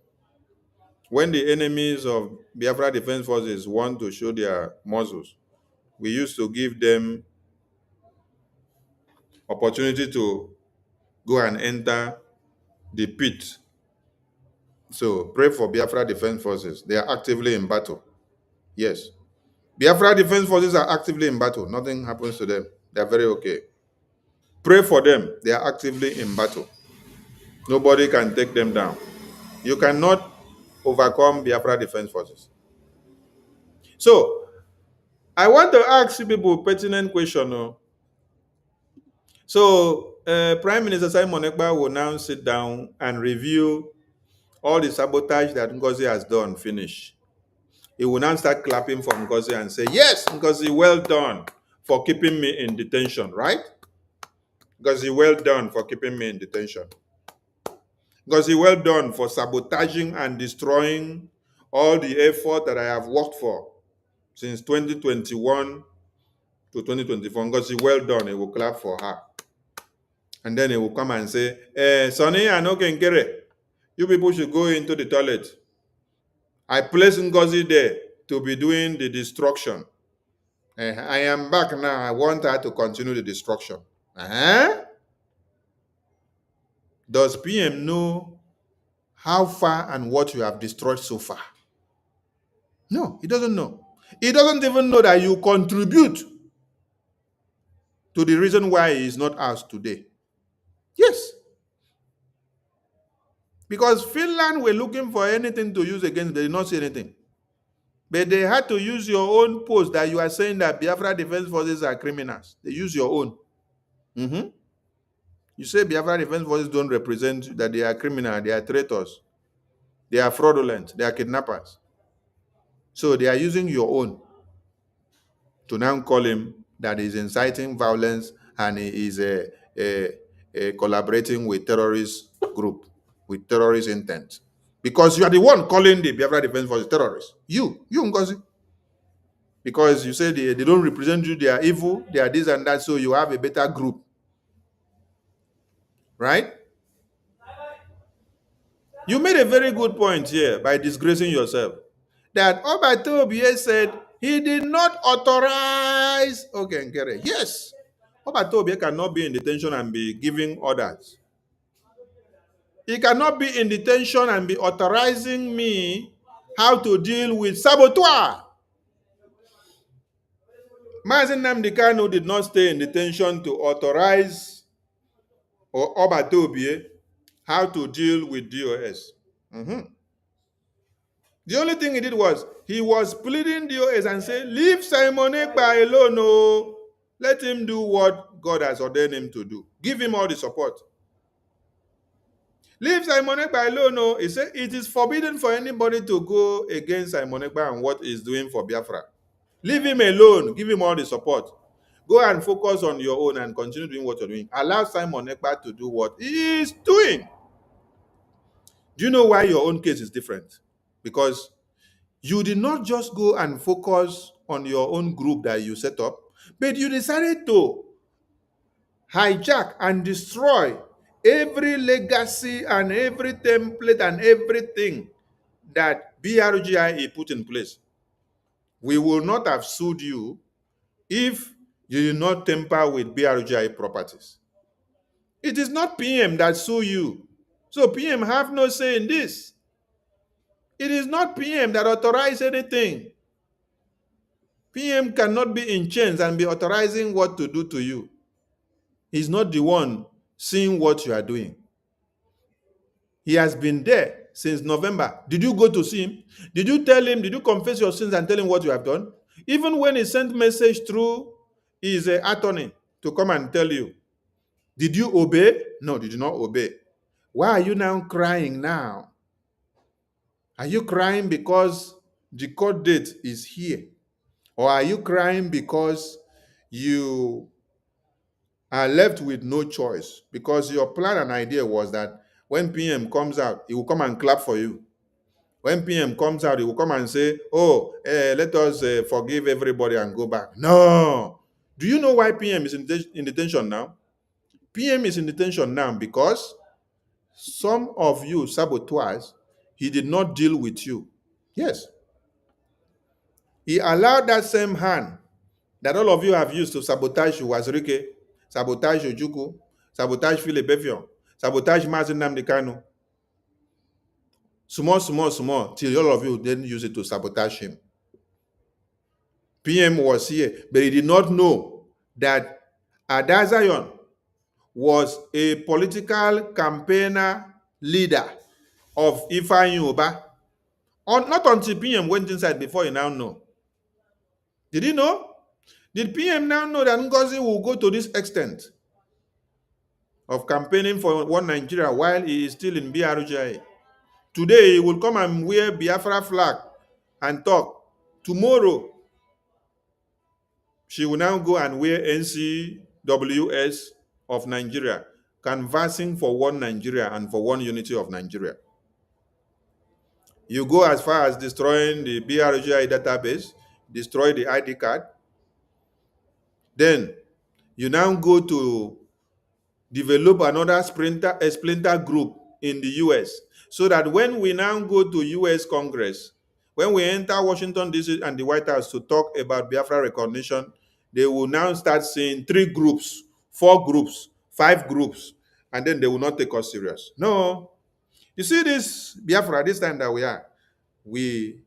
When the enemies of Biafra Defense Forces want to show their muscles, we used to give them opportunity to go and enter the pit. So pray for Biafra Defense Forces. They are actively in battle. Yes. Biafra Defense Forces are actively in battle. Nothing happens to them. They are very okay. Pray for them. They are actively in battle. Nobody can take them down. You cannot overcome Biafra Defense Forces. So, I want to ask you people a pertinent question. So, Prime Minister Simon Ekpa will now sit down and review all the sabotage that Ngozi has done, finish. He will now start clapping for Ngozi and say, yes, Ngozi, well done for keeping me in detention, right? Ngozi, well done for keeping me in detention. Ngozi, well done for sabotaging and destroying all the effort that I have worked for since 2021 to 2024. Ngozi, well done. He will clap for her. And then he will come and say, Sonny and Okenkere, you people should go into the toilet. I placed Ngozi there to be doing the destruction. I am back now. I want her to continue the destruction. Does PM know how far and what you have destroyed so far? No, he doesn't know. He doesn't even know that you contribute to the reason why he is not ours today. Yes. Because Finland were looking for anything to use against, they did not say anything. But they had to use your own post that you are saying that Biafra Defense Forces are criminals. They use your own. You say Biafra Defense Forces don't represent that they are criminal, they are traitors, they are fraudulent, they are kidnappers. So they are using your own to now call him that he's inciting violence and he is collaborating with terrorist group, with terrorist intent. Because you are the one calling the Biafra Defense Forces terrorists. You Ngozi. Because you say they don't represent you, they are evil, they are this and that, so you have a better group. Right? You made a very good point here by disgracing yourself. That Obatobie said he did not authorize Okenkere. Yes, Obatobie cannot be in detention and be giving orders. He cannot be in detention and be authorizing me how to deal with saboteur. Mazen Nnamdi Kanu did not stay in detention to authorize Obatobie how to deal with DOS. The only thing he did was he was pleading DOS and saying, leave Simon Ekpa alone. No. Let him do what God has ordained him to do. Give him all the support. Leave Simon Ekpa alone. No. He said it is forbidden for anybody to go against Simon Ekpa and what he's doing for Biafra. Leave him alone. Give him all the support. Go and focus on your own and continue doing what you're doing. Allow Simon Ekpa to do what he is doing. Do you know why your own case is different? Because you did not just go and focus on your own group that you set up, but you decided to hijack and destroy every legacy and every template and everything that BRGIE put in place. We will not have sued you if You did not tamper with BRGI properties. It is not PM that sue you. So PM have no say in this. It is not PM that authorize anything. PM cannot be in chains and be authorizing what to do to you. He's not the one seeing what you are doing. He has been there since November. Did you go to see him? Did you tell him, did you confess your sins and tell him what you have done? Even when he sent message through his attorney to come and tell you, did you obey? No, you did not obey. Why are you now crying now? Are you crying because the court date is here? Or are you crying because you are left with no choice? Because your plan and idea was that when PM comes out, he will come and clap for you. When PM comes out, he will come and say, oh, let us forgive everybody and go back. No. Do you know why PM is in detention now? PM is in detention now because some of you saboteurs, he did not deal with you. Yes. He allowed that same hand that all of you have used to sabotage Wazirike, sabotage Ojuku, sabotage Philip Efion, sabotage Mazin Namdekano. Small, till all of you didn't use it to sabotage him. PM was here, but he did not know that Adazion was a political campaigner leader of Ifeanyi Uba. Not until PM went inside before he now know. Did he know? Did PM now know that Ngozi will go to this extent of campaigning for one Nigeria while he is still in BRGI? Today, he will come and wear Biafra flag and talk. Tomorrow, she will now go and wear NCWS of Nigeria, canvassing for one Nigeria and for one unity of Nigeria. You go as far as destroying the BRGI database, destroy the ID card. Then you now go to develop another splinter group in the US, so that when we now go to US Congress, when we enter Washington, D.C. and the White House to talk about Biafra recognition, they will now start saying 3 groups, 4 groups, 5 groups, and then they will not take us serious. No. You see this Biafra, this time that we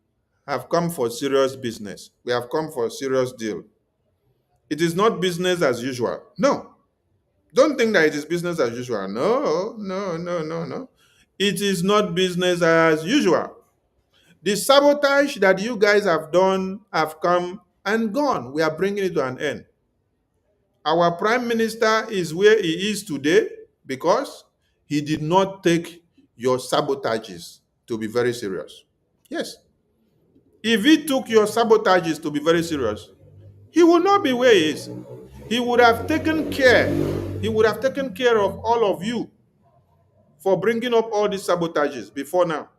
have come for serious business. We have come for a serious deal. It is not business as usual. No. Don't think that it is business as usual. No. It is not business as usual. The sabotage that you guys have done have come and gone. We are bringing it to an end. Our prime minister is where he is today because he did not take your sabotages to be very serious. Yes. If he took your sabotages to be very serious, he would not be where he is. He would have taken care. He would have taken care of all of you for bringing up all these sabotages before now.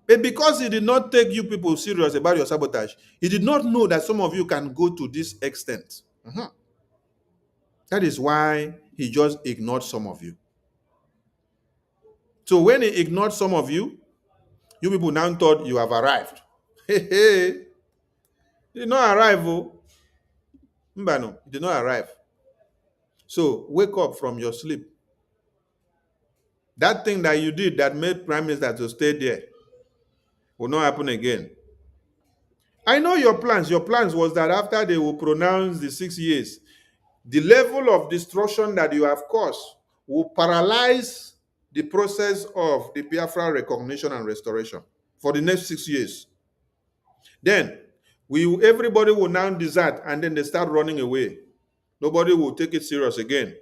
But because he did not take you people serious about your sabotage, he did not know that some of you can go to this extent. That is why he just ignored some of you. So when he ignored some of you, you people now thought you have arrived. Hey. He did not arrive. Mbano, he did not arrive. So wake up from your sleep. That thing that you did that made Prime Minister to stay there will not happen again. I know your plans. Your plans was that after they will pronounce the 6 years, the level of destruction that you have caused will paralyze the process of the Biafra recognition and restoration for the next 6 years. Then everybody will now desert, and then they start running away. Nobody will take it serious again.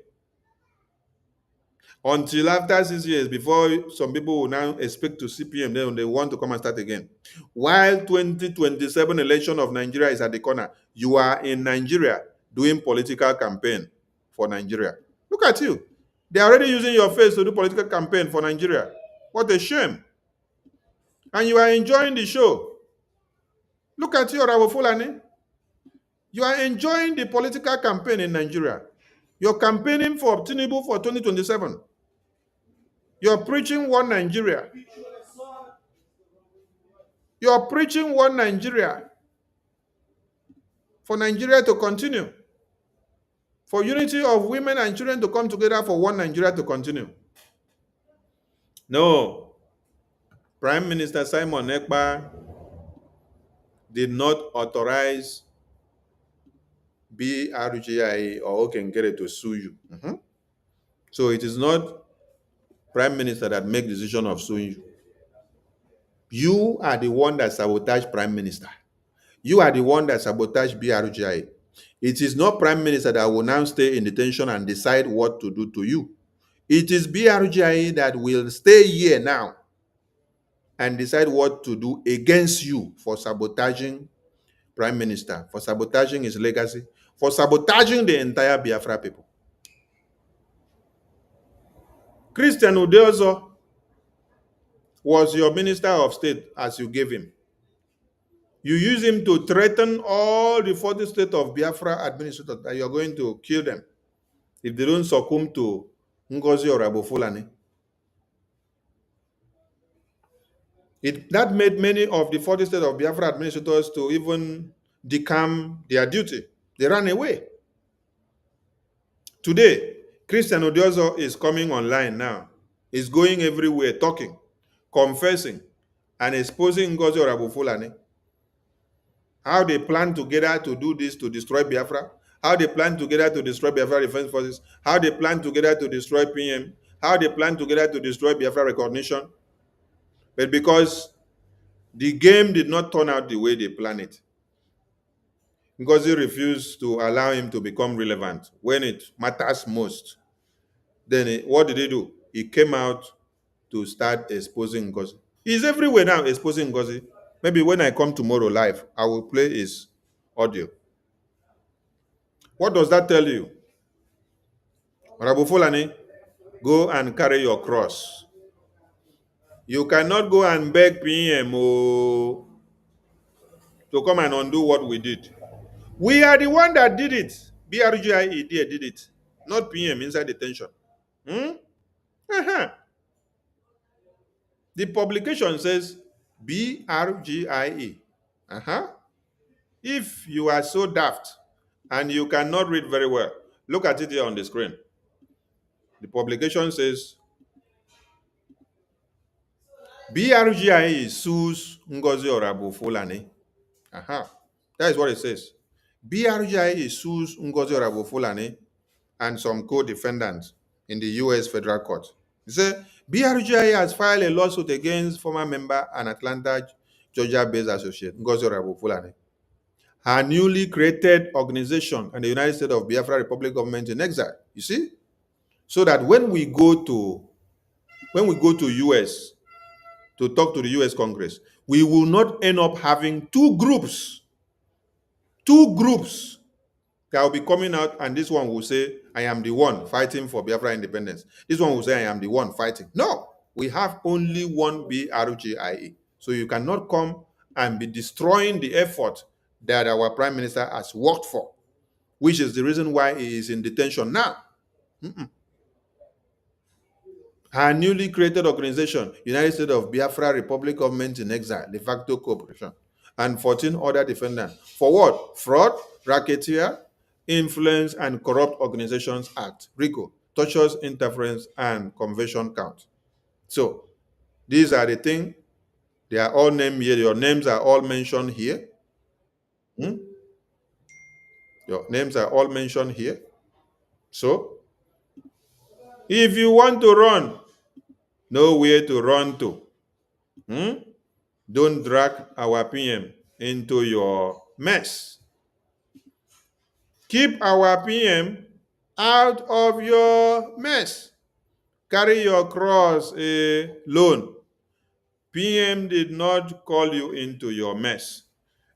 Until after 6 years, before some people will now expect to CPM, then they want to come and start again. While 2027 election of Nigeria is at the corner, you are in Nigeria doing political campaign for Nigeria. Look at you. They are already using your face to do political campaign for Nigeria. What a shame. And you are enjoying the show. Look at you, Orabufulani. You are enjoying the political campaign in Nigeria. You're campaigning for Tinubu for 2027. You're preaching one Nigeria. You're preaching one Nigeria. for Nigeria to continue, for unity of women and children to come together for one Nigeria to continue. No, Prime Minister Simon Ekpa did not authorize BRGI or Okengere to sue you. So it is not Prime Minister that make decision of suing you. You are the one that sabotaged Prime Minister. You are the one that sabotaged BRGI. It is not Prime Minister that will now stay in detention and decide what to do to you. It is BRGI that will stay here now and decide what to do against you for sabotaging Prime Minister, for sabotaging his legacy, for sabotaging the entire Biafra people. Christian Udeozo was your Minister of State as you gave him. You use him to threaten all the 40 states of Biafra administrators that you're going to kill them if they don't succumb to Ngozi or Orabufulani. That made many of the 40 states of Biafra administrators to even decamp their duty. They ran away. Today, Christian Odiozo is coming online now. He's going everywhere, talking, confessing, and exposing Ngozi or Orabufulani. How they plan together to do this to destroy Biafra, how they plan together to destroy Biafra Defense Forces, how they plan together to destroy PM, how they plan together to destroy Biafra recognition. But because the game did not turn out the way they planned it, Ngozi refused to allow him to become relevant when it matters most. Then what did he do? He came out to start exposing Ngozi. He's everywhere now exposing Ngozi. Maybe when I come tomorrow live, I will play his audio. What does that tell you? Orabufulani, go and carry your cross. You cannot go and beg PMO to come and undo what we did. We are the one that did it. BRGIE did it, not PM inside detention. The publication says BRGIE. If you are so daft and you cannot read very well, look at it here on the screen. The publication says BRGIE sues Ngozi Orabufulani. That is what it says. BRGIE sues Ngozi Orabufulani and some co-defendants in the U.S. federal court. It says BRGIE has filed a lawsuit against former member and Atlanta, Georgia-based associate Ngozi Orabufulani. Her newly created organization and the United States of Biafra Republic government in exile. You see, so that when we go to U.S. to talk to the U.S. Congress, we will not end up having two groups that will be coming out, and this one will say, I am the one fighting for Biafra independence. This one will say, I am the one fighting. No, we have only one BRGIE. So you cannot come and be destroying the effort that our Prime Minister has worked for, which is the reason why he is in detention now. Her newly created organization, United States of Biafra Republic Government in Exile, de facto cooperation, and 14 other defendants. For what? Fraud, racketeer, Influence and Corrupt Organizations Act, RICO, tortures, interference, and conversion count. So these are the things. They are all named here. Your names are all mentioned here. Your names are all mentioned here. So if you want to run, know where to run to. Don't drag our PM into your mess. Keep our PM out of your mess. Carry your cross alone. PM did not call you into your mess.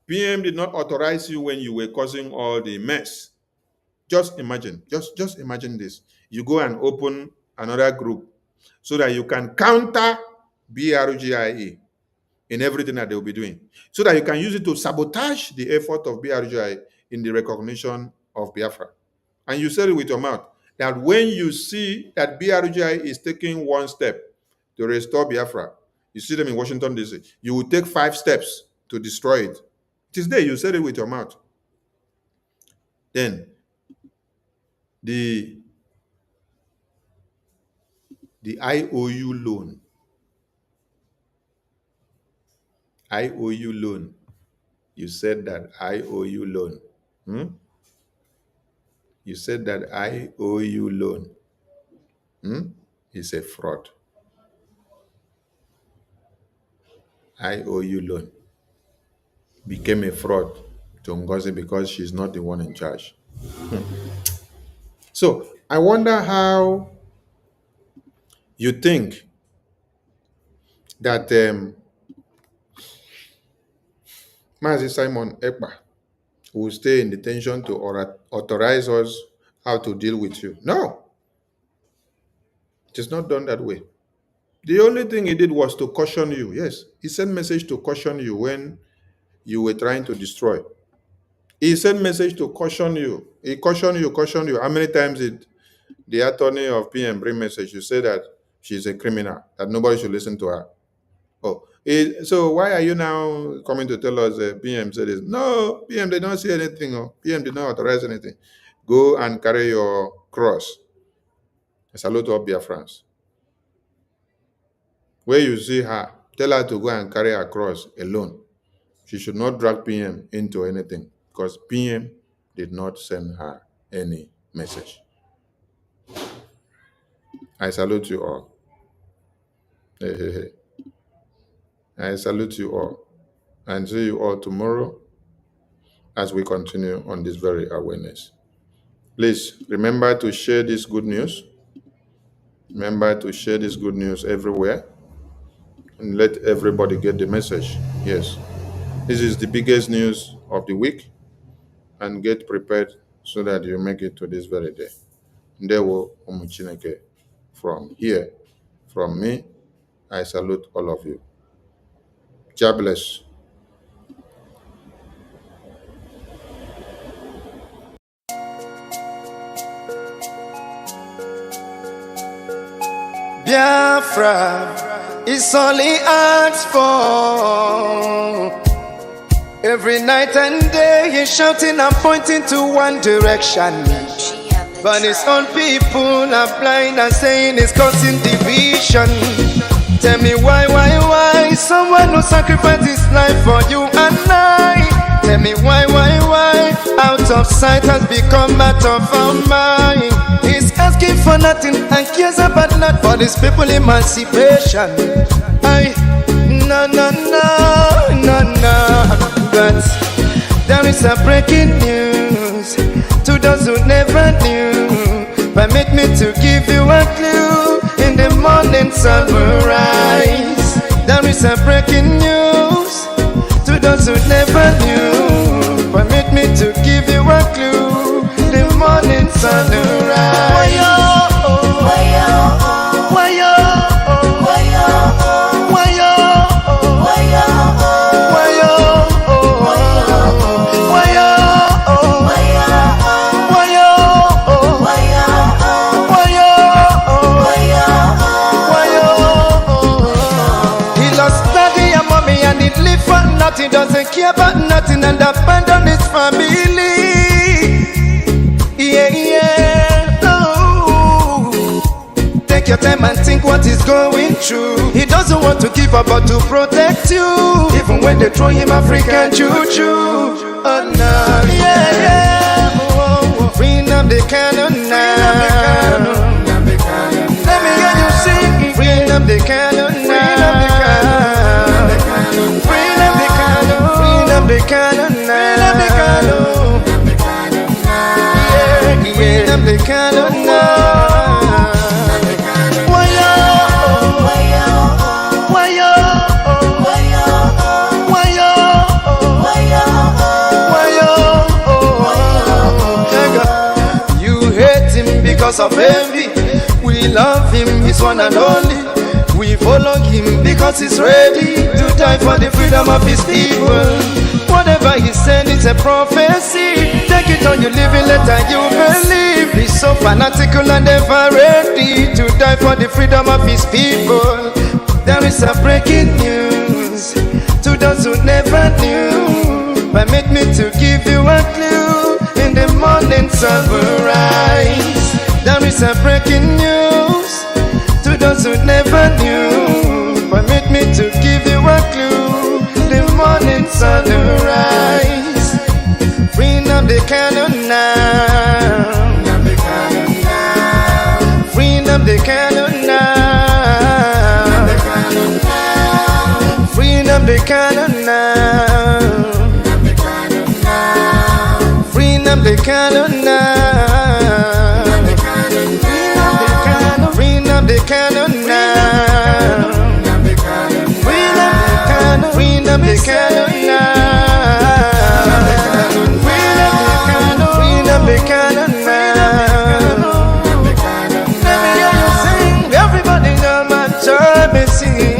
PM did not authorize you when you were causing all the mess. Just imagine, just imagine this. You go and open another group so that you can counter BRGIE in everything that they'll be doing, so that you can use it to sabotage the effort of BRGIE in the recognition of Biafra. And you said it with your mouth, that when you see that BRGIE is taking one step to restore Biafra, you see them in Washington, D.C., you will take 5 steps to destroy it. It is there, you said it with your mouth. Then the IOU loan. IOU loan. You said that IOU loan. You said that IOU loan is a fraud. IOU loan became a fraud to Ngozi because she's not the one in charge. So I wonder how you think that Mazi Simon Ekpa will stay in detention to authorize us how to deal with you. No, it is not done that way. The only thing he did was to caution you. Yes, he sent message to caution you when you were trying to destroy. He sent message to caution you. He cautioned you. How many times did the attorney of PM bring message to say that she's a criminal, that nobody should listen to her? So why are you now coming to tell us PM said this? No, PM did not say anything. PM did not authorize anything. Go and carry your cross. I salute all Biafrans. Where you see her, tell her to go and carry her cross alone. She should not drag PM into anything because PM did not send her any message. I salute you all. Hey. I salute you all and see you all tomorrow as we continue on this very awareness. Please remember to share this good news. Remember to share this good news everywhere and let everybody get the message. Yes, this is the biggest news of the week, and get prepared so that you make it to this very day. Ndewo Umuchineke. From here, from me, I salute all of you. God bless. Biafra is only asked for. Every night and day he's shouting and pointing to one direction. But his own people are blind and saying it's causing division. Tell me why someone who sacrificed his life for you and I? Tell me why out of sight has become out of our mind. He's asking for nothing and cares about not for these people emancipation. No. But there is a breaking news to those who never knew. Permit me to give you a clue. In the morning sun will rise. There is a breaking news to those who never knew. Permit me to give you a clue. The morning sun will rise. He doesn't care about nothing and abandon his family. Take your time and think what he's going through. He doesn't want to give up but to protect you. Even when they throw him African juju. Oh no, Freeing up the cannon now. Let me hear you sing. Freeing up the cannon now. The cannon now. The cannon now. You hate him because of envy. We love him, he's one and only. We follow him because he's ready to die for the freedom of his people. Whatever he said, it's a prophecy. Take it or you live it, later you believe. He's so fanatical and ever ready to die for the freedom of his people. There is a breaking news to those who never knew. Permit me to give you a clue. In the morning sun will rise. There is a breaking news to those who never knew. Permit me to give you a clue. The morning sun will rise. Freedom the cannon now. Freedom the cannon now. Freedom the cannon now. Freedom the cannon now. Freedom the cannon now. Freedom the cannon now. Freedom the cannon now. Let me hear you sing. Everybody know my joy be singing.